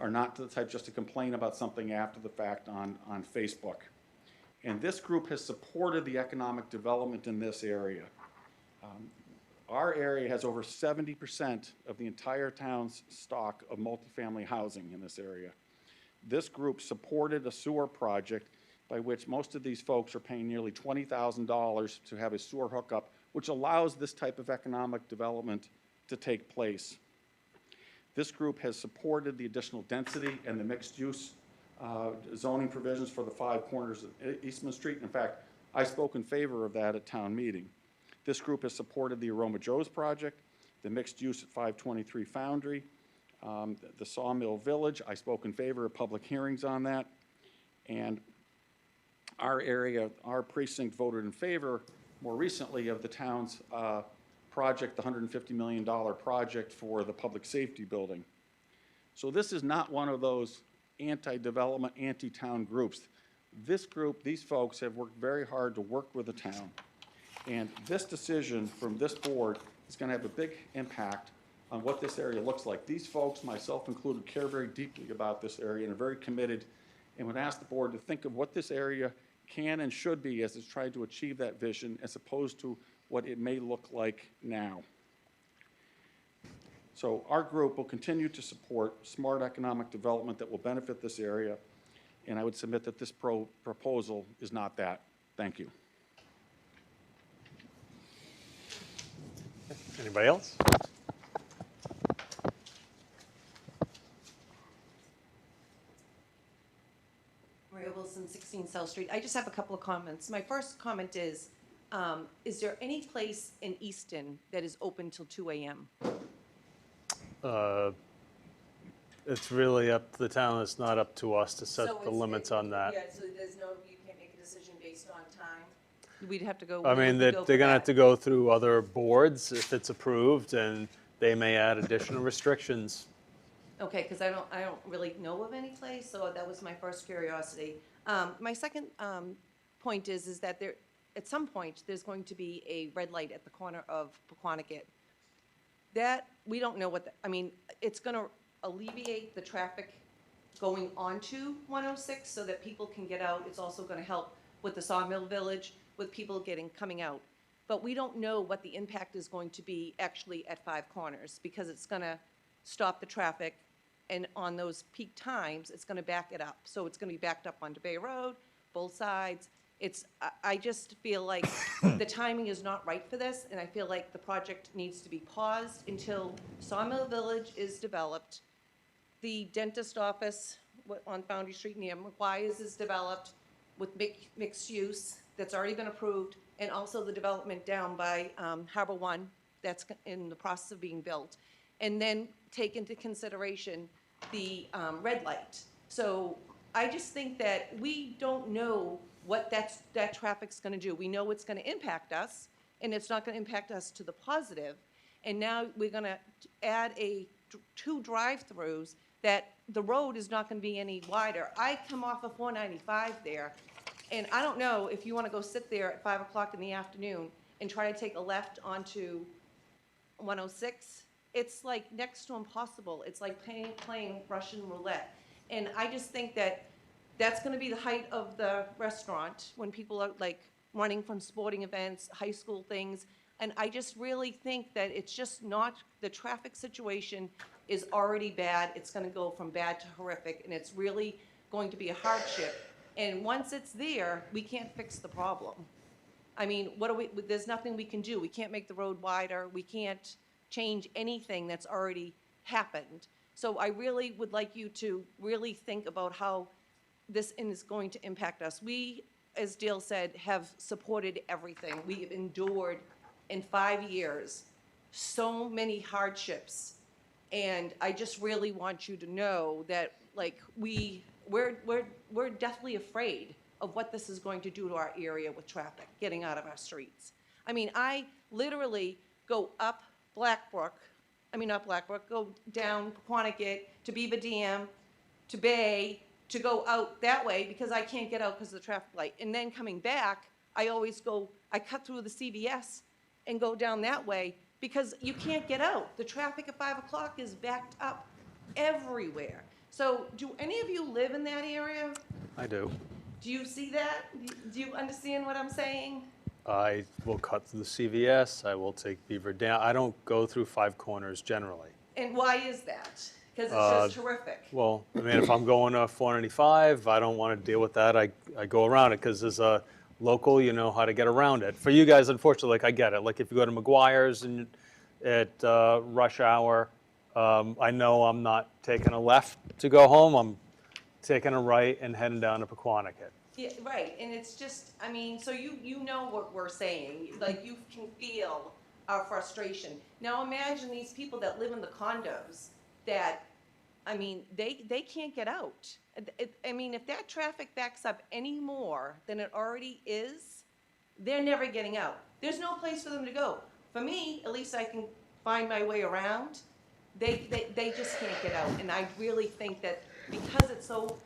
are not the type just to complain about something after the fact on Facebook. And this group has supported the economic development in this area. Our area has over 70% of the entire town's stock of multifamily housing in this area. This group supported a sewer project by which most of these folks are paying nearly $20,000 to have a sewer hookup, which allows this type of economic development to take place. This group has supported the additional density and the mixed-use zoning provisions for the 5 corners of Eastman Street. In fact, I spoke in favor of that at town meeting. This group has supported the Aroma Joe's project, the mixed use at 523 Foundry, the Sawmill Village. I spoke in favor of public hearings on that. And our area, our precinct voted in favor more recently of the town's project, the $150 million project for the public safety building. So this is not one of those anti-development, anti-town groups. This group, these folks have worked very hard to work with the town. And this decision from this board is going to have a big impact on what this area looks like. These folks, myself included, care very deeply about this area and are very committed, and would ask the board to think of what this area can and should be as it's tried to achieve that vision, as opposed to what it may look like now. So our group will continue to support smart economic development that will benefit this area, and I would submit that this proposal is not that. Thank you. Anybody else? Maria Wilson, 16 South Street. I just have a couple of comments. My first comment is there any place in Easton that is open till 2 a.m.? It's really up to the town. It's not up to us to set the limits on that. Yeah, so there's no, you can't make a decision based on time? We'd have to go. I mean, they're going to have to go through other boards if it's approved, and they may add additional restrictions. Okay, because I don't really know of any place, so that was my first curiosity. My second point is that there, at some point, there's going to be a red light at the corner of Pequonnet. That, we don't know what, I mean, it's going to alleviate the traffic going onto 106 so that people can get out. It's also going to help with the Sawmill Village, with people coming out. But we don't know what the impact is going to be actually at 5 Corners, because it's going to stop the traffic, and on those peak times, it's going to back it up. So it's going to be backed up onto Bay Road, both sides. I just feel like the timing is not right for this, and I feel like the project needs to be paused until Sawmill Village is developed. The dentist office on Foundry Street near McGuire's is developed with mixed use that's already been approved, and also the development down by Harbor One that's in the process of being built. And then take into consideration the red light. So I just think that we don't know what that traffic's going to do. We know it's going to impact us, and it's not going to impact us to the positive. And now we're going to add 2 drive-throughs that the road is not going to be any wider. I come off of 495 there, and I don't know if you want to go sit there at 5 o'clock in the afternoon and try to take a left onto 106. It's like next to impossible. It's like playing Russian roulette. And I just think that that's going to be the height of the restaurant when people are like running from sporting events, high school things. And I just really think that it's just not, the traffic situation is already bad. It's going to go from bad to horrific, and it's really going to be a hardship. And once it's there, we can't fix the problem. I mean, there's nothing we can do. We can't make the road wider. We can't change anything that's already happened. So I really would like you to really think about how this is going to impact us. We as Dale said, have supported everything. We've endured in 5 years so many hardships. And I just really want you to know that, like, we're deathly afraid of what this is going to do to our area with traffic, getting out of our streets. I mean, I literally go up not Blackbrook, go down Quanticket to Beaver Dam, to Bay, to go out that way because I can't get out because of the traffic light. And then coming back, I cut through the CVS and go down that way because you can't get out. The traffic at 5 o'clock is backed up everywhere. So do any of you live in that area? I do. Do you see that? Do you understand what I'm saying? I will cut through the CVS, I will take Beaver Dam. I don't go through Five Corners generally. And why is that? Because it's just horrific. Well, I mean, if I'm going to 495, I don't want to deal with that. I go around it because as a local, you know how to get around it. For you guys, unfortunately, like I get it. Like if you go to McGuire's and at rush hour, I know I'm not taking a left to go home. I'm taking a right and heading down to Pequannock. Yeah, right, and it's just, I mean, so you know what we're saying, like you can feel our frustration. Now imagine these people that live in the condos that, I mean, they can't get out. I mean, if that traffic backs up any more than it already is, they're never getting out. There's no place for them to go. For me, at least I can find my way around. They just can't get out, and I really think that because it's so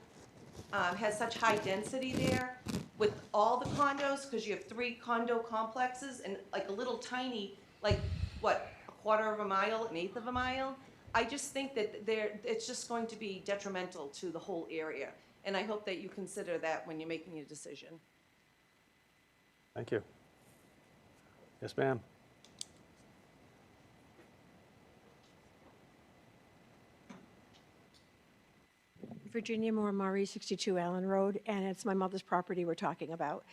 has such high density there with all the condos, because you have 3 condo complexes and like a little tiny, like, what, a quarter of a mile, an eighth of a mile? I just think that it's just going to be detrimental to the whole area. And I hope that you consider that when you're making your decision. Thank you. Yes, ma'am. Virginia Moore Murray, 62 Allen Road, and it's my mother's property we're talking about.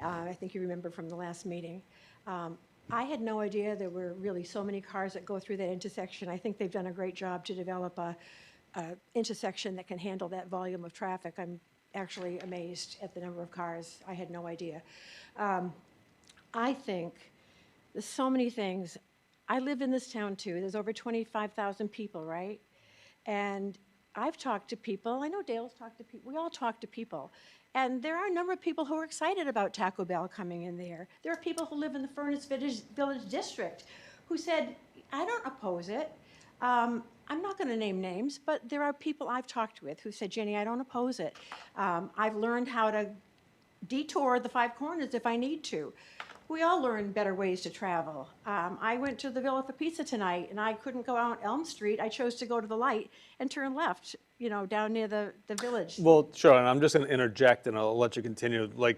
I think you remember from the last meeting. I had no idea there were really so many cars that go through that intersection. I think they've done a great job to develop a intersection that can handle that volume of traffic. I'm actually amazed at the number of cars. I had no idea. I think there's so many things. I live in this town too. There's over 25,000 people, right? And I've talked to people, I know Dale's talked to people, we all talk to people. And there are a number of people who are excited about Taco Bell coming in there. There are people who live in the Furnace Village District who said, I don't oppose it. I'm not gonna name names, but there are people I've talked with who said, Jenny, I don't oppose it. I've learned how to detour the 5 corners if I need to. We all learn better ways to travel. I went to the Villa for Pizza tonight, and I couldn't go out Elm Street. I chose to go to the light and turn left, you know, down near the village. Well, sure, and I'm just going to interject, and I'll let you continue. Like,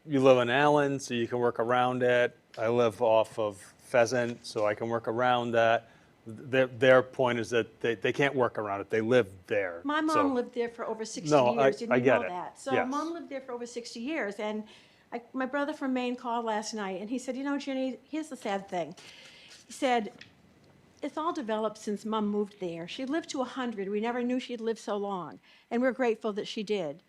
you live in Allen, so you can work around it. I live off of Pheasant, so I can work around that. Their point is that they can't work around it. They live there. My mom So- lived there for over 60 No, years. Didn't I you get know it. that? So Yes. Mom lived there for over 60 years, and my brother from Maine called last night, and he said, you know, Jenny, here's the sad thing. He said, it's all developed since Mom moved there. She lived to 100. We never knew she'd live so long, and we're grateful that she did.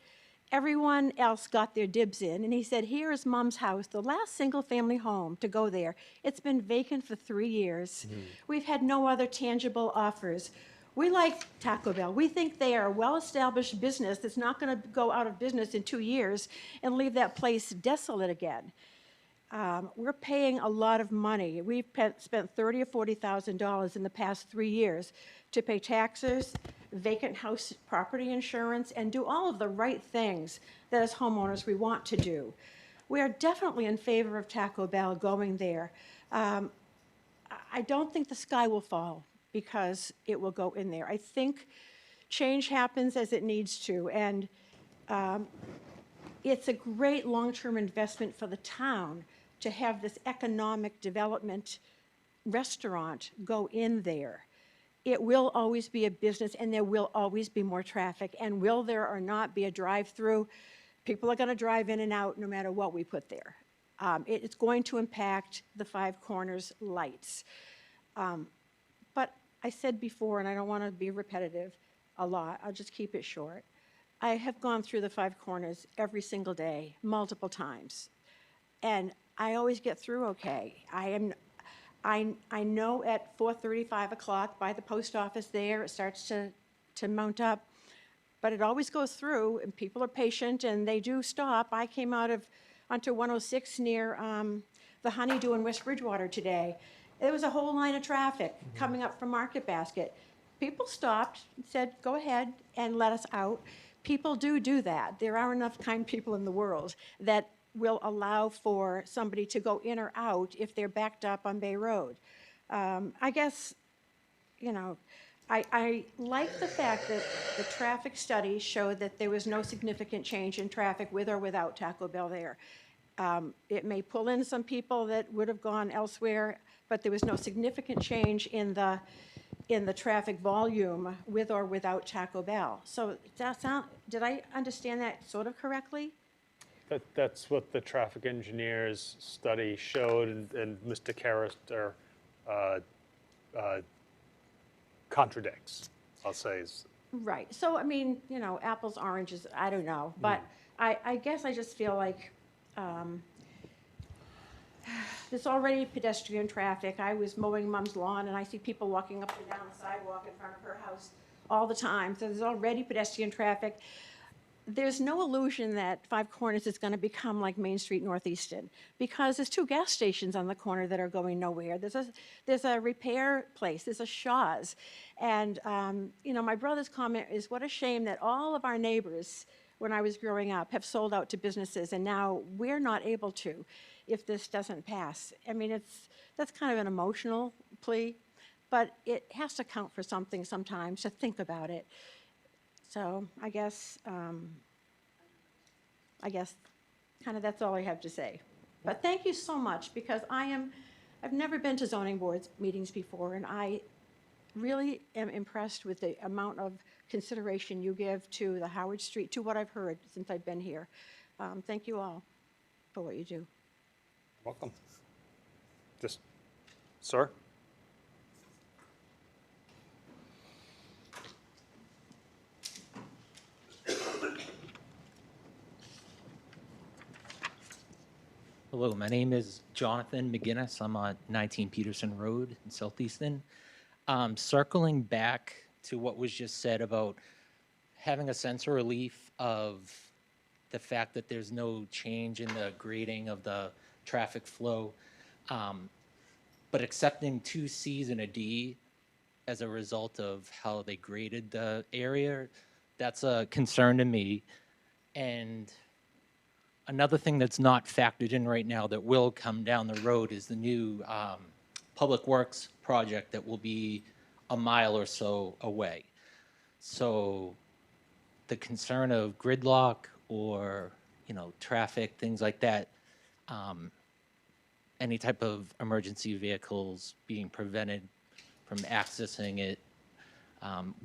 Everyone else got their dibs in, and he said, here is Mom's house, the last single-family home to go there. It's been vacant for 3 years. We've had no other tangible offers. We like Taco Bell. We think they are a well-established business that's not going to go out of business in 2 years and leave that place desolate again. We're paying a lot of money. We've spent $30,000 or $40,000 in the past 3 years to pay taxes, vacant house property insurance, and do all of the right things that as homeowners we want to do. We are definitely in favor of Taco Bell going there. I don't think the sky will fall because it will go in there. I think change happens as it needs to, and it's a great long-term investment for the town to have this economic development restaurant go in there. It will always be a business, and there will always be more traffic, and will there or not be a drive-through? People are going to drive in and out no matter what we put there. It's going to impact the 5 corners lights. But I said before, and I don't want to be repetitive a lot, I'll just keep it short. I have gone through the Five Corners every single day, multiple times, and I always get through okay. I know at 4:30, 5 o'clock by the post office there, it starts to mount up, but it always goes through, and people are patient, and they do stop. I came onto 106 near the Honeydew in West Bridgewater today. There was a whole line of traffic coming up from Market Basket. People stopped, said, go ahead and let us out. People do that. There are enough kind people in the world that will allow for somebody to go in or out if they're backed up on Bay Road. I guess, you know, I like the fact that the traffic study showed that there was no significant change in traffic with or without Taco Bell there. It may pull in some people that would have gone elsewhere, but there was no significant change in the traffic volume with or without Taco Bell. So did I understand that sort of correctly? That's what the traffic engineers study showed, and Mr. Carrister contradicts, I'll say. Right. So, I mean, you know, apples, oranges, I don't know. But I guess I just feel like there's already pedestrian traffic. I was mowing Mom's lawn, and I see people walking up and down the sidewalk in front of her house all the time. So there's already pedestrian traffic. There's no illusion that Five Corners is going to become like Main Street Northeastern, because there's 2 gas stations on the corner that are going nowhere. There's a repair place, there's a Shaw's. And, you know, my brother's comment is, what a shame that all of our neighbors, when I was growing up, have sold out to businesses, and now we're not able to if this doesn't pass. I mean, that's kind of an emotional plea, but it has to count for something sometimes to think about it. So I guess kind of that's all I have to say. But thank you so much, because I've never been to zoning boards meetings before, and I really am impressed with the amount of consideration you give to the Howard Street, to what I've heard since I've been here. Thank you all for what you do. Welcome. Just, sir? Hello, my name is Jonathan McGinnis. I'm on 19 Peterson Road in Southeastern. Circling back to what was just said about having a sense of relief of the fact that there's no change in the grading of the traffic flow, but accepting 2 Cs and a D as a result of how they graded the area, that's a concern to me. And another thing that's not factored in right now that will come down the road is the new Public Works project that will be a mile or so away. So the concern of gridlock or, you know, traffic, things like that, any type of emergency vehicles being prevented from accessing it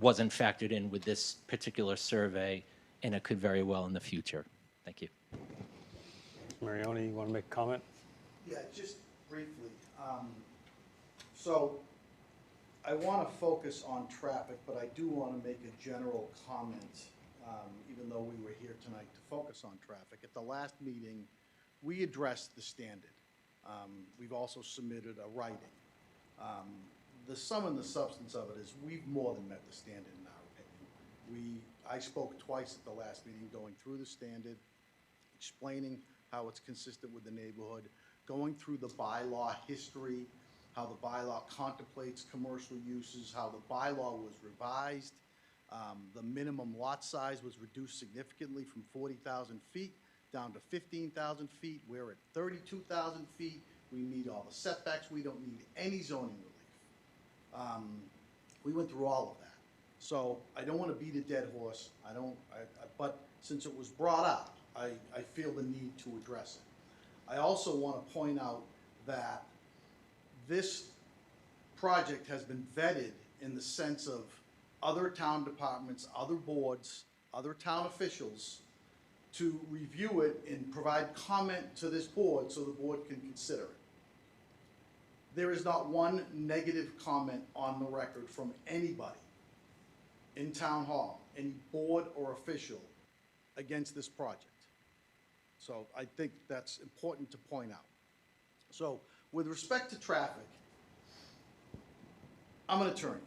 wasn't factored in with this particular survey, and it could very well in the future. Thank you. Marioni, you want to make a comment? Yeah, just briefly. So I want to focus on traffic, but I do want to make a general comment, even though we were here tonight to focus on traffic. At the last meeting, we addressed the standard. We've also submitted a writing. The sum and the substance of it is we've more than met the standard in our opinion. I spoke twice at the last meeting going through the standard, explaining how it's consistent with the neighborhood, going through the bylaw history, how the bylaw contemplates commercial uses, how the bylaw was revised. The minimum lot size was reduced significantly from 40,000 feet down to 15,000 feet. We're at 32,000 feet. We meet all the setbacks. We don't need any zoning relief. We went through all of that. So I don't want to beat a dead horse. But since it was brought up, I feel the need to address it. I also want to point out that this project has been vetted in the sense of other town departments, other boards, other town officials to review it and provide comment to this board so the board can consider it. There is not one negative comment on the record from anybody in town hall, any board or official, against this project. So I think that's important to point out. So with respect to traffic, I'm an attorney,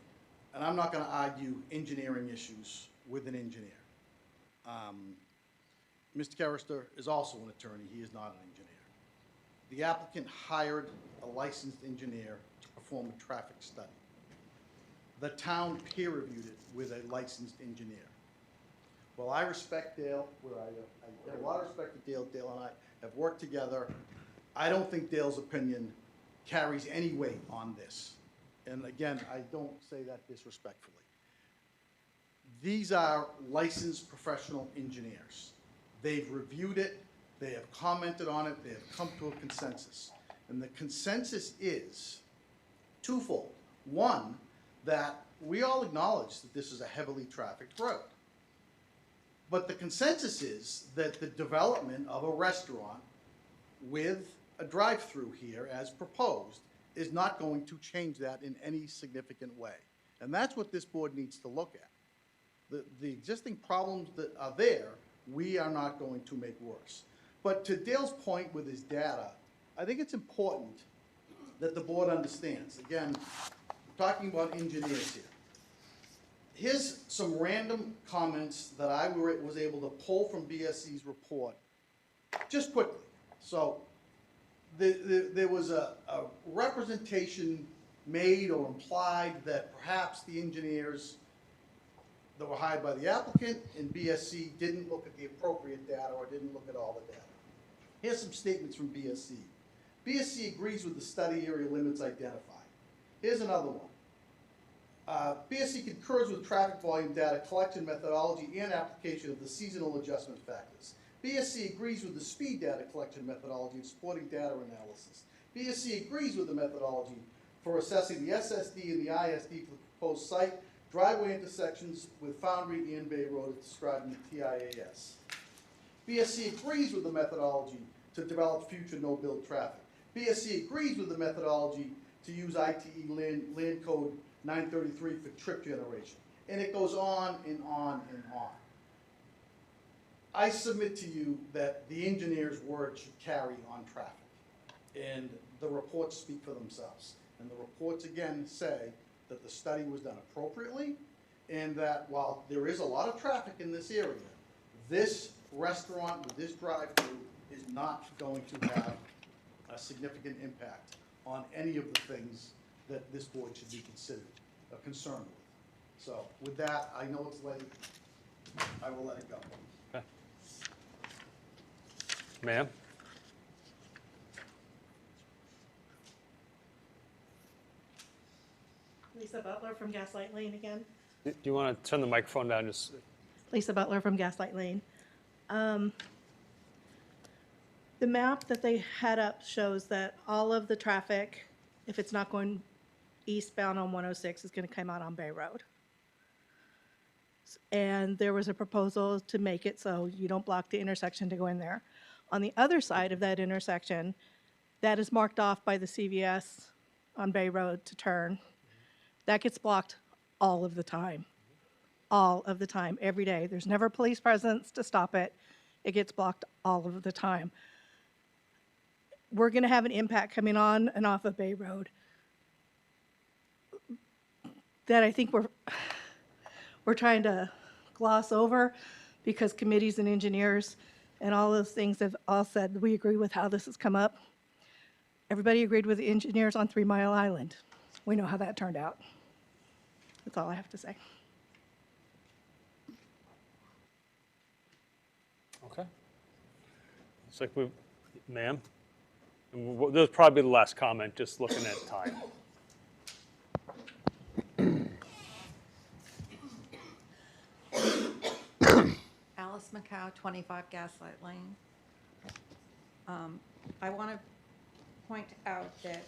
and I'm not gonna argue engineering issues with an engineer. Mr. Carrister is also an attorney, he is not an engineer. The applicant hired a licensed engineer to perform a traffic study. The town peer reviewed it with a licensed engineer. Well, I respect Dale, I have a lot of respect for Dale. Dale and I have worked together. I don't think Dale's opinion carries any weight on this. And again, I don't say that disrespectfully. These are licensed professional engineers. They've reviewed it, they have commented on it, they have come to a consensus. And the consensus is twofold. One, that we all acknowledge that this is a heavily trafficked road. But the consensus is that the development of a restaurant with a drive-through here as proposed is not going to change that in any significant way. And that's what this board needs to look at. The existing problems that are there, we are not going to make worse. But to Dale's point with his data, I think it's important that the board understands. Again, we're talking about engineers here. Here's some random comments that I was able to pull from BSC's report, just quickly. So there was a representation made or implied that perhaps the engineers that were hired by the applicant and BSC didn't look at the appropriate data or didn't look at all the data. Here's some statements from BSC. BSC agrees with the study area limits identified. Here's another one. BSC concurs with traffic volume data collection methodology and application of the seasonal adjustment factors. BSC agrees with the speed data collection methodology and supporting data analysis. BSC agrees with the methodology for assessing the SSD and the ISD for the proposed site, driveway intersections with Foundry and Bay Road as described in the TIAS. BSC agrees with the methodology to develop future no-build traffic. BSC agrees with the methodology to use ITE land code 933 for trip generation. And it goes on and on and on. I submit to you that the engineer's word should carry on traffic. And the reports speak for themselves. And the reports again say that the study was done appropriately and that while there is a lot of traffic in this area, this restaurant with this drive-through is not going to have a significant impact on any of the things that this board should be concerned with. So with that, I know it's late. I will let it go. Okay. Ma'am? Lisa Butler from Gaslight Lane again. Do you want to turn the microphone down? Just Lisa Butler from Gaslight Lane. The map that they had up shows that all of the traffic, if it's not going eastbound on 106, is going to come out on Bay Road. And there was a proposal to make it so you don't block the intersection to go in there. On the other side of that intersection, that is marked off by the CVS on Bay Road to turn. That gets blocked all of the time. All of the time, every day. There's never police presence to stop it. It gets blocked all of the time. We're going to have an impact coming on and off of Bay Road that I think we're trying to gloss over because committees and engineers and all those things have all said we agree with how this has come up. Everybody agreed with the engineers on 3 Mile Island. We know how that turned out. That's all I have to say. okay. It's like we, ma'am. And this will probably be the last comment, just looking at time. Alice Macau, 25 Gaslight Lane. I want to point out that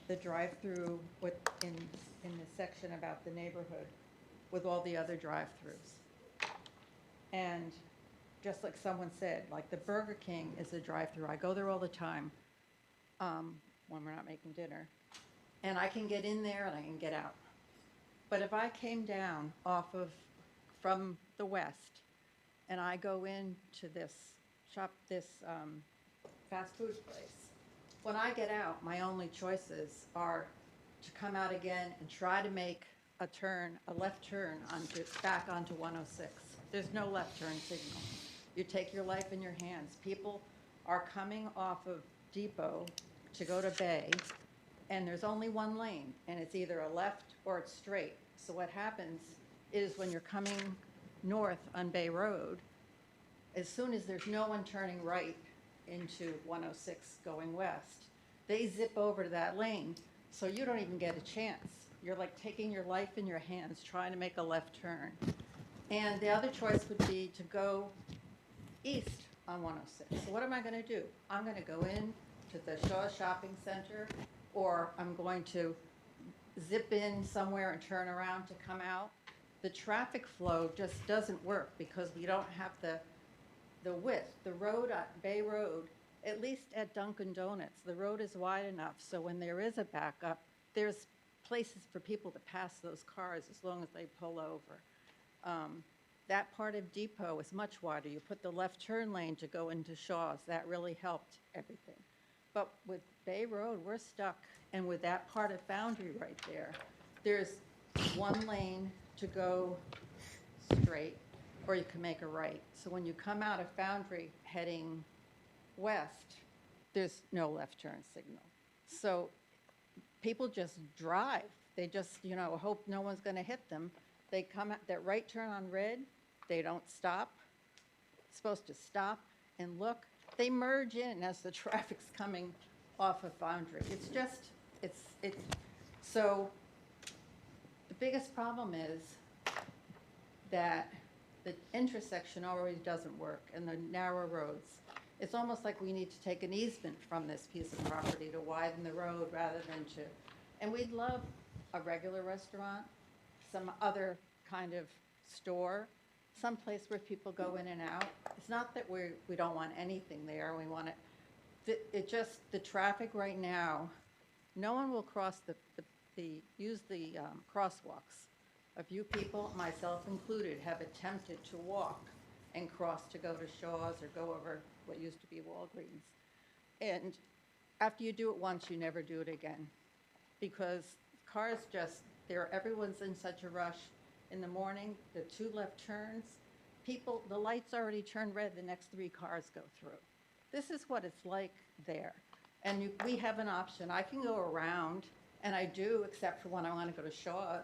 the drive-through in the section about the neighborhood with all the other drive-throughs. And just like someone said, like the Burger King is a drive-through. I go there all the time when we're not making dinner. And I can get in there and I can get out. But if I came down off of from the west, and I go into this fast food place. When I get out, my only choices are to come out again and try to make a left turn back onto 106. There's no left turn signal. You take your life in your hands. People are coming off of Depot to go to Bay, and there's only one lane, and it's either a left or it's straight. So what happens is when you're coming north on Bay Road, as soon as there's no one turning right into 106 going west, they zip over to that lane, so you don't even get a chance. You're like taking your life in your hands trying to make a left turn. And the other choice would be to go east on 106. So what am I going to do? I'm going to go in to the Shaw Shopping Center, or I'm going to zip in somewhere and turn around to come out. The traffic flow just doesn't work because we don't have the width. The road, Bay Road, at least at Dunkin' Donuts, the road is wide enough so when there is a backup, there's places for people to pass those cars as long as they pull over. That part of Depot is much wider. You put the left turn lane to go into Shaw's. That really helped everything. But with Bay Road, we're stuck. And with that part of Foundry right there, there's one lane to go straight, or you can make a right. So when you come out of Foundry heading west, there's no left turn signal. So people just drive. They just, hope no one's going to hit them. They come at that right turn on red. They don't stop. It's supposed to stop and look. They merge in as the traffic's coming off of Foundry. It's just, so the biggest problem is that the intersection already doesn't work and the narrow roads. It's almost like we need to take an easement from this piece of property to widen the road rather than and we'd love a regular restaurant, some other kind of store, someplace where people go in and out. It's not that we don't want anything there. We want it just, the traffic right now, no one will cross use the crosswalks. A few people, myself included, have attempted to walk and cross to go to Shaw's or go over what used to be Walgreens. And after you do it once, you never do it again. Because cars just, everyone's in such a rush. In the morning, the 2 left turns, the lights already turn red, the next 3 cars go through. This is what it's like there. And we have an option. I can go around, and I do, except for when I want to go to Shaw's.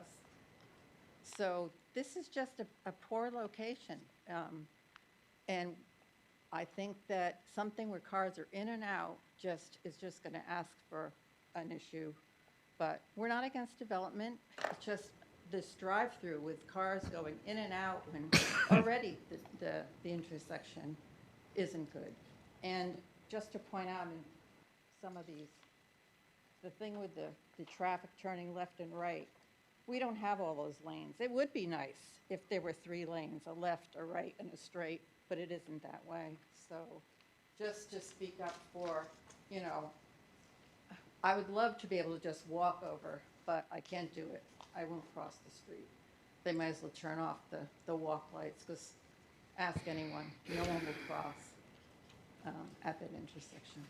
So this is just a poor location. And I think that something where cars are in and out is just going to ask for an issue. But we're not against development. It's just this drive-through with cars going in and out when already the intersection isn't good. And just to point out in some of these, the thing with the traffic turning left and right, we don't have all those lanes. It would be nice if there were 3 lanes, a left, a right, and a straight, but it isn't that way. So just to speak up for, I would love to be able to just walk over, but I can't do it. I won't cross the street. They might as well turn off the walk lights, because ask anyone, no one will cross at that intersection.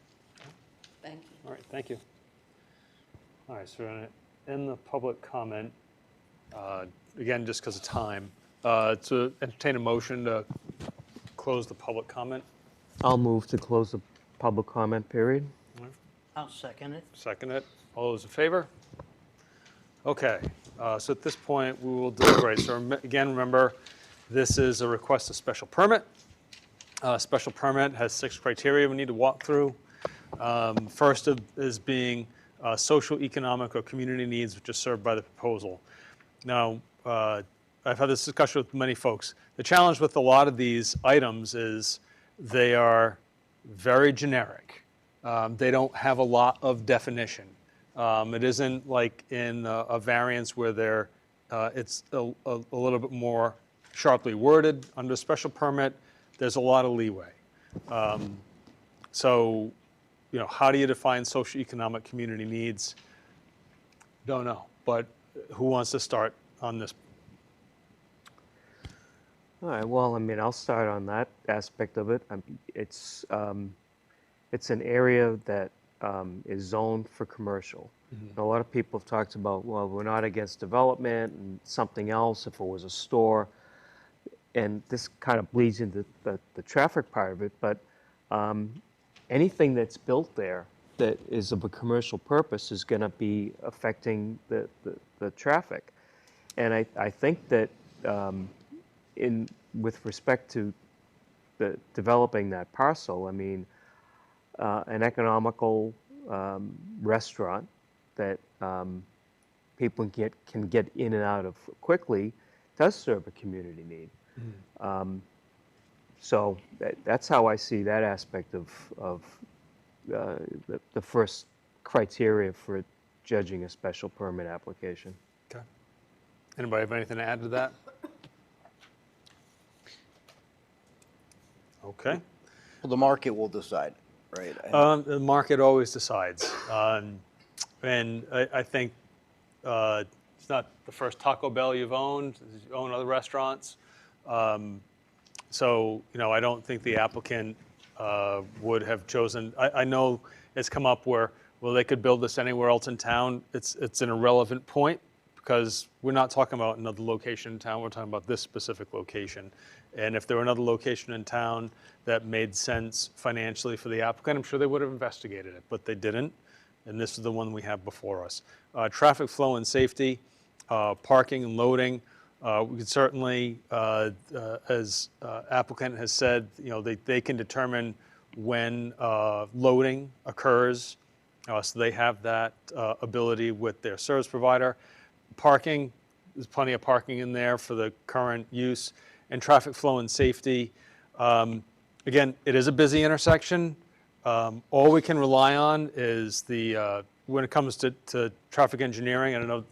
Thank you. All right, thank you. All right, so we're going to end the public comment, again, just because of time, to entertain a motion to close the public comment. I'll move to close the public comment period. I'll second it. Second it. All those in favor? Okay, so at this point, we will deliberate. So again, remember, this is a request of special permit. Special permit has 6 criteria we need to walk through. First is being social, economic, or community needs which are served by the proposal. Now, I've had this discussion with many folks. The challenge with a lot of these items is they are very generic. They don't have a lot of definition. It isn't like in a variance where it's a little bit more sharply worded. Under special permit, there's a lot of leeway. So, how do you define social, economic, community needs? Don't know, but who wants to start on this? All right, well, I mean, I'll start on that aspect of it. It's an area that is zoned for commercial. Mhm. A lot of people have talked about, well, we're not against development and something else if it was a store. And this kind of bleeds into the traffic part of it, but anything that's built there that is of a commercial purpose is going to be affecting the traffic. And I think that with respect to developing that parcel, I mean, an economical restaurant that people can get in and out of quickly does serve a community need. So that's how I see that aspect of the first criteria for judging a special permit application. Okay. Anybody have anything to add to that? Okay. Well, the market will decide, right? The market always decides. And I think it's not the first Taco Bell you've owned. You own other restaurants. So, I don't think the applicant would have chosen. I know it's come up where, well, they could build this anywhere else in town. It's an irrelevant point because we're not talking about another location in town. We're talking about this specific location. And if there were another location in town that made sense financially for the applicant, I'm sure they would have investigated it, but they didn't. And this is the one we have before us. Traffic flow and safety, parking and loading. We could certainly, as applicant has said, they can determine when loading occurs. So they have that ability with their service provider. Parking, there's plenty of parking in there for the current use. And traffic flow and safety. Again, it is a busy intersection. All we can rely on is when it comes to traffic engineering, I don't know,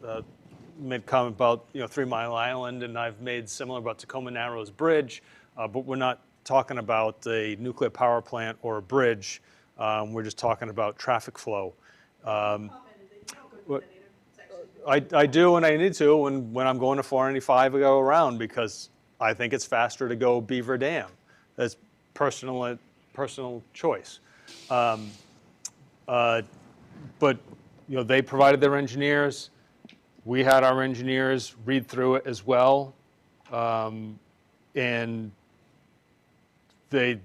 made a comment about 3 Mile Island, and I've made similar about Tacoma Narrows Bridge, but we're not talking about a nuclear power plant or a bridge. We're just talking about traffic flow. I do, and I need to when I'm going to 495, I go around because I think it's faster to go Beaver Dam. That's personal choice. But they provided their engineers. We had our engineers read through it as well, and they're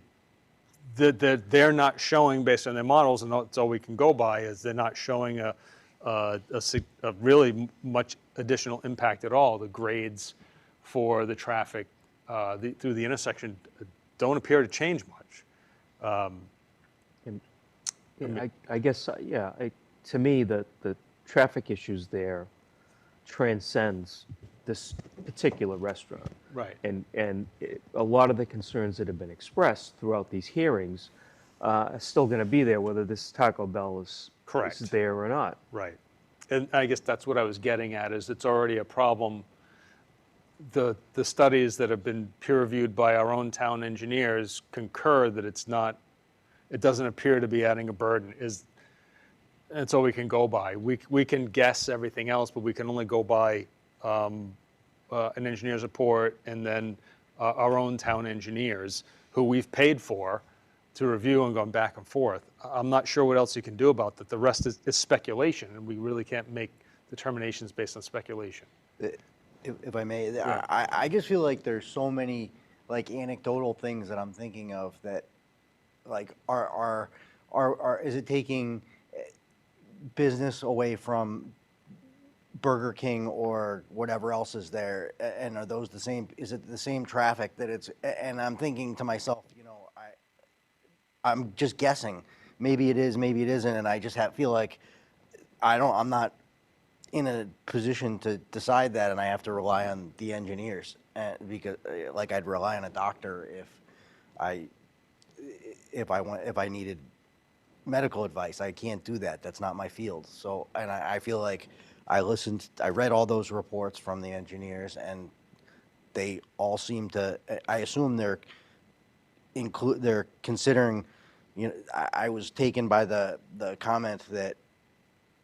not showing, based on their models, and that's all we can go by, is they're not showing a really much additional impact at all. The grades for the traffic through the intersection don't appear to change much. I guess, to me, the traffic issues there transcends this particular restaurant. Right. And a lot of the concerns that have been expressed throughout these hearings are still going to be there, whether this Taco Bell is there or not. Right. And I guess that's what I was getting at, is it's already a problem. The studies that have been peer-reviewed by our own town engineers concur that it doesn't appear to be adding a burden. That's all we can go by. We can guess everything else, but we can only go by an engineer's report and then our own town engineers, who we've paid for to review and gone back and forth. I'm not sure what else you can do about that. The rest is speculation, and we really can't make determinations based on speculation. If I may, I just feel like there's so many anecdotal things that I'm thinking of that is it taking business away from Burger King or whatever else is there, and are those the same? Is it the same traffic that it's? And I'm thinking to myself, I'm just guessing. Maybe it is, maybe it isn't, and I just feel like I'm not in a position to decide that, and I have to rely on the engineers, because I'd rely on a doctor if I needed medical advice. I can't do that. That's not my field. So, and I feel like I read all those reports from the engineers, and they all seem to, I assume they're considering, I was taken by the comment that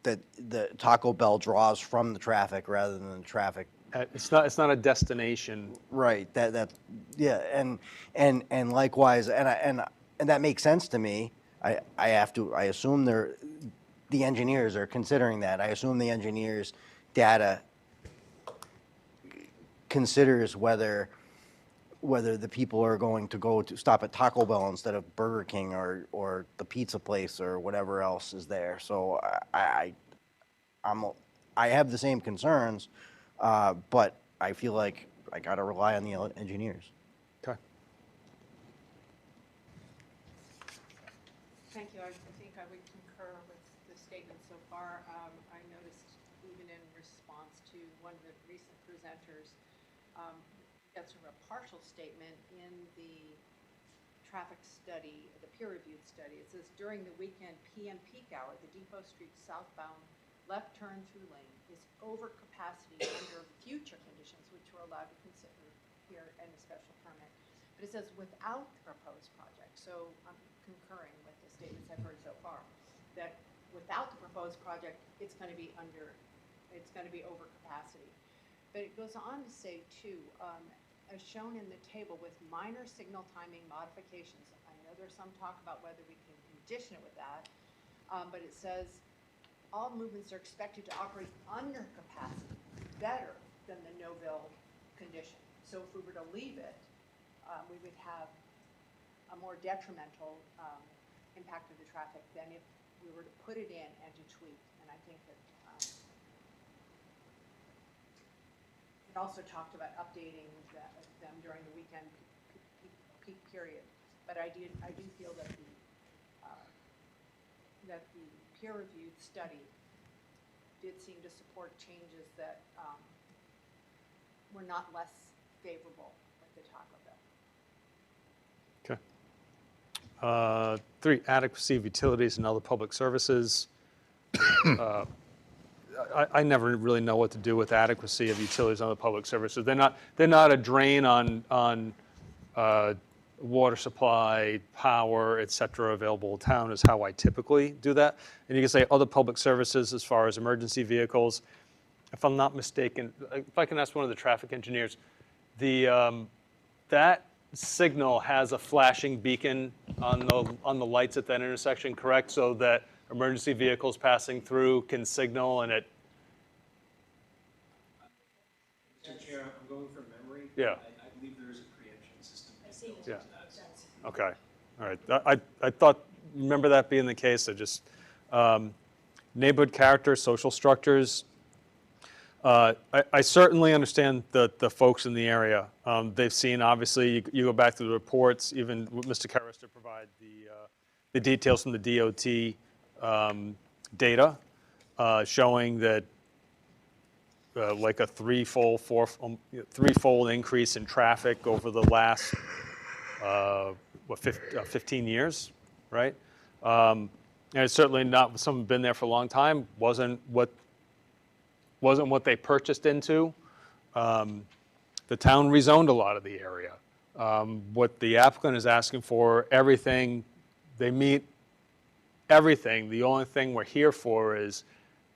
the Taco Bell draws from the traffic rather than the traffic. It's not a destination. Right. That Yeah, and likewise, and that makes sense to me. I assume the engineers are considering that. I assume the engineers' data considers whether the people are going to go to stop at Taco Bell instead of Burger King or the pizza place or whatever else is there. So I'm I have the same concerns, but I feel like I got to rely on the engineers. Okay. Thank you. I think I would concur with the statement so far. I noticed even in response to one of the recent presenters, that's sort of a partial statement in the traffic study, the peer-reviewed study. It says during the weekend PM peak hour, the Depot Street southbound left turn through lane is over capacity under future conditions, which we're allowed to consider here in a special permit. But it says without the proposed project. So I'm concurring with the statements I've heard so far, that without the proposed project, it's going to be over capacity. But it goes on to say too, as shown in the table with minor signal timing modifications. I know there's some talk about whether we can condition it with that, but it says all movements are expected to operate under capacity better than the no-bill condition. So if we were to leave it, we would have a more detrimental impact of the traffic than if we were to put it in and to tweak. And I think that it also talked about updating them during the weekend peak period. But I do feel that the peer-reviewed study did seem to support changes that were not less favorable with the Taco Bell. Okay. 3, adequacy of utilities and other public services. I never really know what to do with adequacy of utilities and other public services. They're not a drain on water supply, power, et cetera, available in town is how I typically do that. And you can say other public services as far as emergency vehicles. If I'm not mistaken, if I can ask one of the traffic engineers, that signal has a flashing beacon on the lights at that intersection, correct? So that emergency vehicles passing through can signal and it. Mr. Chair, I'm going from memory. Yeah. I believe there is a preemption system. Yeah. Okay. All right. I thought, remember that being the case. I just, neighborhood character, social structures. I certainly understand the folks in the area. They've seen, obviously, you go back to the reports, even Mr. Karras to provide the details from the DOT data showing that like a threefold increase in traffic over the last 15 years, right? And it's certainly not someone been there for a long time. Wasn't what they purchased into. The town rezoned a lot of the area. What the applicant is asking for, everything, they meet everything. The only thing we're here for is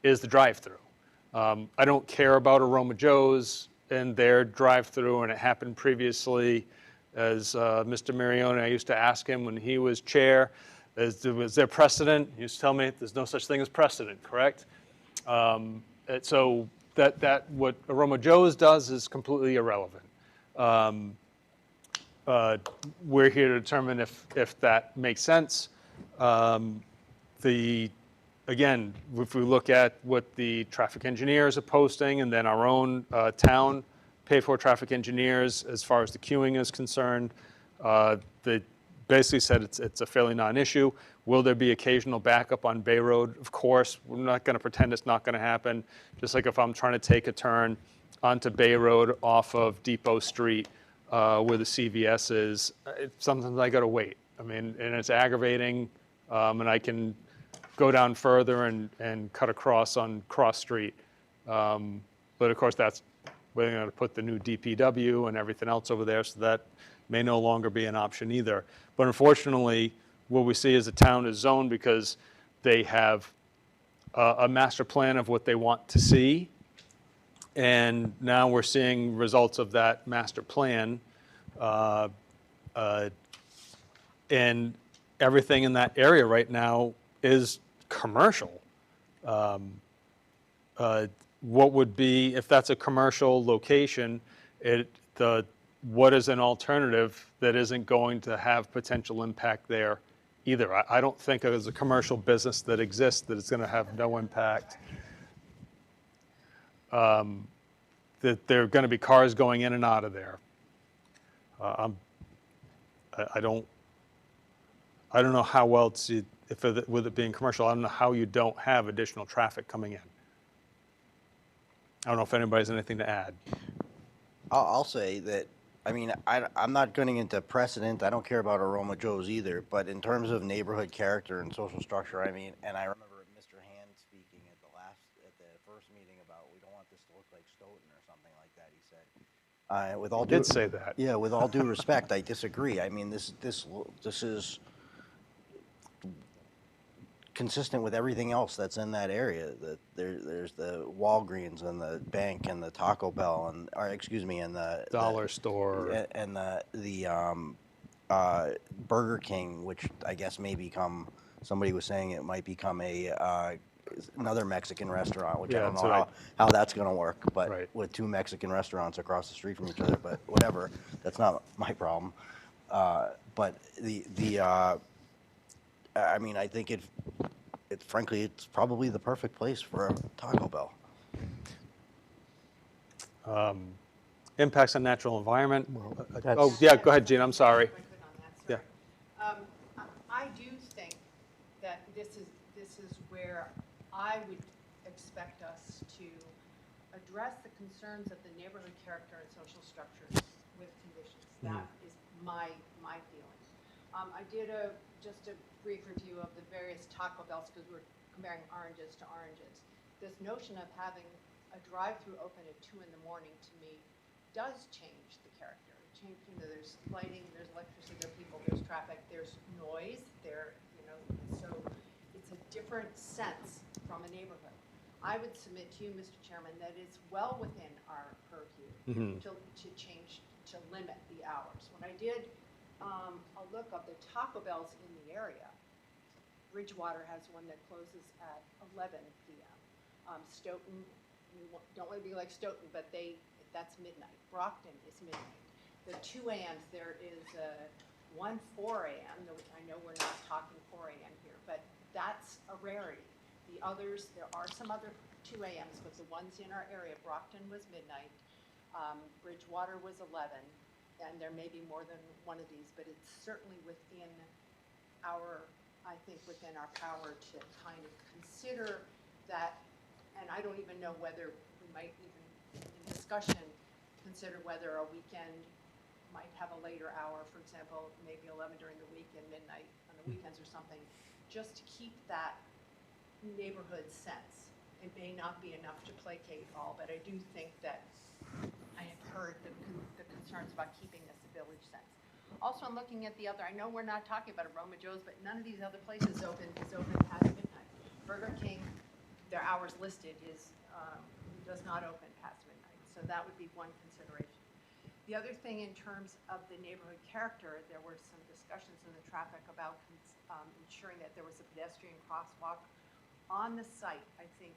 the drive-through. I don't care about Aroma Joe's and their drive-through, and it happened previously. As Mr. Marione, I used to ask him when he was chair, was there precedent? He used to tell me there's no such thing as precedent, correct? So that what Aroma Joe's does is completely irrelevant. We're here to determine if that makes sense. Again, if we look at what the traffic engineers are posting and then our own town paid-for traffic engineers, as far as the queuing is concerned, they basically said it's a fairly non-issue. Will there be occasional backup on Bay Road? Of course. We're not going to pretend it's not going to happen. Just like if I'm trying to take a turn onto Bay Road off of Depot Street where the CVS is, sometimes I got to wait. I mean, and it's aggravating, and I can go down further and cut across on Cross Street. But of course, that's where they're going to put the new DPW and everything else over there, so that may no longer be an option either. But unfortunately, what we see is the town is zoned because they have a master plan of what they want to see. And now we're seeing results of that master plan Uh, uh, And everything in that area right now is commercial. What would be, if that's a commercial location, what is an alternative that isn't going to have potential impact there either? I don't think as a commercial business that exists that it's going to have no impact. That there are going to be cars going in and out of there. I don't know how else with it being commercial, I don't know how you don't have additional traffic coming in. I don't know if anybody has anything to add. I'll say that, I mean, I'm not getting into precedent. I don't care about Aroma Joe's either, but in terms of neighborhood character and social structure, I mean, and I remember Mr. Hand speaking at the first meeting about we don't want this to look like Stoughton or something like that, he said. With all He did say that. Yeah, with all due respect, I disagree. I mean, this is consistent with everything else that's in that area. There's the Walgreens and the bank and the Taco Bell and the Dollar store and the Burger King, which I guess may become. Somebody was saying it might become another Mexican restaurant, which I don't know how that's going to work. But with two Mexican restaurants across the street from each other, but whatever, that's not my problem. But I mean, I think frankly, it's probably the perfect place for a Taco Bell. Impacts on natural environment. Oh, yeah, go ahead, Gene, I'm sorry. Yeah. I do think that this is where I would expect us to address the concerns of the neighborhood character and social structures with conditions. That is my feeling. I did just a brief review of the various Taco Bells because we're comparing oranges to oranges. This notion of having a drive-through open at 2 in the morning to me does change the character. There's lighting, there's electricity, there are people, there's traffic, there's noise, so it's a different sense from a neighborhood. I would submit to you, Mr. Chairman, that it's well within our purview to change, to limit the hours. When I did a look of the Taco Bells in the area, Bridgewater has one that closes at 11 p.m. Stoughton, we don't want to be like Stoughton, but that's midnight. Brockton is midnight. The 2 a.m.s, there is one 4 a.m. I know we're not talking 4 a.m. here, but that's a rarity. The others, there are some other 2 a.m.s, but the ones in our area, Brockton was midnight, Bridgewater was 11, and there may be more than one of these, but it's certainly within within our power to kind of consider that, and I don't even know whether we might even, in discussion, consider whether a weekend might have a later hour, for example, maybe 11 during the week and midnight on the weekends or something, just to keep that neighborhood sense. It may not be enough to placate all, but I do think that I have heard the concerns about keeping this a village sense. Also, I'm looking at the other, I know we're not talking about Aroma Joe's, but none of these other places is open past midnight. Burger King, their hours listed does not open past midnight, so that would be one consideration. The other thing in terms of the neighborhood character, there were some discussions in the traffic about ensuring that there was a pedestrian crosswalk on the site, I think,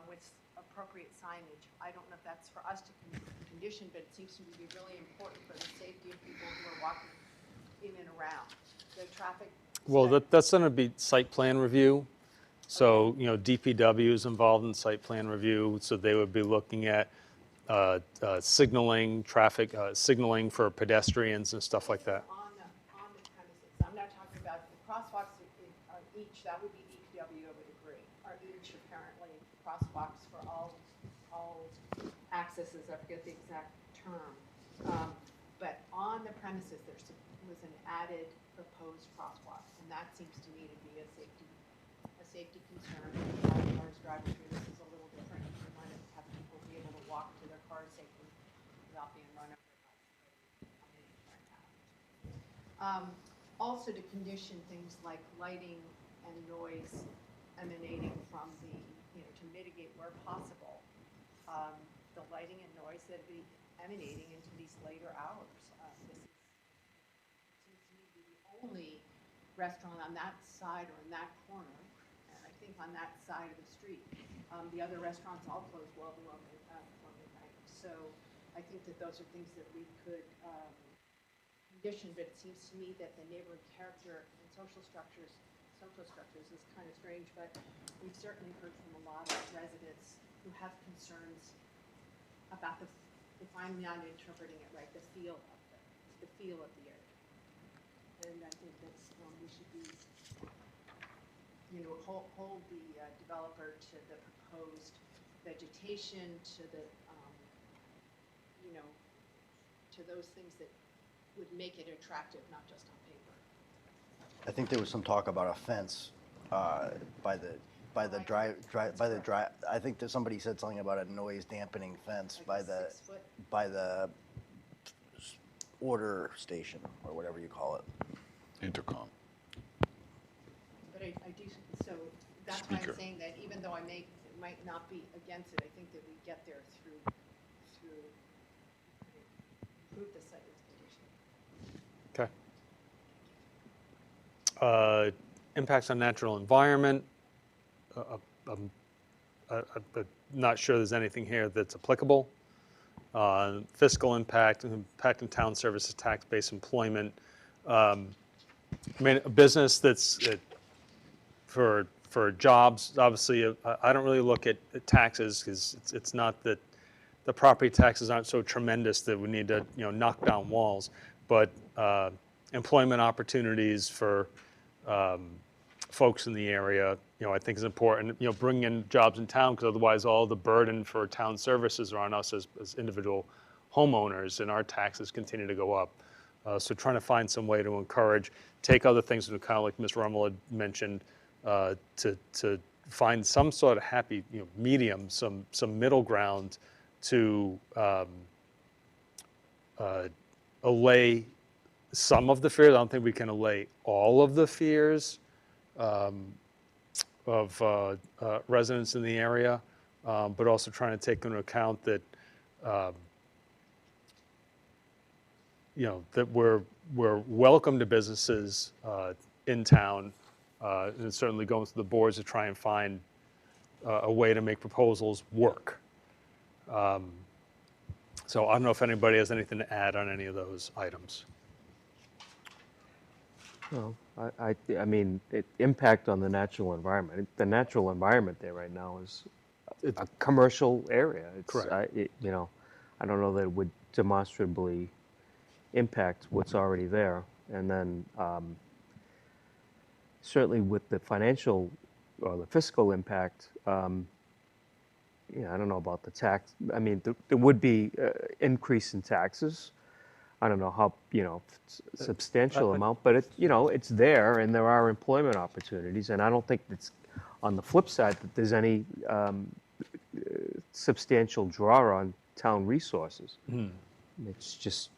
with appropriate signage. I don't know if that's for us to condition, but it seems to be really important for the safety of people who are walking in and around. The traffic. Well, that's going to be site plan review. So, DPW is involved in site plan review, so they would be looking at signaling, traffic, signaling for pedestrians and stuff like that. On the premises. I'm not talking about the crosswalks are each, that would be DPW, I would agree, are each apparently crosswalks for all accesses, I forget the exact term. But on the premises, there was an added proposed crosswalk, and that seems to me to be a safety concern. Cars driving through this is a little different. We want to have people be able to walk to their cars safely without being run over by. Also to condition things like lighting and noise emanating from to mitigate where possible, the lighting and noise that be emanating into these later hours. restaurant on that side or in that corner, and I think on that side of the street. The other restaurants all close well below midnight. So I think that those are things that we could condition, but it seems to me that the neighborhood character and social structures is kind of strange, but we've certainly heard from a lot of residents who have concerns about if I'm not interpreting it right, the feel of the area. And I think that we should be, hold the developer to the proposed vegetation, to the, to those things that would make it attractive, not just on paper. I think there was some talk about a fence by the drive. I think that somebody said something about a noise dampening fence Like by a the 6 foot? order station or whatever you call it. Intercom. But I do, so that's why Speaker. I'm saying that even though I might not be against it, I think that we get there through improve the site restoration. Okay. Impacts on natural environment. I'm not sure there's anything here that's applicable. Fiscal impact on town services, tax-based employment. I mean, a business that's for jobs, obviously, I don't really look at taxes because it's not that the property taxes aren't so tremendous that we need to, knock down walls, but employment opportunities for folks in the area, I think is important. Bringing in jobs in town, because otherwise all the burden for town services are on us as individual homeowners, and our taxes continue to go up. So trying to find some way to encourage, take other things into account, like Ms. Rummel had mentioned, to find some sort of happy, medium, some middle ground to allay some of the fears. I don't think we can allay all of the fears of residents in the area, but also trying to take into account that that we're welcome to businesses in town, and certainly going to the boards to try and find a way to make proposals work. So I don't know if anybody has anything to add on any of those items. Well, I mean, impact on the natural environment. The natural environment there right now is a commercial area. Correct. I don't know that it would demonstrably impact what's already there. And then certainly with the financial or the fiscal impact, I don't know about the tax. I mean, there would be increase in taxes. I don't know how, substantial amount, but it's there, and there are employment opportunities, and I don't think it's on the flip side that there's any substantial draw on town resources. It's just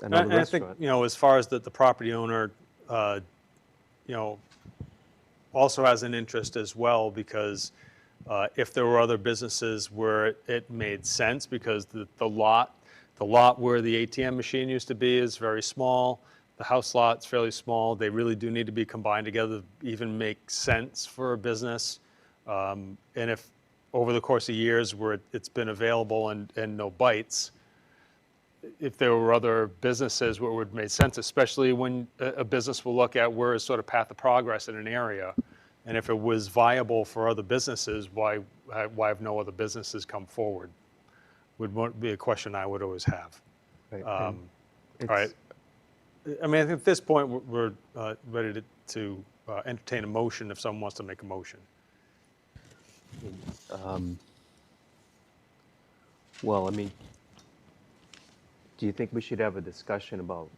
another And I restaurant. think, as far as the property owner, also has an interest as well, because if there were other businesses where it made sense, because the lot where the ATM machine used to be is very small. The house lot's fairly small. They really do need to be combined together to even make sense for a business. And if over the course of years where it's been available and no bites, if there were other businesses where it would make sense, especially when a business will look at where is sort of path of progress in an area. And if it was viable for other businesses, why have no other businesses come forward? Would be a question I would always have. Right, All right. I mean, I think at this point, we're ready to entertain a motion if someone wants to make a motion. Well, I mean, do you think we should have a discussion about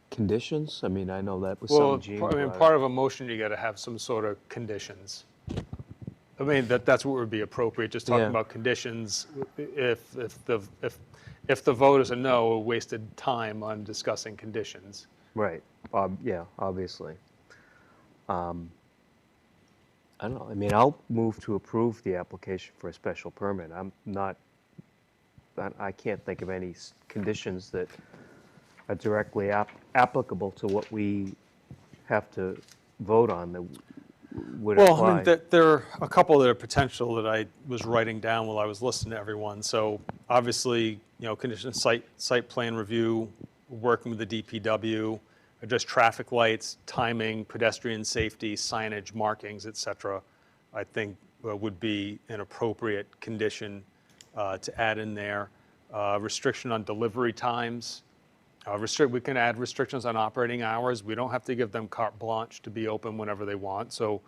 conditions? I mean, I know that was something Gene brought up. Part of a motion, you got to have some sort of conditions. I mean, that's what would be appropriate, just talking about conditions. If the vote is a no, we wasted time on discussing conditions. Right, yeah, obviously. I don't know, I mean, I'll move to approve the application for a special permit. I can't think of any conditions that are directly applicable to what we have to vote on that would Well, apply. I mean, there are a couple that are potential that I was writing down while I was listening to everyone. So obviously, condition site plan review, working with the DPW, address traffic lights, timing, pedestrian safety, signage, markings, et cetera, I think would be an appropriate condition to add in there. Restriction on delivery times. We can add restrictions on operating hours. We don't have to give them carte blanche to be open whenever they want. So,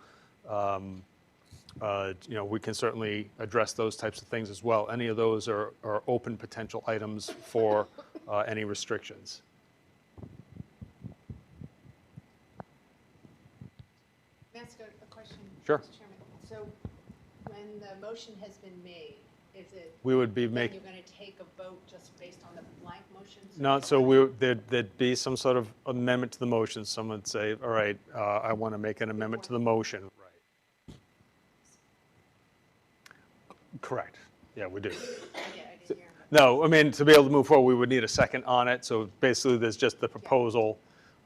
we can certainly address those types of things as well. Any of those are open potential items for any restrictions. May I ask a question? Sure. Mr. Chairman? So when the motion has been made, is it? We would be then making. you're going to take a vote just based on the blank motion? No, so there'd be some sort of amendment to the motion. Someone would say, all right, I want to make an amendment to the motion. Right. Correct. Yeah, we do. Okay, I didn't hear. No, I mean, to be able to move forward, we would need a second on it. So basically, there's just the proposal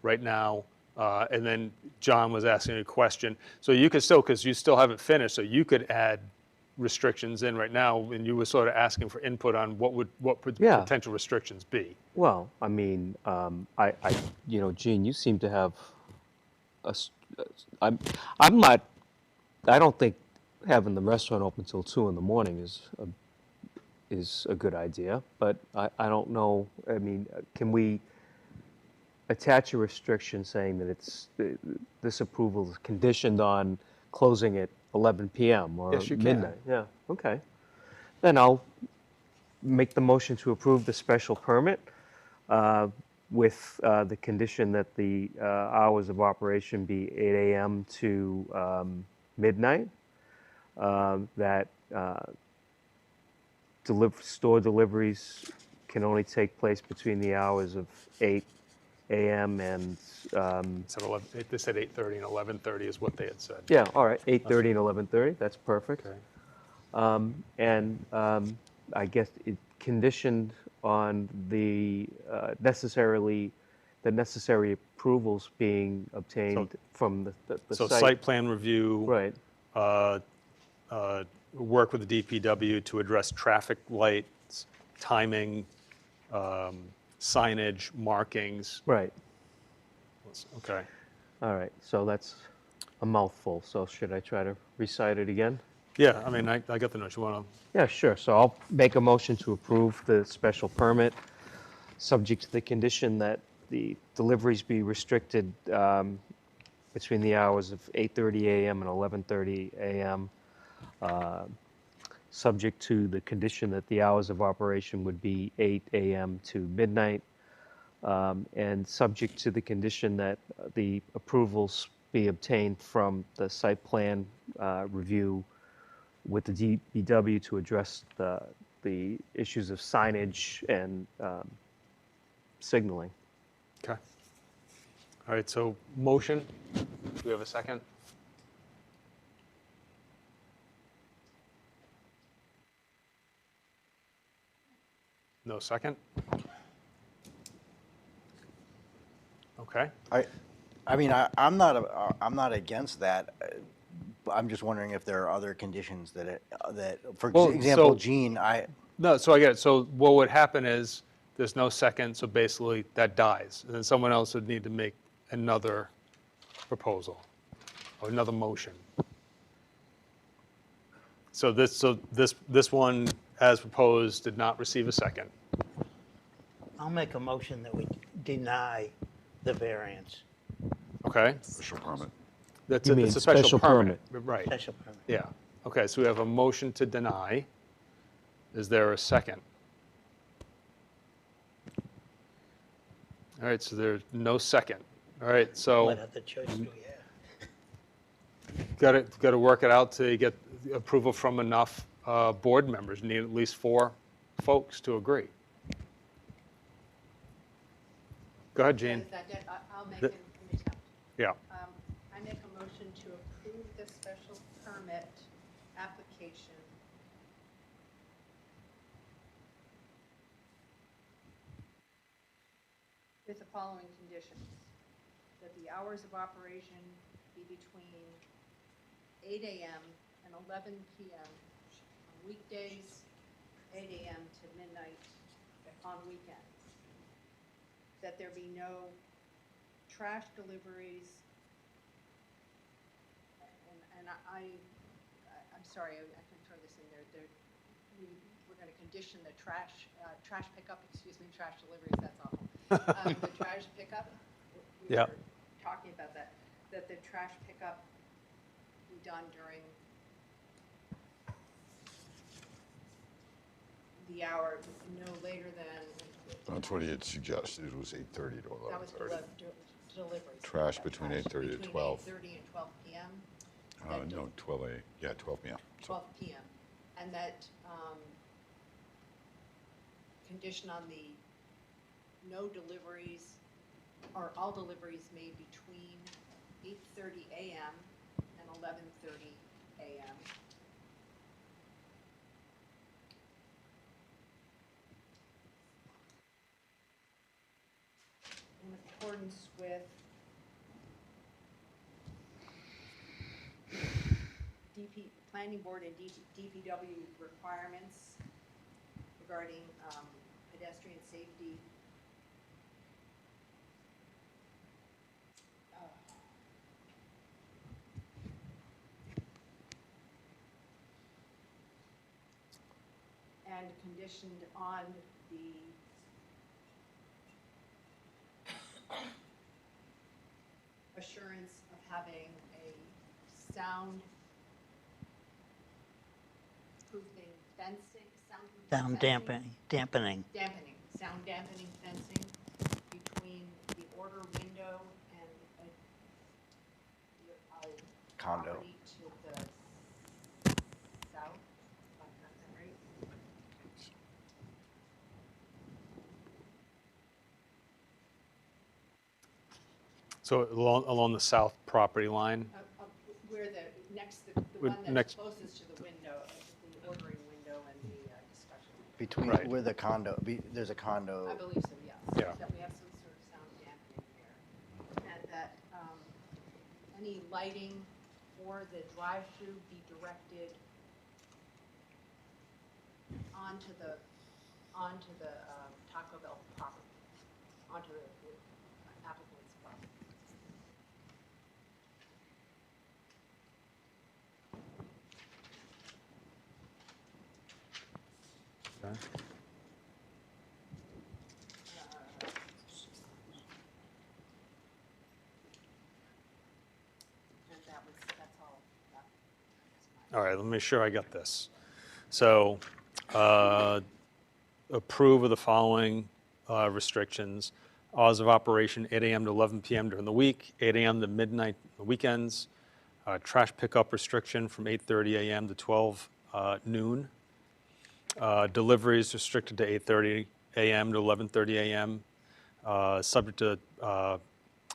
right now. And then John was asking a question. So you could still, because you still haven't finished, so you could add restrictions in right now, and you were sort of asking for input on what would Yeah. potential restrictions be. Well, I mean, Gene, you seem to have I'm not, I don't think having the restaurant open till 2 in the morning is a good idea, but I don't know, I mean, can we attach a restriction saying that this approval is conditioned on closing at 11 p.m. or Yes, you can. midnight? Yeah, okay. Then I'll make the motion to approve the special permit with the condition that the hours of operation be 8 a.m. to midnight, that store deliveries can only take place between the hours of 8 a.m. and They said 8:30 and 11:30 is what they had said. yeah, all right, 8:30 and 11:30. That's perfect. Okay. I guess it conditioned on the necessary approvals being obtained from the So site. site plan review. Right. Work with the DPW to address traffic lights, timing, signage, markings. Right. Okay. All right. So that's a mouthful. So should I try to recite it again? Yeah, I mean, I got the notion. You want to? Yeah, sure. So I'll make a motion to approve the special permit, subject to the condition that the deliveries be restricted between the hours of 8:30 a.m. and 11:30 a.m., subject to the condition that the hours of operation would be 8 a.m. to midnight, and subject to the condition that the approvals be obtained from the site plan review with the DPW to address the issues of signage and signaling. Okay. All right, so motion. Do we have a second? No second? Okay. I mean, I'm not against that. I'm just wondering if there are other conditions for Well, example, so- Gene, No, so I get it. So what would happen is there's no second, so basically that dies. And then someone else would need to make another proposal or another motion. So this one, as proposed, did not receive a second. I'll make a motion that we deny the variance. Okay? Special permit. That's You a, mean it's a special special permit. Right. Special permit. Yeah. Okay, so we have a motion to deny. Is there a second? All right, so there's no second. All right, so What other choice do we have? got to work it out to get approval from enough board members. Need at least 4 folks to agree. Go ahead, Gene. I'll make The- an attempt. Yeah. I make a motion to approve the special permit application with the following conditions. That the hours of operation be between 8 AM and 11 PM on weekdays, 8 AM to midnight on weekends. That there be no trash deliveries. And I'm sorry, I can throw this in there. We're going to condition the trash pickup, trash deliveries, that's awful. The trash pickup, we Yeah. were talking about that the trash pickup be done during the hour no later than. That's what he had suggested, it was 8:30 to That was 11:30. deliveries. Trash between 8:30 to 12. Between 8:30 and 12 PM. No, 12 a, yeah, 12 p.m. 12 PM. And that condition on the no deliveries, or all deliveries made between 8:30 AM and 11:30 AM. In accordance with Planning Board and DPW requirements regarding pedestrian safety. And conditioned on the assurance of having a sound proofing fencing, Sound dampening. sound dampening fencing between the order window and a Condo. property to the south, if I got that right? So along the south property line? Where the Would one that's next- closest to the window, the ordering window and the discussion. Between Right. where the condo, there's a condo. I believe so, yes. Yeah. That we have some sort of sound dampening there. And that any lighting for the drive-through be directed onto the Taco Bell property, onto the applicant's property. Okay. And that's all. All right, let me make sure I got this. So, approve of the following restrictions. Hours of operation, 8 AM to 11 PM during the week, 8 AM to midnight on the weekends. Trash pickup restriction from 8:30 AM to 12 noon. Deliveries restricted to 8:30 AM to 11:30 AM. Subject to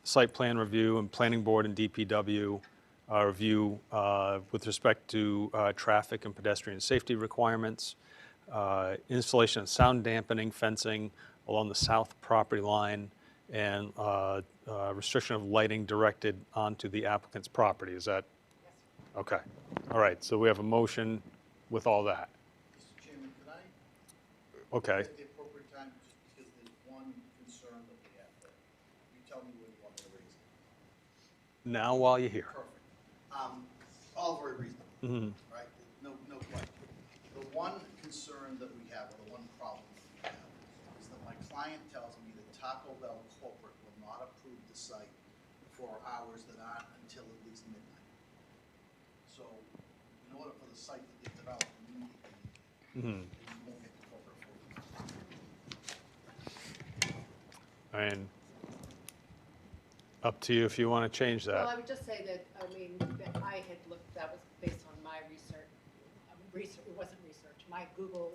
site plan review and planning board and DPW review with respect to traffic and pedestrian safety requirements. Installation of sound dampening fencing along the south property line, and restriction of lighting directed onto the applicant's property. Is that? Yes. Okay. All right, so we have a motion with all that. Mr. Chairman, could I? Okay. At the appropriate time, just because there's one concern that we have there. You tell me where you want me to raise it. Now while you're here. Perfect. All very reasonable. Mhm. Right? No question. The one concern that we have, or the one problem that we have, is that my client tells me that Taco Bell corporate will not approve the site for hours that aren't until at least midnight. So, in order for the site to get developed immediately, Mhm. you won't get the corporate approval. And up to you if you want to change Well, I that. would just say that, I mean, that I had looked, that was based on my research, it wasn't research, my Google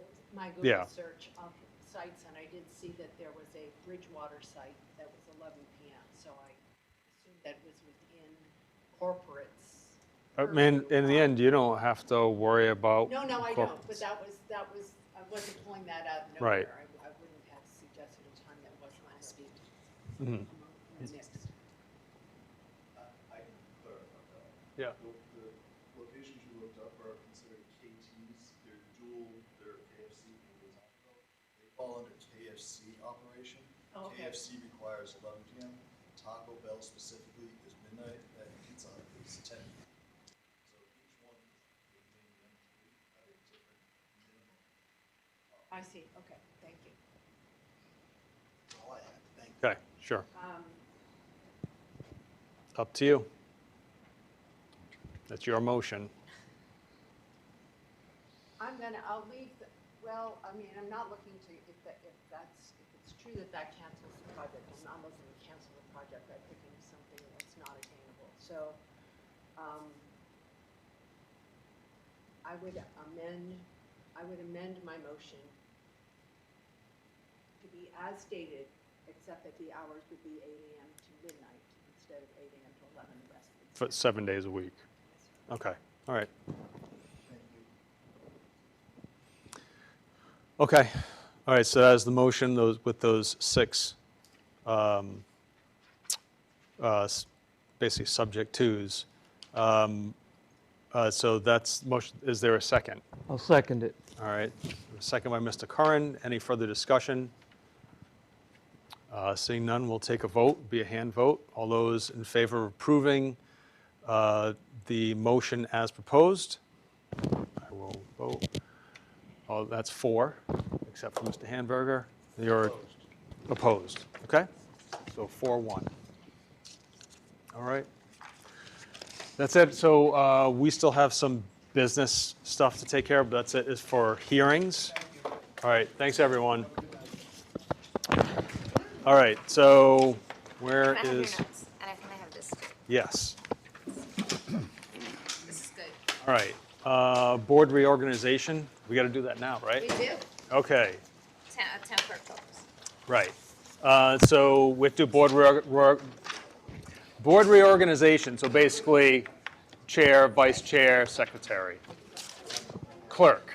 Yeah. search of sites, and I did see that there was a Bridgewater site that was 11 PM, so I assumed that was within corporates. I mean, in the end, you don't have to worry about. No, I corp- don't, but that was, I wasn't pulling that out of nowhere. Right. I wouldn't have suggested a time that was not to be Mhm. mixed. I can clarify. Yeah. The locations you looked up are considered KTs. They're dual, they're KFC and the Taco Bell. They fall under KFC operation. Oh, okay. KFC requires 11 p.m. Taco Bell specifically is midnight, and Pizza Hut is 10 p.m. So each one within them three have a different minimum. I see, okay, thank you. That's all I had, thank you. Okay, sure. Up to you. That's your motion. I'll leave, well, I mean, I'm not looking to, if it's true that that cancels the project, I'm not looking to cancel the project by picking something that's not attainable. So, I would amend my motion to be as stated, except that the hours would be 8 a.m. to midnight instead of 8 a.m. to 11 the rest of the For 7 days a week. Okay, all right. Okay, all right, so as the motion, with those 6, basically subject twos. So that's motion, is there a second? I'll second it. All right, a second by Mr. Curran. Any further discussion? Seeing none, we'll take a vote, be a hand vote. All those in favor of approving the motion as proposed? I will vote. Oh, that's 4, except for Mr. Handberger. You're opposed, okay? So 4-1. All right. That's it. So we still have some business stuff to take care of, but that's it is for hearings. All right, thanks everyone. All right, so where Can I have your is, notes? And can I have this? yes. This is good. All right, board reorganization. We got to do that now, right? We do. Okay, Town clerk focus. right. So we have to do board reorganization. So basically, chair, vice chair, secretary, clerk.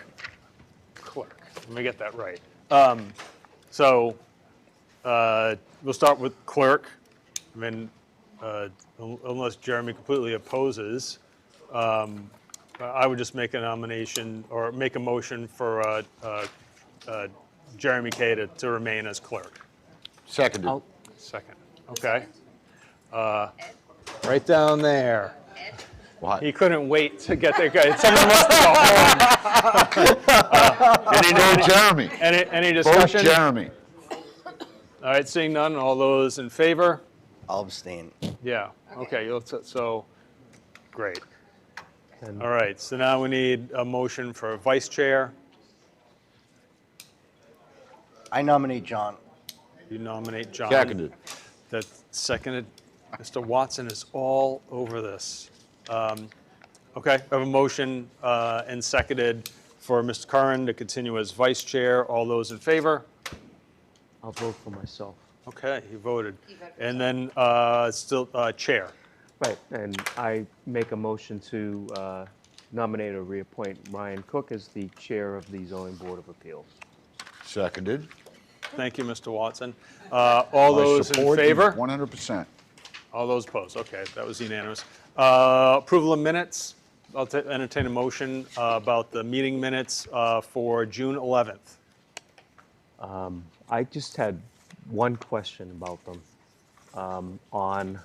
Let me get that right. We'll start with clerk. I mean, unless Jeremy completely opposes, I would just make a nomination or make a motion for Jeremy Kay to remain as clerk. Seconded. Second. Okay. Right down there. What? He couldn't wait to get there. Someone must go home. Jeremy. Any discussion? Vote Jeremy. All right, seeing none, all those in favor? I'll abstain. Yeah, okay, so, great. All right, so now we need a motion for vice chair. I nominate John. You nominate John. Seconded. That's seconded. Mr. Watson is all over this. Okay, I have a motion and seconded for Mr. Curran to continue as vice chair. All those in favor? I'll vote for myself. Okay, he voted. You voted for And then still chair. Right, and I make a motion to nominate or reappoint Ryan Cook as the chair of the Zoning Board of Appeals. Seconded. Thank you, Mr. Watson. All those in favor? 100%. All those opposed, okay, that was unanimous. Approval of minutes, I'll entertain a motion about the meeting minutes for June 11th. I just had one question about them. On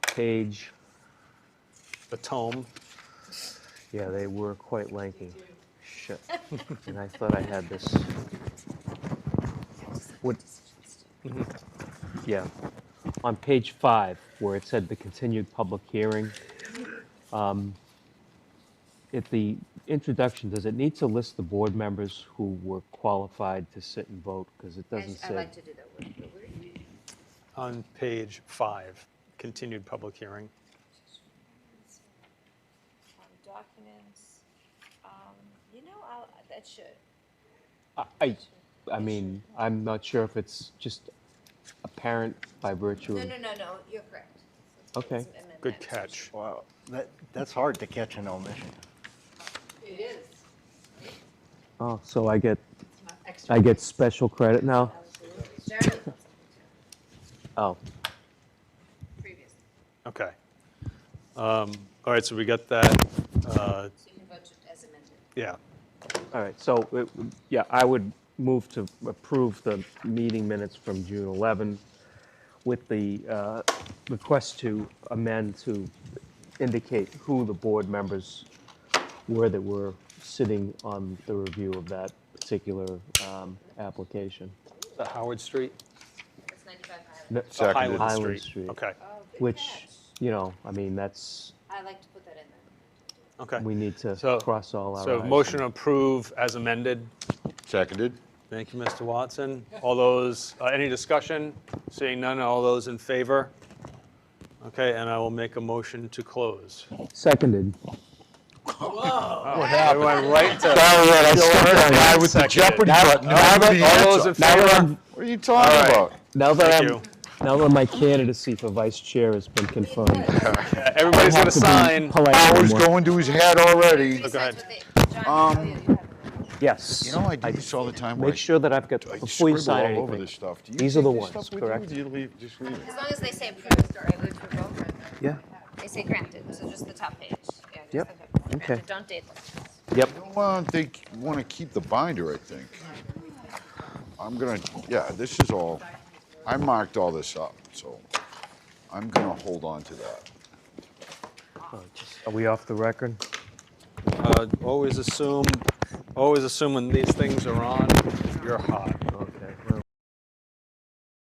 page, The tome. yeah, they were quite lengthy. Shit. And I thought I had this. What? Yeah. On page 5, where it said the continued public hearing, at the introduction, does it need to list the board members who were qualified to sit and vote? Because it doesn't I say. like to do that. Where are you? On page 5, continued public hearing. Documents. That should. I mean, I'm not sure if it's just apparent by virtue No, of. no, you're correct. Okay. Good catch. Wow, that's hard to catch an omission. It is. Oh, so I get Extra. special credit now? Jeremy. Oh, Previous. Okay. All right, so we got that, So you can vote to as amended. yeah. All right, so, yeah, I would move to approve the meeting minutes from June 11 with the request to amend to indicate who the board members were that were sitting on the review of that particular application. The Howard Street? That's 95 Highland. No, Seconded. Highland Highland Street. Street, okay. Oh, good Which, catch. you know, I mean, that's, I like to put that in there. Okay. we need to So- cross all our So i's. motion to approve as amended. Seconded? Thank you, Mr. Watson. All those, any discussion? Seeing none, all those in favor? Okay, and I will make a motion to close. Seconded. What happened? Everyone right to. Sorry, I stepped on the guy with the Seconded. Jeopardy button. All Nobody those in answered. favor? What are you talking All right. about? Now that Thank I'm, you. now that my candidacy for vice chair has been confirmed. Yeah, Everybody's I gonna have to be sign. polite Hour's anymore. going to his head already. Go ahead. Yes. You know, I do this all the time. where Make sure that I've got, I before you scribble sign all over anything. this stuff. Do you These are the take this ones, stuff with you, or correct? do you just leave it? As long as they say approved or I would approve over. Yeah. They say granted, so just the top page. Yeah, just Yep. the top. Okay. Granted, don't date them. Yep. Well, they want to keep the binder, I think. I'm gonna, yeah, this is all, I marked all this up, so I'm gonna hold on to that. Are we off the record? Always assume when these things are on, you're hot.